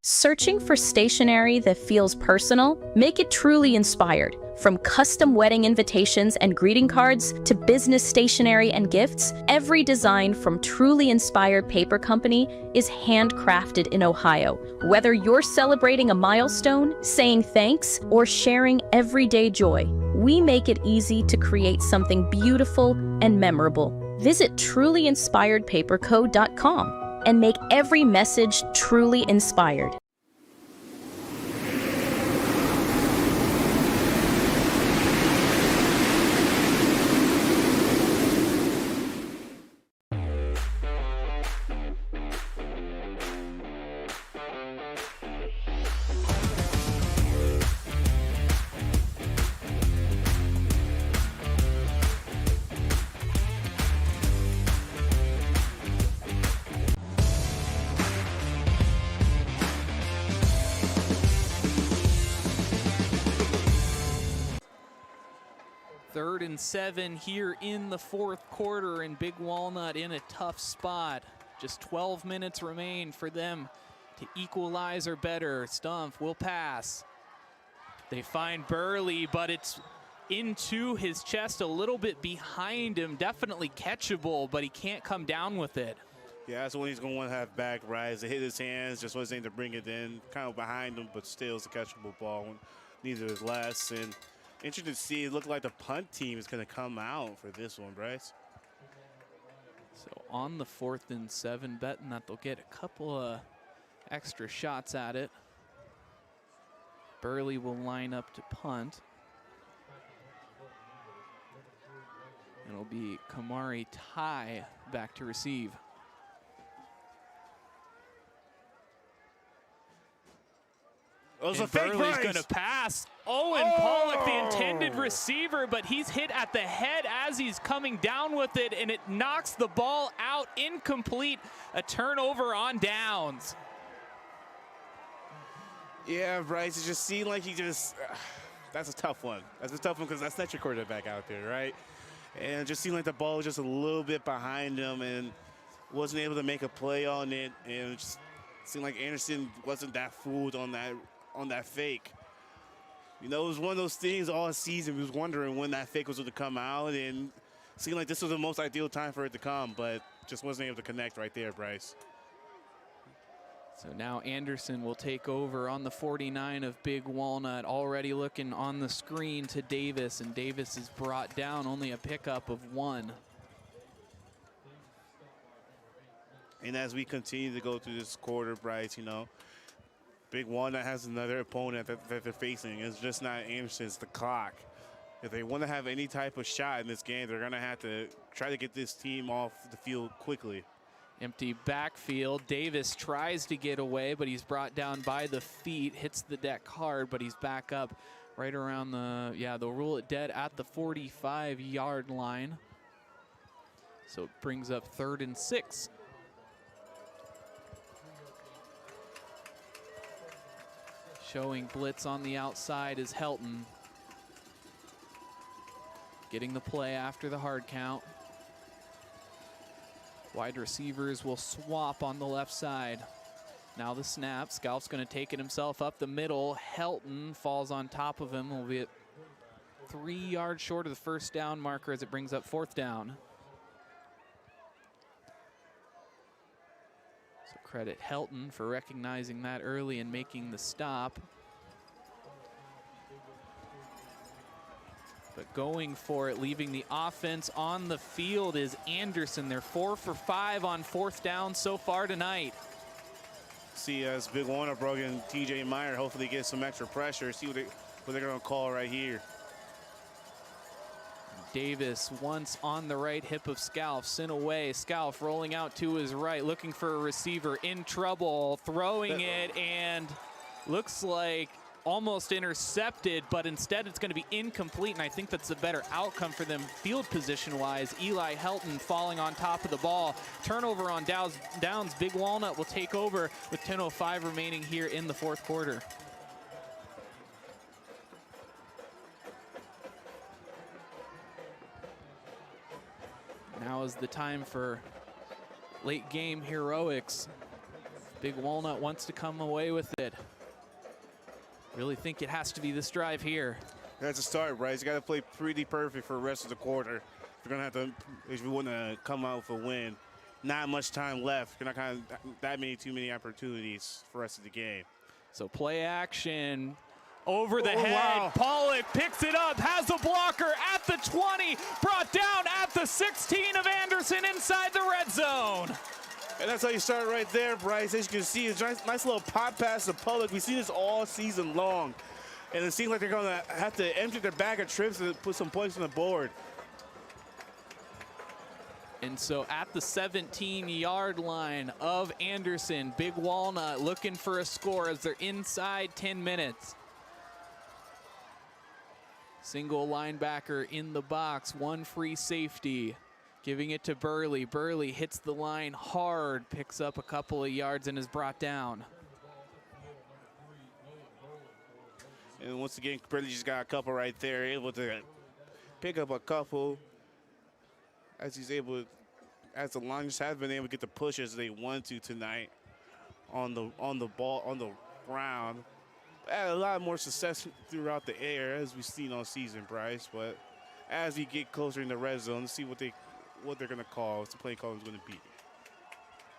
Searching for stationery that feels personal? Make it truly inspired. From custom wedding invitations and greeting cards to business stationery and gifts, every design from Truly Inspired Paper Company is handcrafted in Ohio. Whether you're celebrating a milestone, saying thanks, or sharing everyday joy, we make it easy to create something beautiful and memorable. Visit trulyinspiredpaperco.com and make every message truly inspired. Third and 7 here in the 4th quarter, and Big Walnut in a tough spot. Just 12 minutes remain for them to equalize or better. Stumpf will pass. They find Burley, but it's into his chest, a little bit behind him. Definitely catchable, but he can't come down with it. Yeah, that's what he's going to want to have back, right? As it hit his hands, just wasn't able to bring it in. Kind of behind him, but still it's a catchable ball. Neither is less. And interesting to see, it looked like the punt team is going to come out for this one, Bryce. So on the 4th and 7, betting that they'll get a couple of extra shots at it. Burley will line up to punt. And it'll be Kamari Ty back to receive. Oh, and Burley's going to pass. Owen Pollock, the intended receiver, but he's hit at the head as he's coming down with it, and it knocks the ball out, incomplete. A turnover on downs. Yeah, Bryce, it just seemed like he just, that's a tough one. That's a tough one because that's not your quarterback out there, right? And it just seemed like the ball was just a little bit behind him and wasn't able to make a play on it. And it just seemed like Anderson wasn't that fooled on that fake. You know, it was one of those things all season. We was wondering when that fake was going to come out, and it seemed like this was the most ideal time for it to come, but just wasn't able to connect right there, Bryce. So now Anderson will take over on the 49 of Big Walnut, already looking on the screen to Davis, and Davis is brought down, only a pickup of 1. And as we continue to go through this quarter, Bryce, you know, Big Walnut has another opponent that they're facing. It's just not Anderson, it's the clock. If they want to have any type of shot in this game, they're going to have to try to get this team off the field quickly. Empty backfield. Davis tries to get away, but he's brought down by the feet, hits the deck hard, but he's back up right around the, they'll rule it dead at the 45-yard line. So it brings up 3rd and 6. Showing blitz on the outside is Helton. Getting the play after the hard count. Wide receivers will swap on the left side. Now the snap. Scalf's going to take it himself up the middle. Helton falls on top of him. Will be at 3 yards short of the first down marker as it brings up 4th down. So credit Helton for recognizing that early and making the stop. But going for it, leaving the offense on the field is Anderson. They're 4 for 5 on 4th down so far tonight. See, as Big Walnut brought in TJ Meyer, hopefully get some extra pressure. See what they're going to call right here. Davis once on the right hip of Scalf, sent away. Scalf rolling out to his right, looking for a receiver, in trouble, throwing it, and looks like almost intercepted, but instead it's going to be incomplete, and I think that's a better outcome for them field position-wise. Eli Helton falling on top of the ball. Turnover on downs. Big Walnut will take over with 10:05 remaining here in the 4th quarter. Now is the time for late game heroics. Big Walnut wants to come away with it. Really think it has to be this drive here. That's a start, Bryce. You got to play pretty perfect for the rest of the quarter. If you're gonna have to, if you want to come out with a win, not much time left. You're not kind of too many opportunities for the rest of the game. So play action. Over the head, wow. Pollock picks it up, has a blocker at the 20, brought down at the 16 of Anderson inside the red zone. And that's how you start right there, Bryce. As you can see, it's a nice little pop pass to Pollock. We've seen this all season long. And it seems like they're going to have to empty their bag of trips and put some points on the board. And so at the 17-yard line of Anderson, Big Walnut looking for a score as they're inside 10 minutes. Single linebacker in the box, 1 free safety. Giving it to Burley. Burley hits the line hard, picks up a couple of yards, and is brought down. And once again, Burley just got a couple right there, able to pick up a couple as he's able, as the Lions have been able to get the push as they want to tonight on the ball, on the ground. Had a lot more success throughout the air as we've seen all season, Bryce. But as we get closer in the red zone, let's see what they're going to call, what the play call is going to be.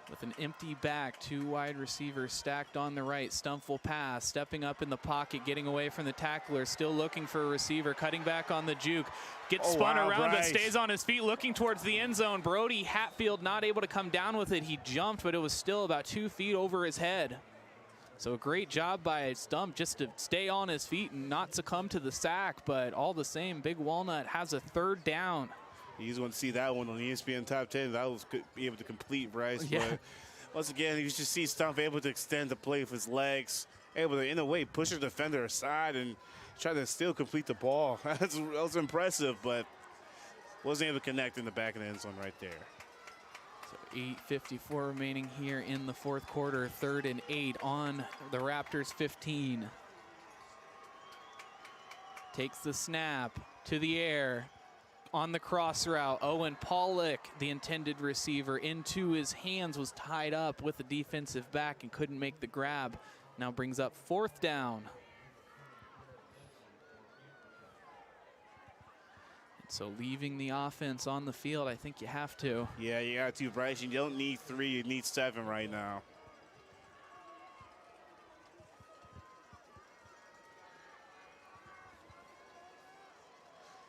With an empty back, 2 wide receivers stacked on the right. Stumpf will pass, stepping up in the pocket, getting away from the tackler, still looking for a receiver, cutting back on the juke. Gets spun around, Bryce. but stays on his feet, looking towards the end zone. Brody Hatfield not able to come down with it. He jumped, but it was still about 2 feet over his head. So a great job by Stumpf just to stay on his feet and not succumb to the sack, but all the same, Big Walnut has a 3rd down. You just want to see that one on the ESPN Top 10. That was be able to complete, Bryce. Yeah. But once again, you just see Stumpf able to extend the play with his legs, able to, in a way, push the defender aside and try to still complete the ball. That was impressive, but wasn't able to connect in the back of the end zone right there. So 8:54 remaining here in the 4th quarter, 3rd and 8 on the Raptors 15. Takes the snap to the air. On the cross route, Owen Pollock, the intended receiver, into his hands, was tied up with the defensive back and couldn't make the grab. Now brings up 4th down. And so leaving the offense on the field, I think you have to. Yeah, you got to, Bryce. You don't need 3, you need 7 right now.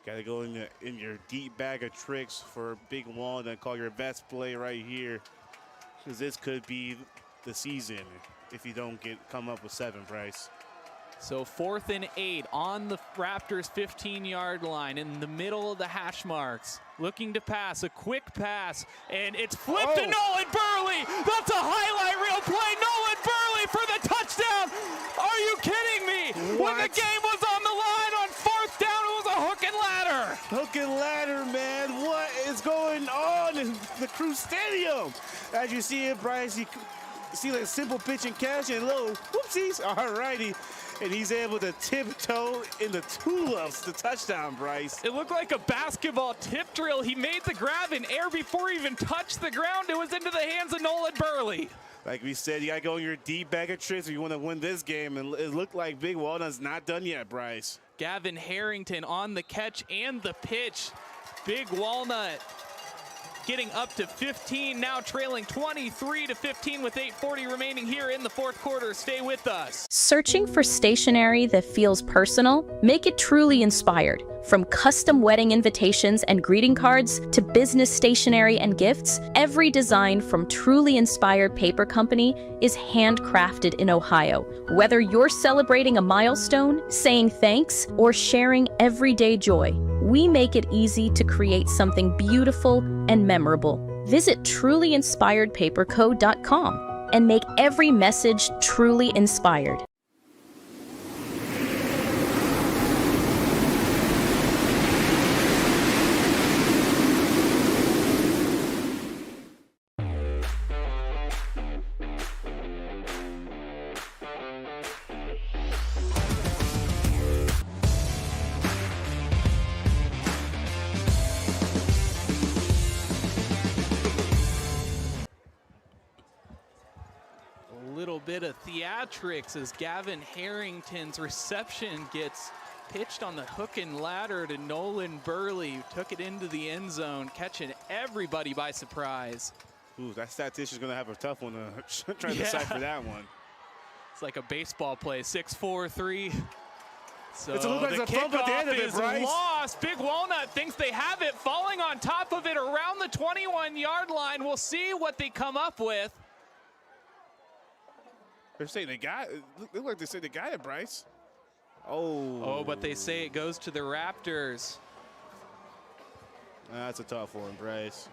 Got to go in your deep bag of tricks for Big Walnut and call your best play right here, because this could be the season if you don't come up with 7, Bryce. So 4th and 8 on the Raptors 15-yard line in the middle of the hash marks. Looking to pass, a quick pass, and it's flipped to Nolan Burley. That's a highlight reel play. Nolan Burley for the touchdown. Are you kidding me? What? When the game was on the line on 4th down, it was a hook and ladder. Hook and ladder, man. What is going on in the Crew Stadium? As you see it, Bryce, you see like simple pitch and catch and little whoopsies. All righty. And he's able to tiptoe in the tulips, the touchdown, Bryce. It looked like a basketball tip drill. He made the grab in air before he even touched the ground. It was into the hands of Nolan Burley. Like we said, you got to go in your deep bag of tricks if you want to win this game. And it looked like Big Walnut's not done yet, Bryce. Gavin Harrington on the catch and the pitch. Big Walnut getting up to 15, now trailing 23-15 with 8:40 remaining here in the 4th quarter. Stay with us. Searching for stationery that feels personal? Make it truly inspired. From custom wedding invitations and greeting cards to business stationery and gifts, every design from Truly Inspired Paper Company is handcrafted in Ohio. Whether you're celebrating a milestone, saying thanks, or sharing everyday joy, we make it easy to create something beautiful and memorable. Visit trulyinspiredpaperco.com and make every message truly inspired. Bit of theatrics as Gavin Harrington's reception gets pitched on the hook and ladder to Nolan Burley, who took it into the end zone, catching everybody by surprise. Ooh, that statistician's going to have a tough one to try to decipher that one. It's like a baseball play, 6-4-3. So it's a look like the a fumble at the end of it, is Bryce. lost. Big Walnut thinks they have it, falling on top of it around the 21-yard line. We'll see what they come up with. They're saying they got it. Look like they said they got it, Bryce. Oh, but they say it goes to the Raptors. That's a tough one, Bryce.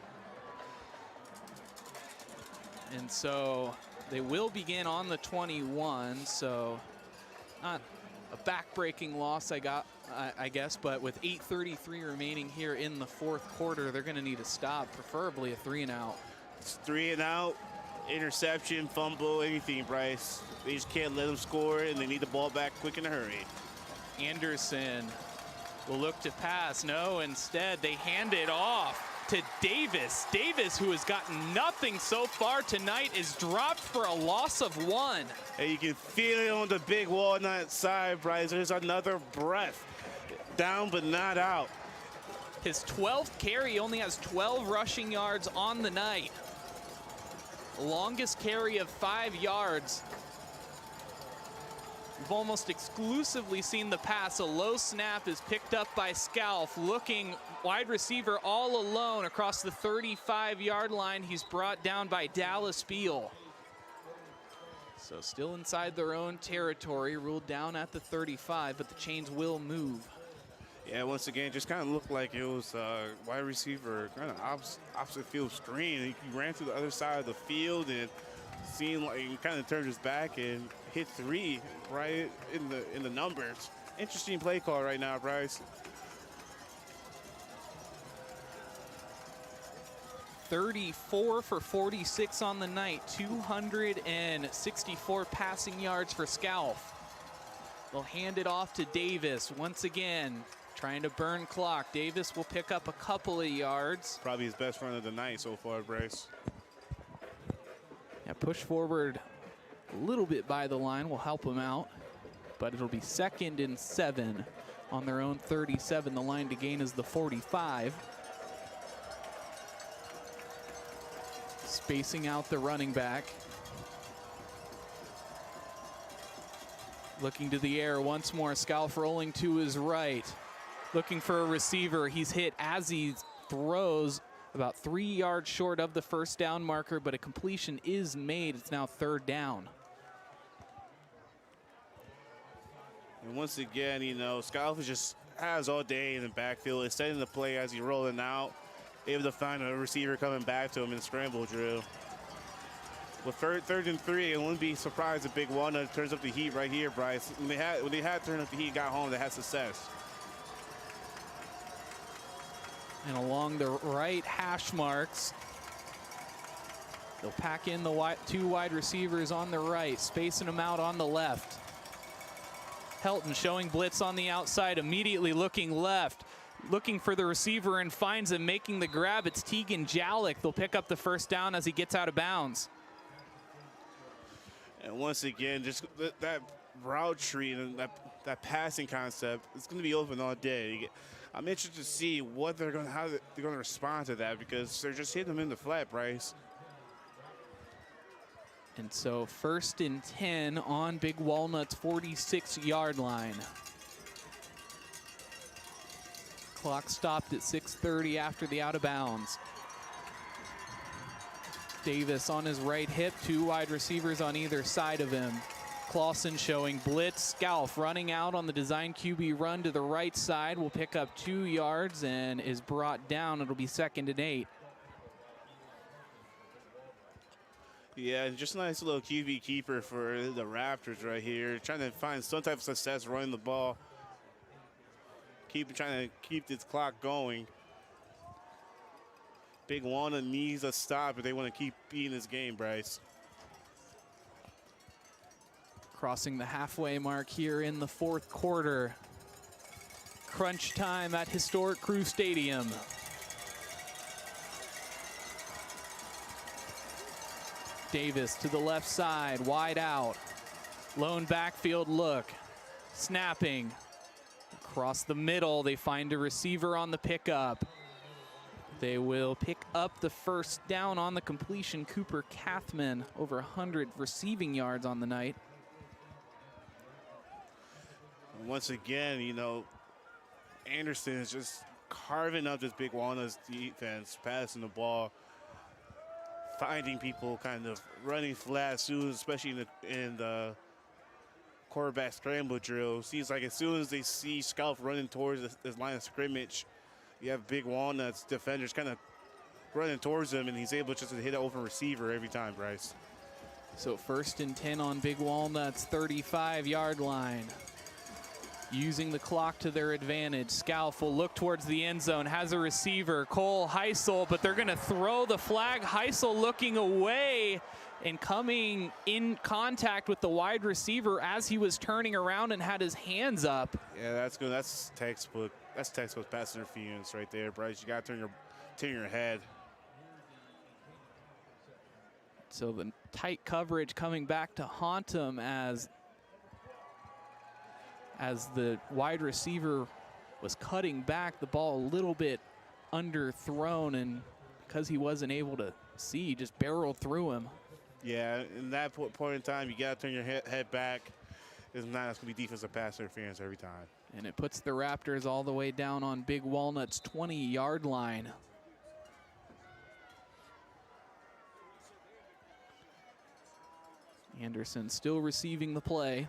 And so they will begin on the 21. So not a back-breaking loss, I guess, but with 8:33 remaining here in the 4th quarter, they're going to need a stop, preferably a 3-and-out. It's 3-and-out. Interception, fumble, anything, Bryce. They just can't let them score, and they need the ball back quick in a hurry. Anderson will look to pass. No, instead they hand it off to Davis. Davis, who has gotten nothing so far tonight, is dropped for a loss of 1. And you can feel it on the Big Walnut side, Bryce. There's another breath. Down but not out. His 12th carry, only has 12 rushing yards on the night. Longest carry of 5 yards. We've almost exclusively seen the pass. A low snap is picked up by Scalf, looking wide receiver all alone across the 35-yard line. He's brought down by Dallas Beal. So still inside their own territory, ruled down at the 35, but the chains will move. Yeah, once again, just kind of looked like it was wide receiver, kind of opposite field screen. He ran to the other side of the field and seemed like he kind of turned his back and hit 3 right in the numbers. Interesting play call right now, Bryce. 34 for 46 on the night, 264 passing yards for Scalf. They'll hand it off to Davis once again. Trying to burn clock. Davis will pick up a couple of yards. Probably his best run of the night so far, Bryce. Yeah, push forward a little bit by the line will help him out, but it'll be 2nd and 7 on their own 37. The line to gain is the 45. Spacing out the running back. Looking to the air once more. Scalf rolling to his right. looking for a receiver. He's hit as he throws, about 3 yards short of the first down marker, but a completion is made. It's now 3rd down. And once again, you know, Scalfa just has all day in the backfield, extending the play as he's rolling out, able to find a receiver coming back to him in scramble drill. With third and 3, I wouldn't be surprised if Big Walnut turns up the heat right here, Bryce. When they had turned up the heat, got home, they had success. And along the right hash marks, they'll pack in the 2 wide receivers on the right, spacing them out on the left. Helton showing blitz on the outside, immediately looking left, looking for the receiver and finds him, making the grab. It's Tegan Jalik. They'll pick up the first down as he gets out of bounds. And once again, just that route tree and that passing concept, it's going to be open all day. I'm interested to see how they're going to respond to that, because they're just hitting them in the flat, Bryce. And so 1st and 10 on Big Walnut's 46-yard line. Clock stopped at 6:30 after the out of bounds. Davis on his right hip, 2 wide receivers on either side of him. Clawson showing blitz. Scalf running out on the design QB run to the right side. Will pick up 2 yards and is brought down. It'll be 2nd and 8. Yeah, just a nice little QB keeper for the Raptors right here. Trying to find some type of success running the ball. Trying to keep this clock going. Big Walnut needs a stop if they want to keep beating this game, Bryce. Crossing the halfway mark here in the 4th quarter. Crunch time at historic Crew Stadium. Davis to the left side, wide out. Lone backfield look. Snapping. Across the middle, they find a receiver on the pickup. They will pick up the first down on the completion. Cooper Kathman, over 100 receiving yards on the night. Once again, you know, Anderson is just carving up this Big Walnut's defense, passing the ball, finding people kind of running flat soon, especially in the quarterback scramble drill. Seems like as soon as they see Scalf running towards this line of scrimmage, you have Big Walnut's defenders kind of running towards him, and he's able just to hit an open receiver every time, Bryce. So 1st and 10 on Big Walnut's 35-yard line. Using the clock to their advantage. Scalf will look towards the end zone, has a receiver, Cole Heisel, but they're going to throw the flag. Heisel looking away and coming in contact with the wide receiver as he was turning around and had his hands up. Yeah, that's good. That's textbook. That's textbook pass interference right there, Bryce. You got to turn your head. So the tight coverage coming back to haunt him as the wide receiver was cutting back, the ball a little bit underthrown, and because he wasn't able to see, just barreled through him. Yeah, in that point in time, you got to turn your head back. If not, that's going to be defensive pass interference every time. And it puts the Raptors all the way down on Big Walnut's 20-yard line. Anderson still receiving the play.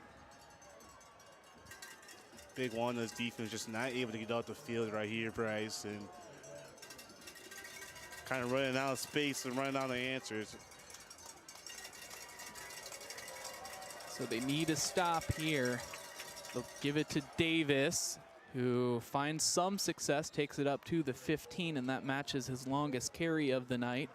Big Walnut's defense just not able to get off the field right here, Bryce, and kind of running out of space and running out of answers. So they need a stop here. They'll give it to Davis, who finds some success, takes it up to the 15, and that matches his longest carry of the night.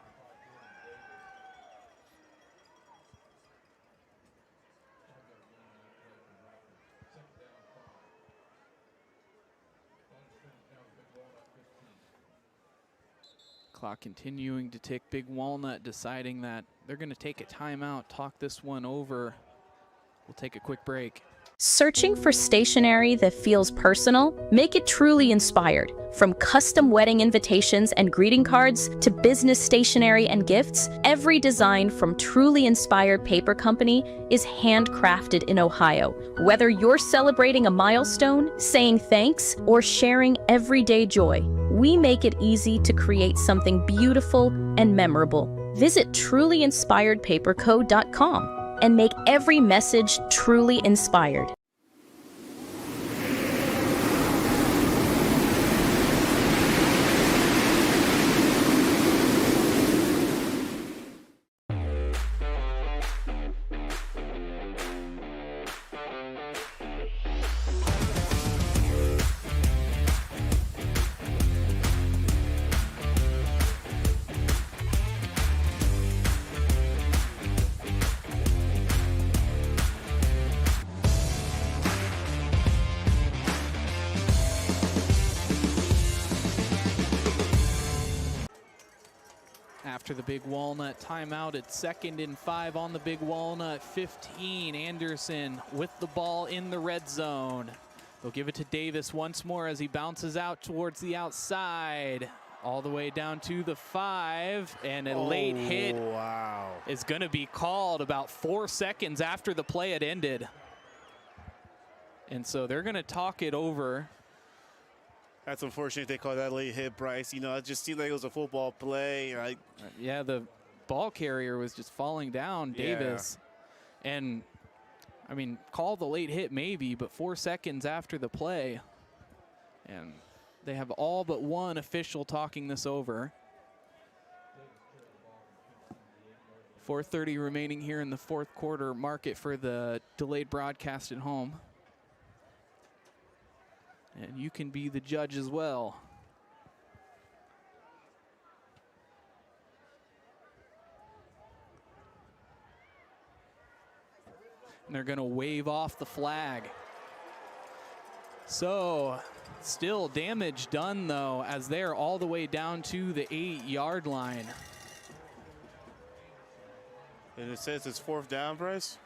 Clock continuing to tick. Big Walnut deciding that they're going to take a timeout, talk this one over. We'll take a quick break. Searching for stationery that feels personal? Make it truly inspired. From custom wedding invitations and greeting cards to business stationery and gifts, every design from Truly Inspired Paper Company is handcrafted in Ohio. Whether you're celebrating a milestone, saying thanks, or sharing everyday joy, we make it easy to create something beautiful and memorable. Visit trulyinspiredpaperco.com and make every message truly inspired. After the Big Walnut timeout, it's 2nd and 5 on the Big Walnut 15. Anderson with the ball in the red zone. They'll give it to Davis once more as he bounces out towards the outside. All the way down to the 5, and a late hit is going to be called about 4 seconds after the play had ended. And so they're going to talk it over. That's unfortunate they called that late hit, Bryce. You know, it just seemed like it was a football play. Yeah, the ball carrier was just falling down, Davis. Yeah. And, I mean, call the late hit maybe, but 4 seconds after the play. And they have all but one official talking this over. 4:30 remaining here in the 4th quarter. Mark it for the delayed broadcast at home. And you can be the judge as well. And they're going to wave off the flag. So, still damage done, though, as they're all the way down to the 8-yard line. And it says it's 4th down, Bryce?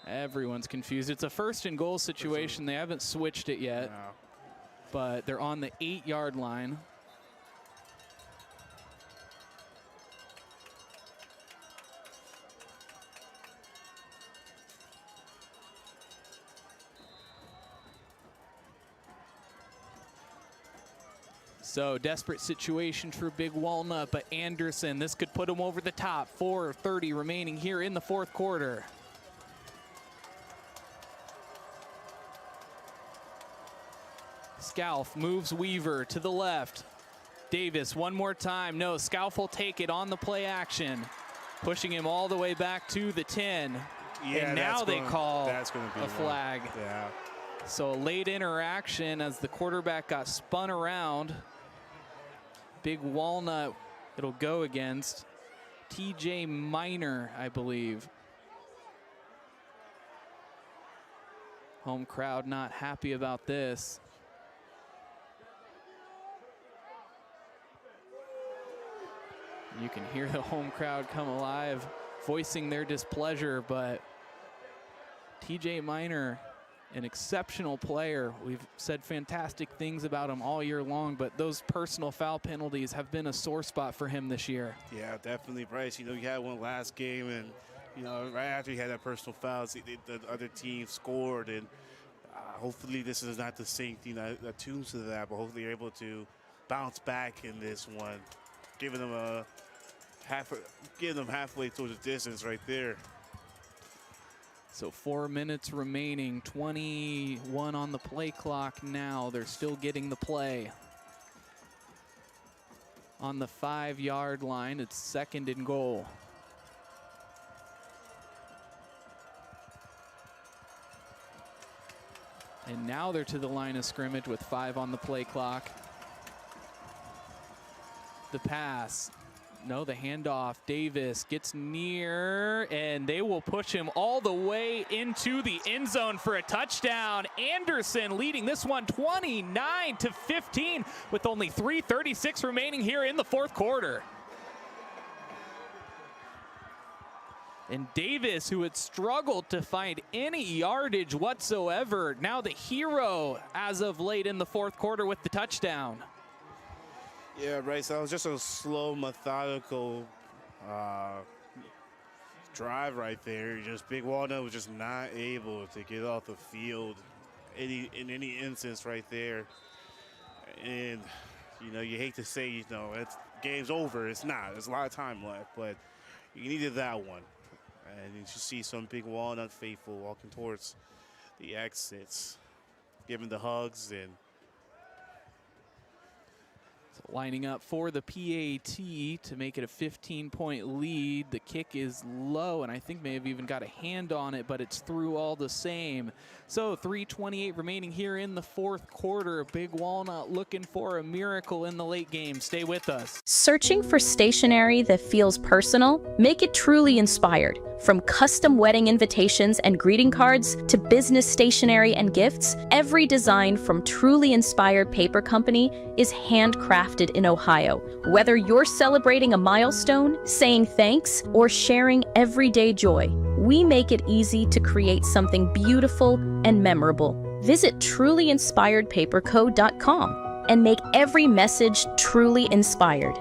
Everyone's confused. It's a 1st and goal situation. They haven't switched it yet, but they're on the 8-yard line. So desperate situation for Big Walnut, but Anderson, this could put him over the top. 4:30 remaining here in the 4th quarter. Scalf moves Weaver to the left. Davis one more time. No, Scalf will take it on the play action, pushing him all the way back to the 10. Yeah, and now they call a flag. Yeah. So late interaction as the quarterback got spun around. Big Walnut, it'll go against TJ Minor, I believe. Home crowd not happy about this. You can hear the home crowd come alive, voicing their displeasure, but TJ Minor, an exceptional player. We've said fantastic things about him all year long, but those personal foul penalties have been a sore spot for him this year. Yeah, definitely, Bryce. You know, you had one last game, and, you know, right after he had that personal foul, the other team scored, and hopefully this is not the same thing that attunes to that, but hopefully you're able to bounce back in this one, giving them halfway towards the distance right there. So 4 minutes remaining, 21 on the play clock now. They're still getting the play. On the 5-yard line, it's 2nd and goal. And now they're to the line of scrimmage with 5 on the play clock. The pass. No, the handoff. Davis gets near, and they will push him all the way into the end zone for a touchdown. Anderson leading this one 29-15 with only 3:36 remaining here in the 4th quarter. And Davis, who had struggled to find any yardage whatsoever, now the hero as of late in the fourth quarter with the touchdown. Yeah, right. So it was just a slow, methodical drive right there. Just Big Walnut was just not able to get off the field in any instance right there. And, you know, you hate to say, you know, it's game's over. It's not. There's a lot of time left, but you needed that one. And you should see some Big Walnut faithful walking towards the exits, giving the hugs and lining up for the PAT to make it a 15-point lead. The kick is low, and I think may have even got a hand on it, but it's through all the same. So 3:28 remaining here in the fourth quarter. Big Walnut looking for a miracle in the late game. Stay with us. Searching for stationery that feels personal? Make it truly inspired. From custom wedding invitations and greeting cards to business stationery and gifts, every design from Truly Inspired Paper Company is handcrafted in Ohio. Whether you're celebrating a milestone, saying thanks, or sharing everyday joy, we make it easy to create something beautiful and memorable. Visit trulyinspiredpaperco.com and make every message truly inspired.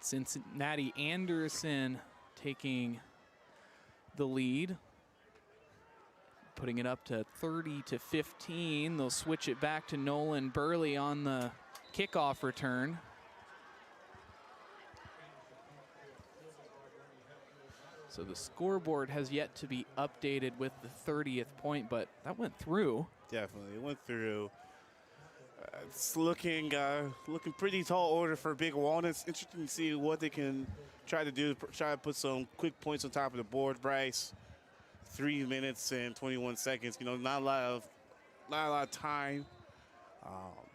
Cincinnati Anderson taking the lead, putting it up to 30-15. They'll switch it back to Nolan Burley on the kickoff return. So the scoreboard has yet to be updated with the 30th point, but that went through. definitely it went through. It's looking pretty tall order for Big Walnut. It's interesting to see what they can try to do, try to put some quick points on top of the board. Bryce, 3 minutes and 21 seconds. You know, not a lot of time,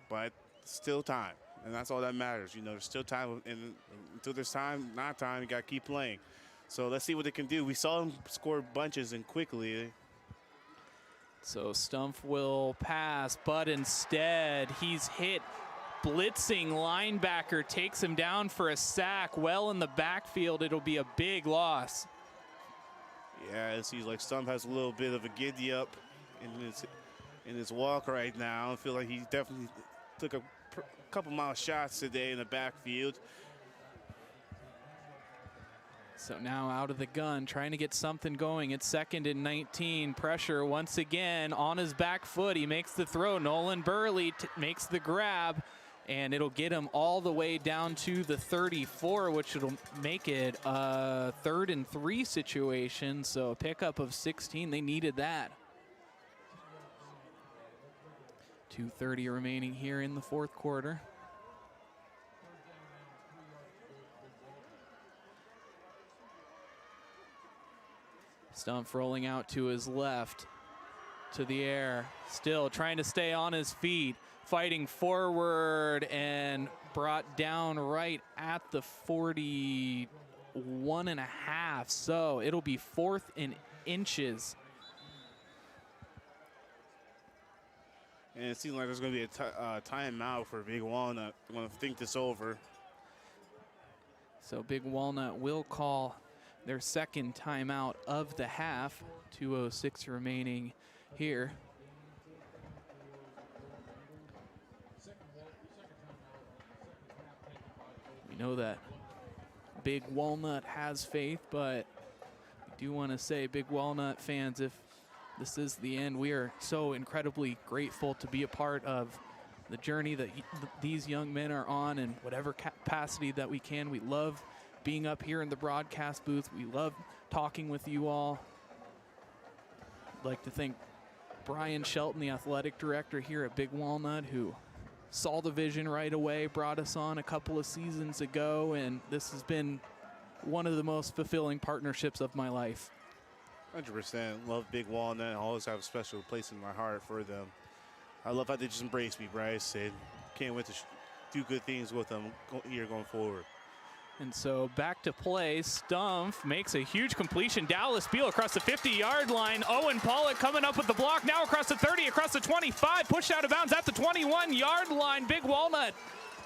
but still time, and that's all that matters. You know, there's still time, and until there's time, not time, you got to keep playing. So let's see what they can do. We saw them score bunches and quickly. So Stumpf will pass, but instead he's hit. Blitzing linebacker takes him down for a sack. Well in the backfield, it'll be a big loss. Yeah, it seems like Stumpf has a little bit of a giddy up in his walk right now. I feel like he definitely took a couple mile shots today in the backfield. So now out of the gun, trying to get something going. It's 2nd and 19. Pressure once again on his back foot. He makes the throw. Nolan Burley makes the grab, and it'll get him all the way down to the 34, which will make it a 3rd and 3 situation. So a pickup of 16. They needed that. 2:30 remaining here in the 4th quarter. Stumpf rolling out to his left, to the air, still trying to stay on his feet, fighting forward, and brought down right at the 41.5. So it'll be 4th and inches. And it seems like there's going to be a timeout for Big Walnut. I'm going to think this over. So Big Walnut will call their 2nd timeout of the half. 2:06 remaining here. We know that Big Walnut has faith, but I do want to say, Big Walnut fans, if this is the end, we are so incredibly grateful to be a part of the journey that these young men are on in whatever capacity that we can. We love being up here in the broadcast booth. We love talking with you all. I'd like to thank Brian Shelton, the athletic director here at Big Walnut, who saw the vision right away, brought us on a couple of seasons ago, and this has been one of the most fulfilling partnerships of my life. 100%. Love Big Walnut. I always have a special place in my heart for them. I love how they just embrace me, Bryce, and can't wait to do good things with them here going forward. And so back to play. Stumpf makes a huge completion. Dallas Beal across the 50-yard line. Owen Pollock coming up with the block. Now across the 30, across the 25. Pushed out of bounds at the 21-yard line. Big Walnut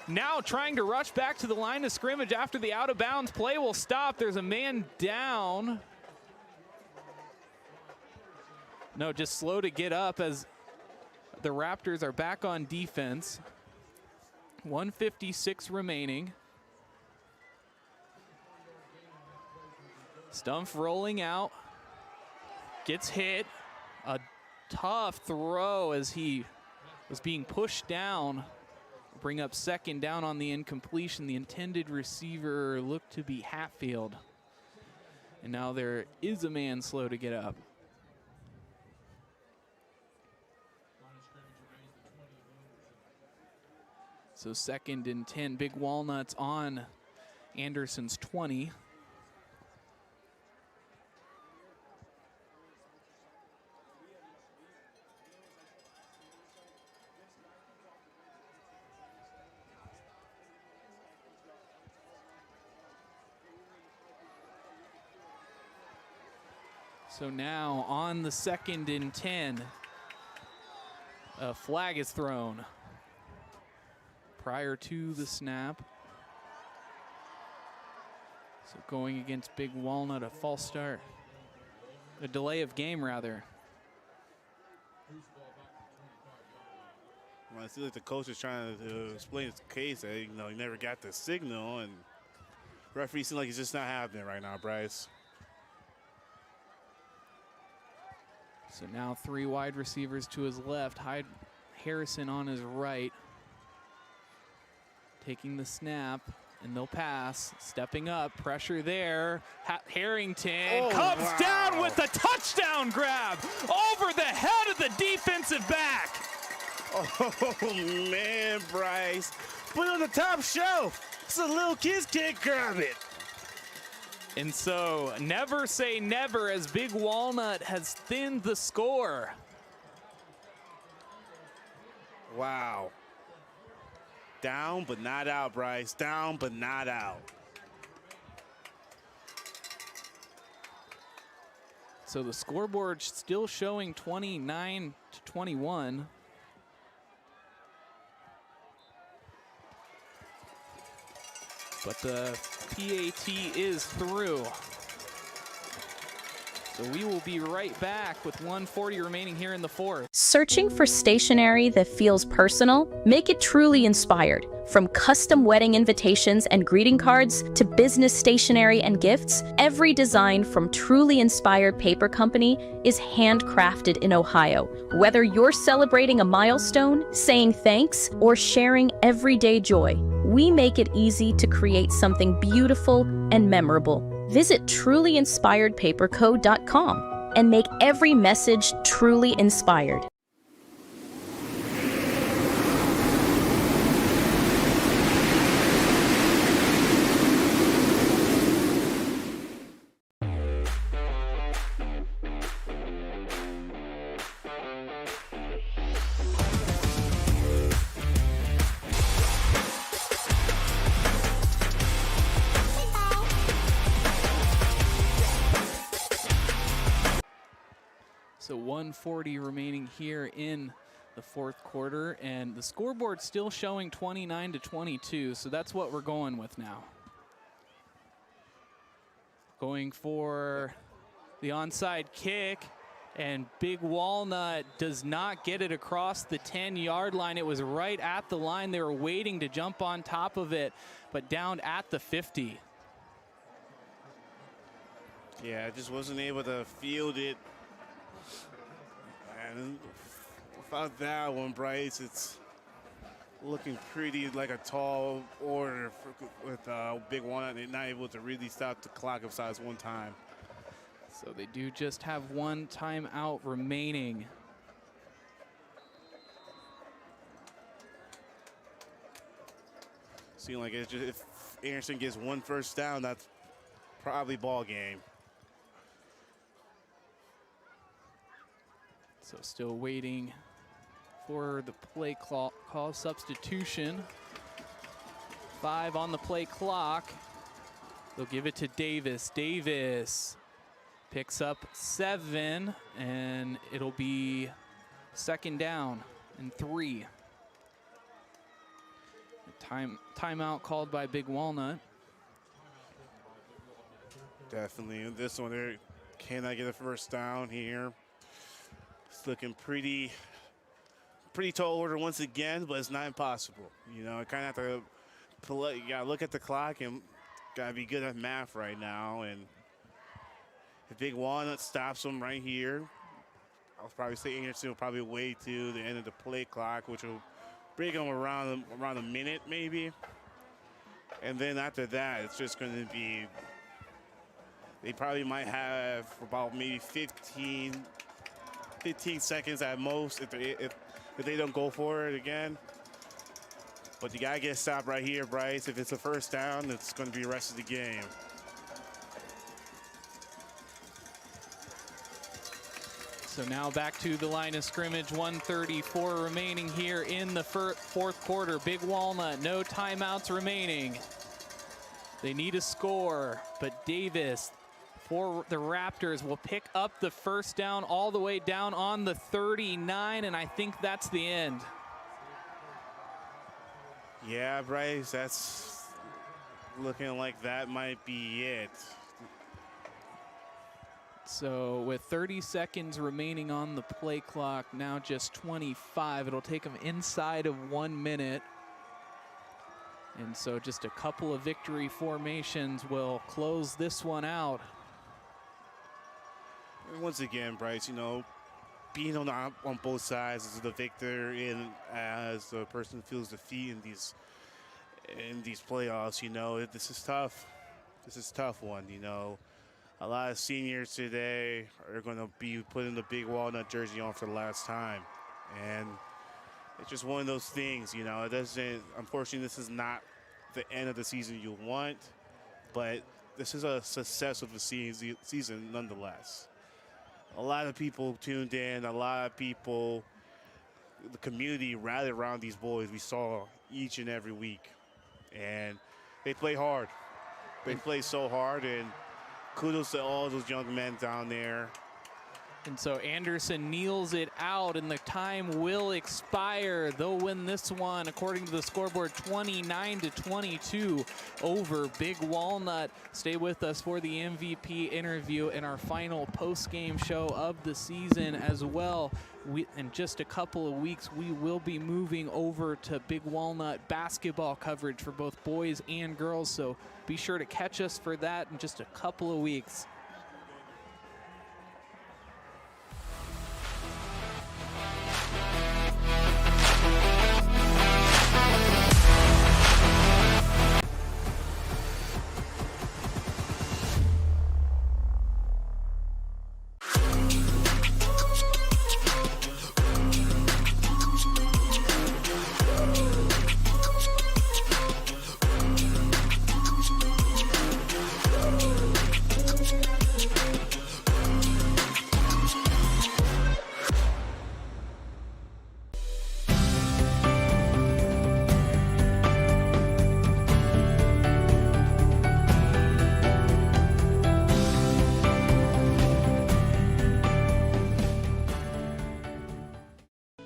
now trying to rush back to the line of scrimmage after the out-of-bounds play will stop. There's a man down. No, just slow to get up as the Raptors are back on defense. 1:56 remaining. Stumpf rolling out, gets hit. A tough throw as he was being pushed down. Bring up second down on the incompletion. The intended receiver looked to be Hatfield. And now there is a man slow to get up. So 2nd and 10, Big Walnuts on Anderson's 20. So now on the 2nd and 10, a flag is thrown prior to the snap. So going against Big Walnut, a false start. A delay of game, rather. Well, I feel like the coach is trying to explain his case that, he never got the signal, and referee seems like it's just not happening right now, Bryce. So now 3 wide receivers to his left. Harrison on his right. Taking the snap, and they'll pass. Stepping up, pressure there. Harrington comes down with the touchdown grab over the head of the defensive back. Oh, man, Bryce. Put it on the top shelf. So little kids can't grab it. And so never say never as Big Walnut has thinned the score. Wow. Down but not out, Bryce. Down but not out. So the scoreboard still showing 29-21. But the PAT is through. So we will be right back with 1:40 remaining here in the 4th. Searching for stationery that feels personal? Make it truly inspired. From custom wedding invitations and greeting cards to business stationery and gifts, every design from Truly Inspired Paper Company is handcrafted in Ohio. Whether you're celebrating a milestone, saying thanks, or sharing everyday joy, we make it easy to create something beautiful and memorable. Visit trulyinspiredpaperco.com and make every message truly inspired. So 1:40 remaining here in the 4th quarter, and the scoreboard still showing 29-22, so that's what we're going with now. Going for the onside kick, and Big Walnut does not get it across the 10-yard line. It was right at the line. They were waiting to jump on top of it, but down at the 50. Yeah, I just wasn't able to field it. And without that one, Bryce, it's looking pretty like a tall order with Big Walnut and not able to really stop the clock besides one time. So they do just have one timeout remaining. Seems like it's just, if Anderson gets one first down, that's probably ball game. So still waiting for the play call substitution. 5 on the play clock. They'll give it to Davis. Davis picks up 7, and it'll be second down and 3. Timeout called by Big Walnut. Definitely. This one there, can I get a first down here? It's looking pretty tall order once again, but it's not impossible. You know, I kind of have to you gotta look at the clock and gotta be good at math right now. And if Big Walnut stops them right here, I'll probably say Anderson will probably wait to the end of the play clock, which will bring them around a minute maybe. And then after that, it's just going to be, they probably might have about maybe 15 seconds at most if they don't go for it again. But you gotta get stopped right here, Bryce. If it's a first down, it's going to be the rest of the game. So now back to the line of scrimmage, 1:34 remaining here in the fourth quarter. Big Walnut, no timeouts remaining. They need a score, but Davis for the Raptors will pick up the first down all the way down on the 39, and I think that's the end. Yeah, Bryce, that's looking like that might be it. So with 30 seconds remaining on the play clock, now just 25. It'll take them inside of 1 minute. And so just a couple of victory formations will close this one out. And once again, Bryce, you know, being on both sides as the victor and as the person who feels defeat in these playoffs, you know, this is tough. This is a tough one, you know. A lot of seniors today are going to be putting the Big Walnut jersey on for the last time. And it's just one of those things, you know. It doesn't, unfortunately, this is not the end of the season you want, but this is a success of the season nonetheless. A lot of people tuned in, a lot of people, the community rallied around these boys we saw each and every week. And they play hard. They play so hard, and kudos to all those young men down there. And so Anderson kneels it out, and the time will expire. They'll win this one, according to the scoreboard, 29-22 over Big Walnut. Stay with us for the MVP interview and our final post-game show of the season as well. In just a couple of weeks, we will be moving over to Big Walnut basketball coverage for both boys and girls, so be sure to catch us for that in just a couple of weeks.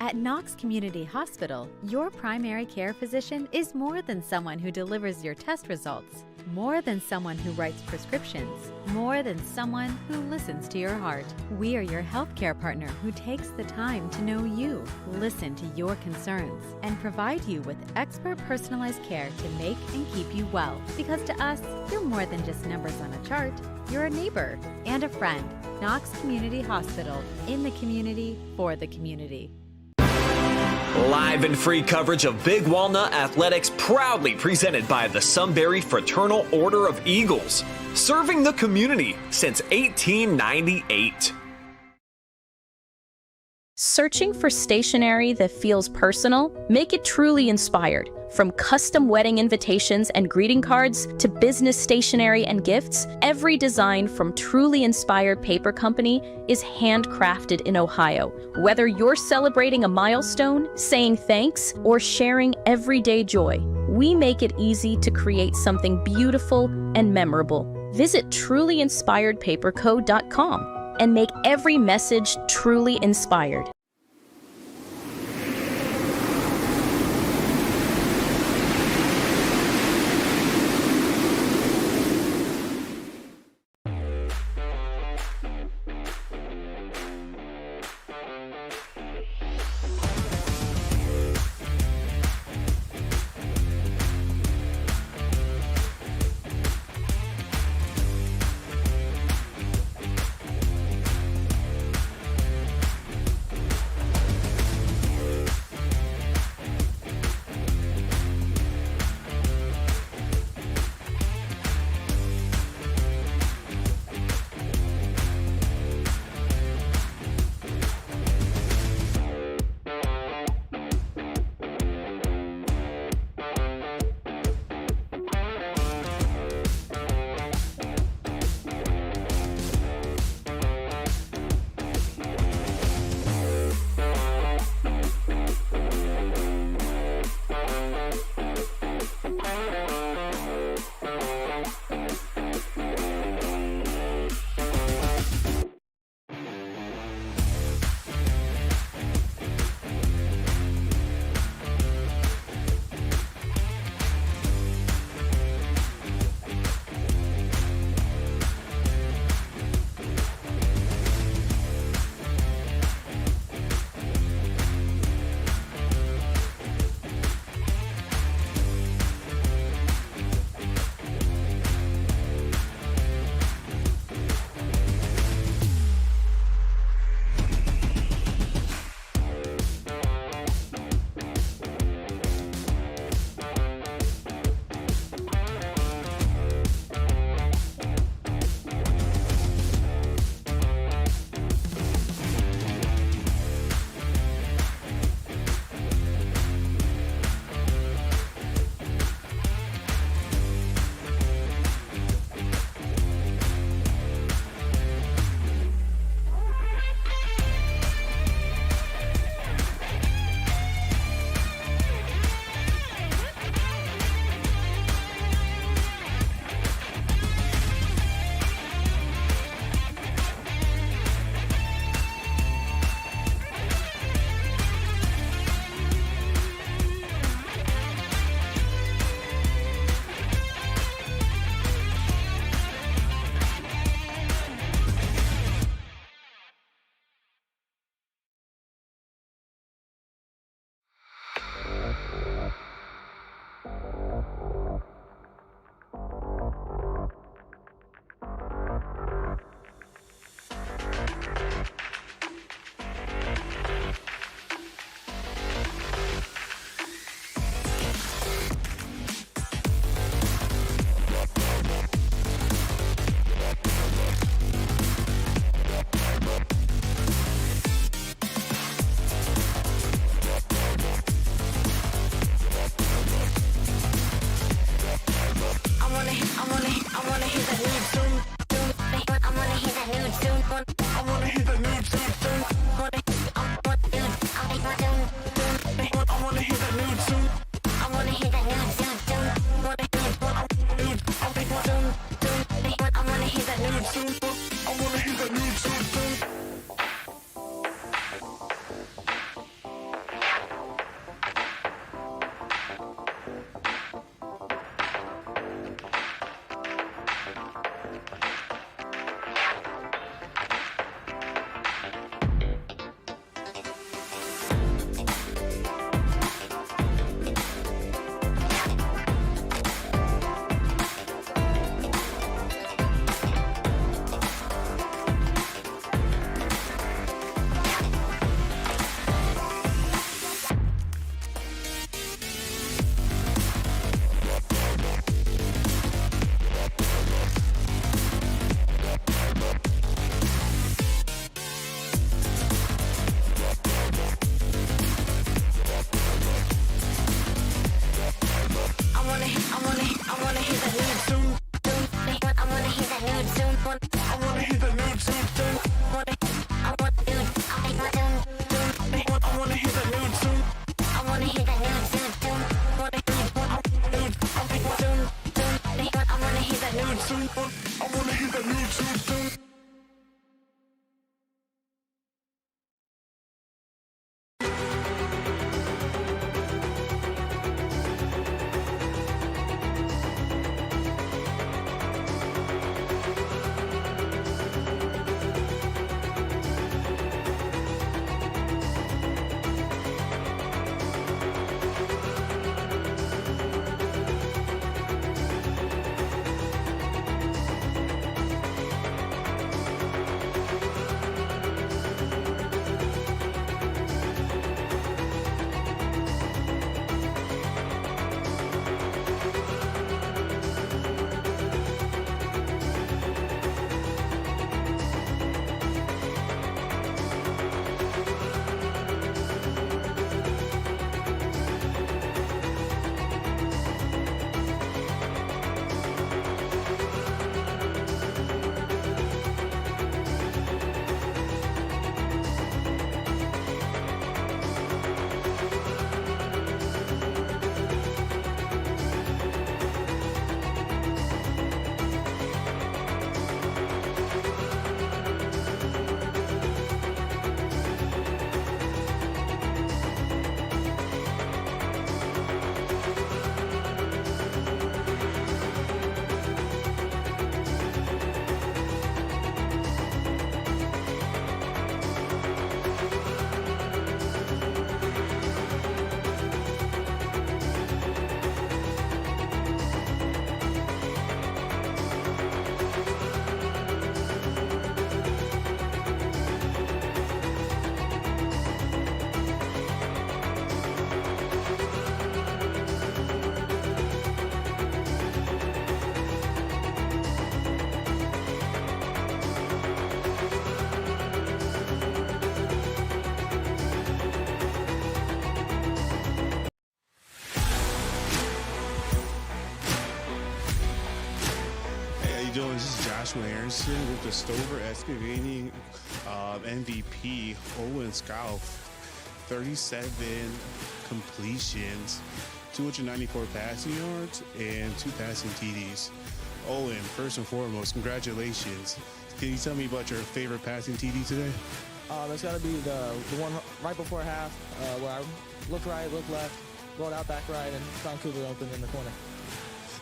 At Knox Community Hospital, your primary care physician is more than someone who delivers your test results, more than someone who writes prescriptions, more than someone who listens to your heart. We are your healthcare partner who takes the time to know you, listen to your concerns, and provide you with expert personalized care to make and keep you well. Because to us, you're more than just numbers on a chart. You're a neighbor and a friend. Knox Community Hospital, in the community, for the community. Live and free coverage of Big Walnut Athletics, proudly presented by the Sunbury Fraternal Order of Eagles, serving the community since 1898. Searching for stationery that feels personal? Make it truly inspired. From custom wedding invitations and greeting cards to business stationery and gifts, every design from Truly Inspired Paper Company is handcrafted in Ohio. Whether you're celebrating a milestone, saying thanks, or sharing everyday joy, we make it easy to create something beautiful and memorable. Visit trulyinspiredpaperco.com and make every message truly inspired. doing? This is Joshua Anderson with the Stover Excavating MVP, Owen Scalf. 37 completions, 294 passing yards, and 2 passing TDs. Owen, first and foremost, congratulations. Can you tell me about your favorite passing TD today? It's got to be the one right before half where I look right, look left, rolled out back right, and found Cooper open in the corner.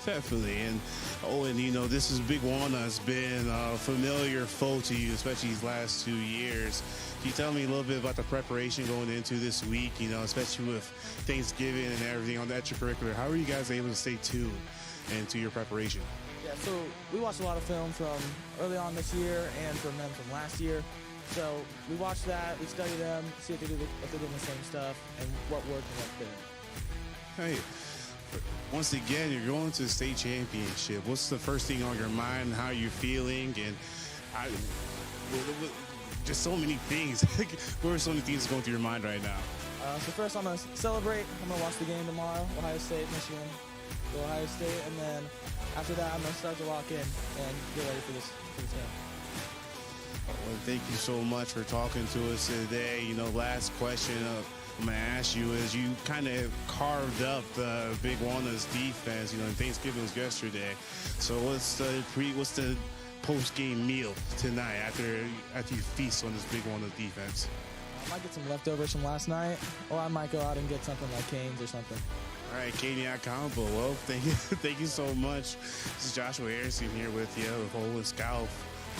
Definitely. And Owen, you know, this is Big Walnut has been a familiar foe to you, especially these last 2 years. Can you tell me a little bit about the preparation going into this week, you know, especially with Thanksgiving and everything on the extracurricular? How are you guys able to stay tuned into your preparation? Yeah, so we watched a lot of film from early on this year and from them from last year. So we watch that, we study them, see if they're doing the same stuff, and what worked and what didn't. Hey, once again, you're going to the state championship. What's the first thing on your mind? How you're feeling? And just so many things. What are so many things going through your mind right now? So first, I'm going to celebrate. I'm going to watch the game tomorrow, Ohio State, Michigan, go Ohio State, and then after that, I'm going to start to lock in and get ready for this game. Well, thank you so much for talking to us today. You know, last question I'm going to ask you is, you kind of carved up the Big Walnut's defense. You know, Thanksgiving was yesterday. So what's the post-game meal tonight after you feast on this Big Walnut defense? I might get some leftovers from last night, or I might go out and get something like Cane's or something. All right, Caniac combo. Well, thank you so much. This is Joshua Harrison here with you, with Owen Scalf,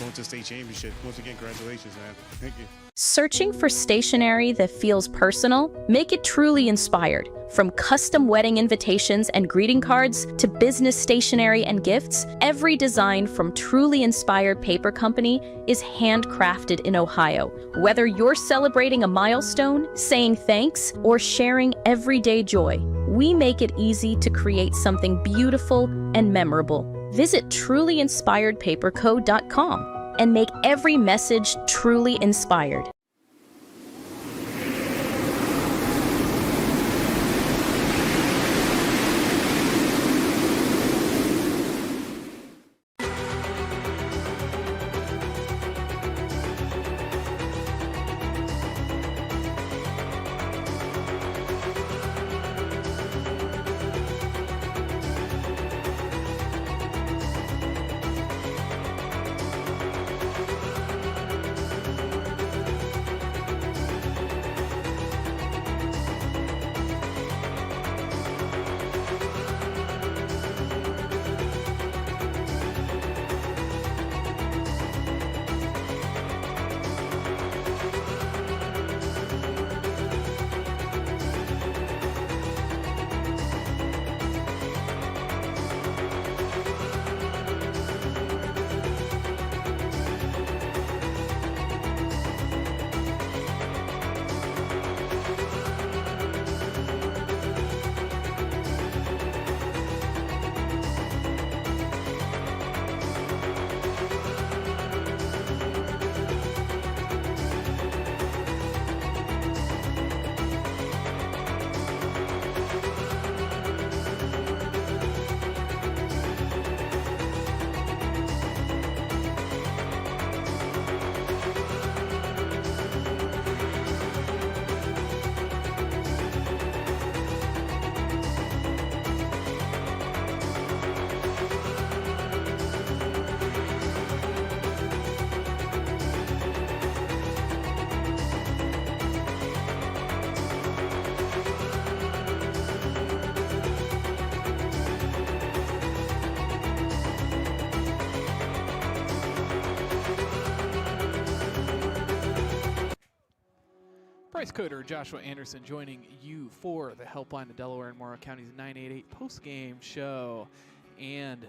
going to the state championship. Once again, congratulations, man. Thank you. Searching for stationery that feels personal? Make it truly inspired. From custom wedding invitations and greeting cards to business stationery and gifts, every design from Truly Inspired Paper Company is handcrafted in Ohio. Whether you're celebrating a milestone, saying thanks, or sharing everyday joy, we make it easy to create something beautiful and memorable. Visit trulyinspiredpaperco.com and make every message truly inspired. Bryce Coder, Joshua Anderson joining you for the Helpline of Delaware and Morrow County's 988 post-game show. And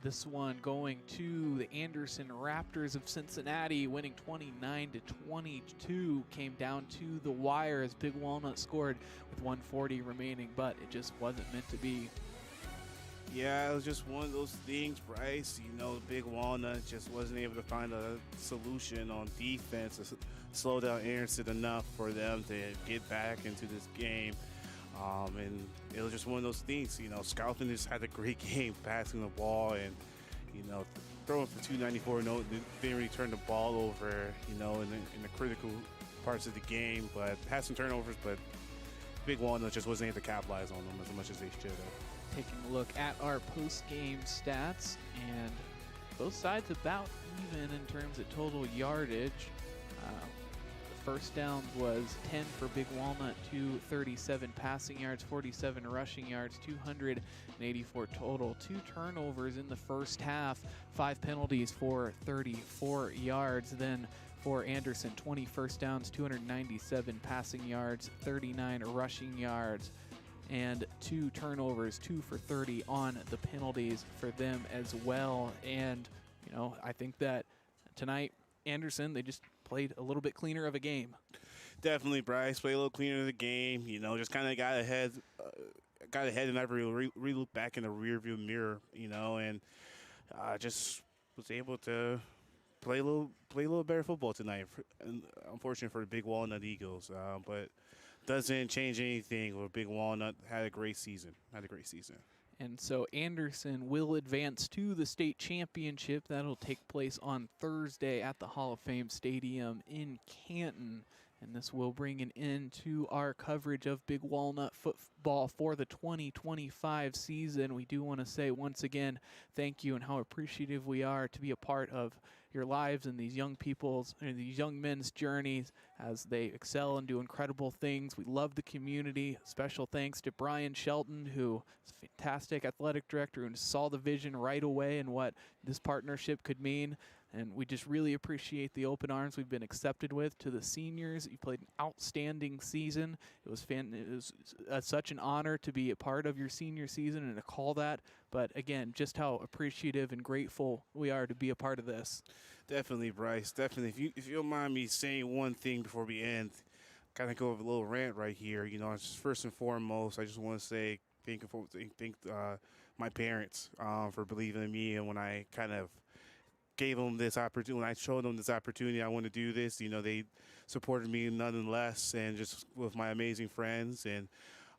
this one going to the Anderson Raptors of Cincinnati, winning 29-22. Came down to the wire as Big Walnut scored with 1:40 remaining, but it just wasn't meant to be. Yeah, it was just one of those things, Bryce. You know, Big Walnut just wasn't able to find a solution on defense to slow down Anderson enough for them to get back into this game. And it was just one of those things. You know, Scouten just had a great game passing the ball and, you know, throwing for 294. No, didn't really turn the ball over, you know, in the critical parts of the game. But had some turnovers, but Big Walnut just wasn't able to capitalize on them as much as they should have. Taking a look at our post-game stats, and both sides about even in terms of total yardage. The first downs was 10 for Big Walnut, 237 passing yards, 47 rushing yards, 284 total. 2 turnovers in the first half, 5 penalties for 34 yards. Then for Anderson, 20 first downs, 297 passing yards, 39 rushing yards, and 2 turnovers, 2 for 30 on the penalties for them as well. And, you know, I think that tonight, Anderson, they just played a little bit cleaner of a game. Definitely, Bryce. Played a little cleaner of the game. You know, just kind of got ahead and never really looked back in the rearview mirror, you know, and just was able to play a little better football tonight. Unfortunately for the Big Walnut Eagles, but doesn't change anything. Where Big Walnut had a great season. And so Anderson will advance to the state championship. That'll take place on Thursday at the Hall of Fame Stadium in Canton. And this will bring an end to our coverage of Big Walnut football for the 2025 season. We do want to say once again, thank you and how appreciative we are to be a part of your lives and these young people's and these young men's journeys as they excel and do incredible things. We love the community. Special thanks to Brian Shelton, who is a fantastic athletic director and saw the vision right away and what this partnership could mean. And we just really appreciate the open arms we've been accepted with. To the seniors, you played an outstanding season. It was such an honor to be a part of your senior season and to call that. But again, just how appreciative and grateful we are to be a part of this. Definitely, Bryce. Definitely. If you don't mind me saying one thing before we end, kind of go over a little rant right here. You know, just first and foremost, I just want to say thank my parents for believing in me, and when I kind of gave them this opportunity, when I showed them this opportunity, I want to do this. You know, they supported me nonetheless, and just with my amazing friends. And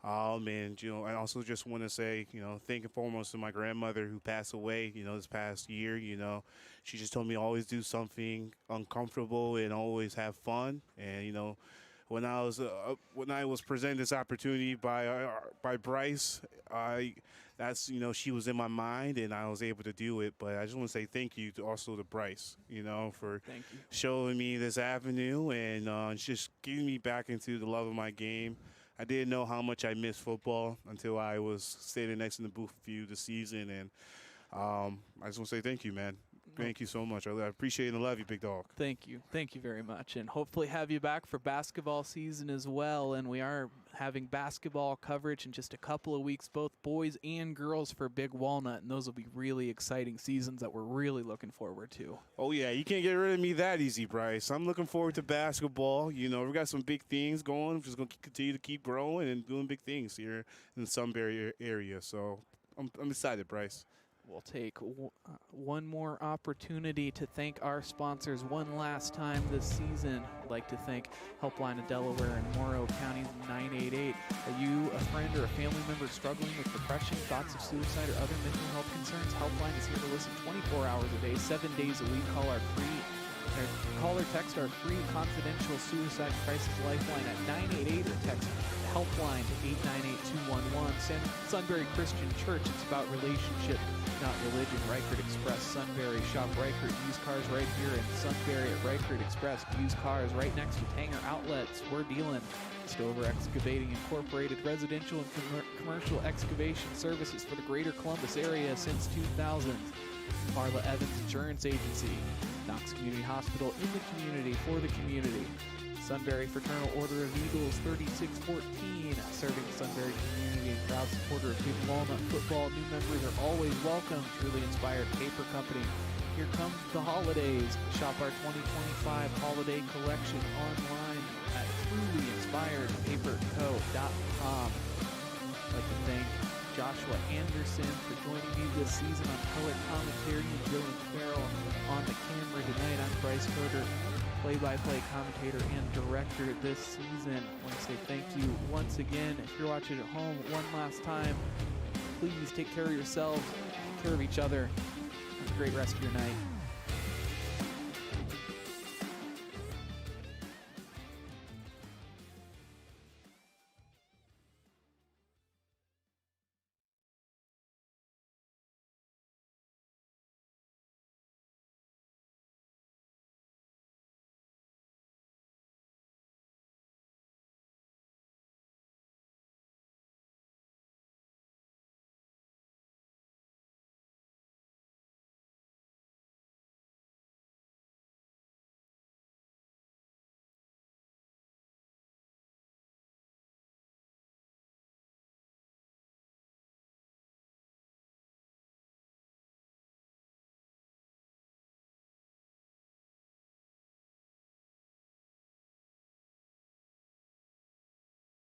you know, I also just want to say, you know, thank and foremost to my grandmother who passed away, you know, this past year. You know, she just told me always do something uncomfortable and always have fun. And, you know, when I was presented this opportunity by Bryce, that's, you know, she was in my mind and I was able to do it. But I just want to say thank you to Bryce, you know, for showing me this avenue and just getting me back into the love of my game. I didn't know how much I missed football until I was standing next in the booth with you this season. And I just want to say thank you, man. Thank you so much. I appreciate and love you, big dog. Thank you. Thank you very much. And hopefully have you back for basketball season as well. And we are having basketball coverage in just a couple of weeks, both boys and girls for Big Walnut. And those will be really exciting seasons that we're really looking forward to. Oh, yeah. You can't get rid of me that easy, Bryce. I'm looking forward to basketball. You know, we've got some big things going. We're just going to continue to keep growing and doing big things here in the Sunbury area. So I'm excited, Bryce. We'll take one more opportunity to thank our sponsors one last time this season. I'd like to thank Helpline of Delaware and Morrow County's 988. Are you a friend or a family member struggling with depression, thoughts of suicide, or other mental health concerns? Helpline is here to listen 24 hours a day, 7 days a week. Call or text our free confidential suicide crisis lifeline at 988 or text Helpline to 898-211. Sunbury Christian Church, it's about relationship, not religion. Reichert Express, Sunbury. Shop Reichert used cars right here in Sunbury at Reichert Express. Used cars right next to Tanger Outlets. We're dealing. Stover Excavating Incorporated, residential and commercial excavation services for the greater Columbus area since 2000. Marla Evans Insurance Agency. Knox Community Hospital, in the community, for the community. Sunbury Fraternal Order of Eagles 3614, serving the Sunbury community and proud supporter of Big Walnut football. New members are always welcome. Truly Inspired Paper Company. Here comes the holidays. Shop our 2025 holiday collection online at trulyinspiredpaperco.com. I'd like to thank Joshua Anderson for joining me this season on color commentary and Dylan Farrell on the camera tonight. I'm Bryce Coder, play-by-play commentator and director this season. I want to say thank you once again. If you're watching at home, one last time, please take care of yourselves, take care of each other. Have a great rest of your night.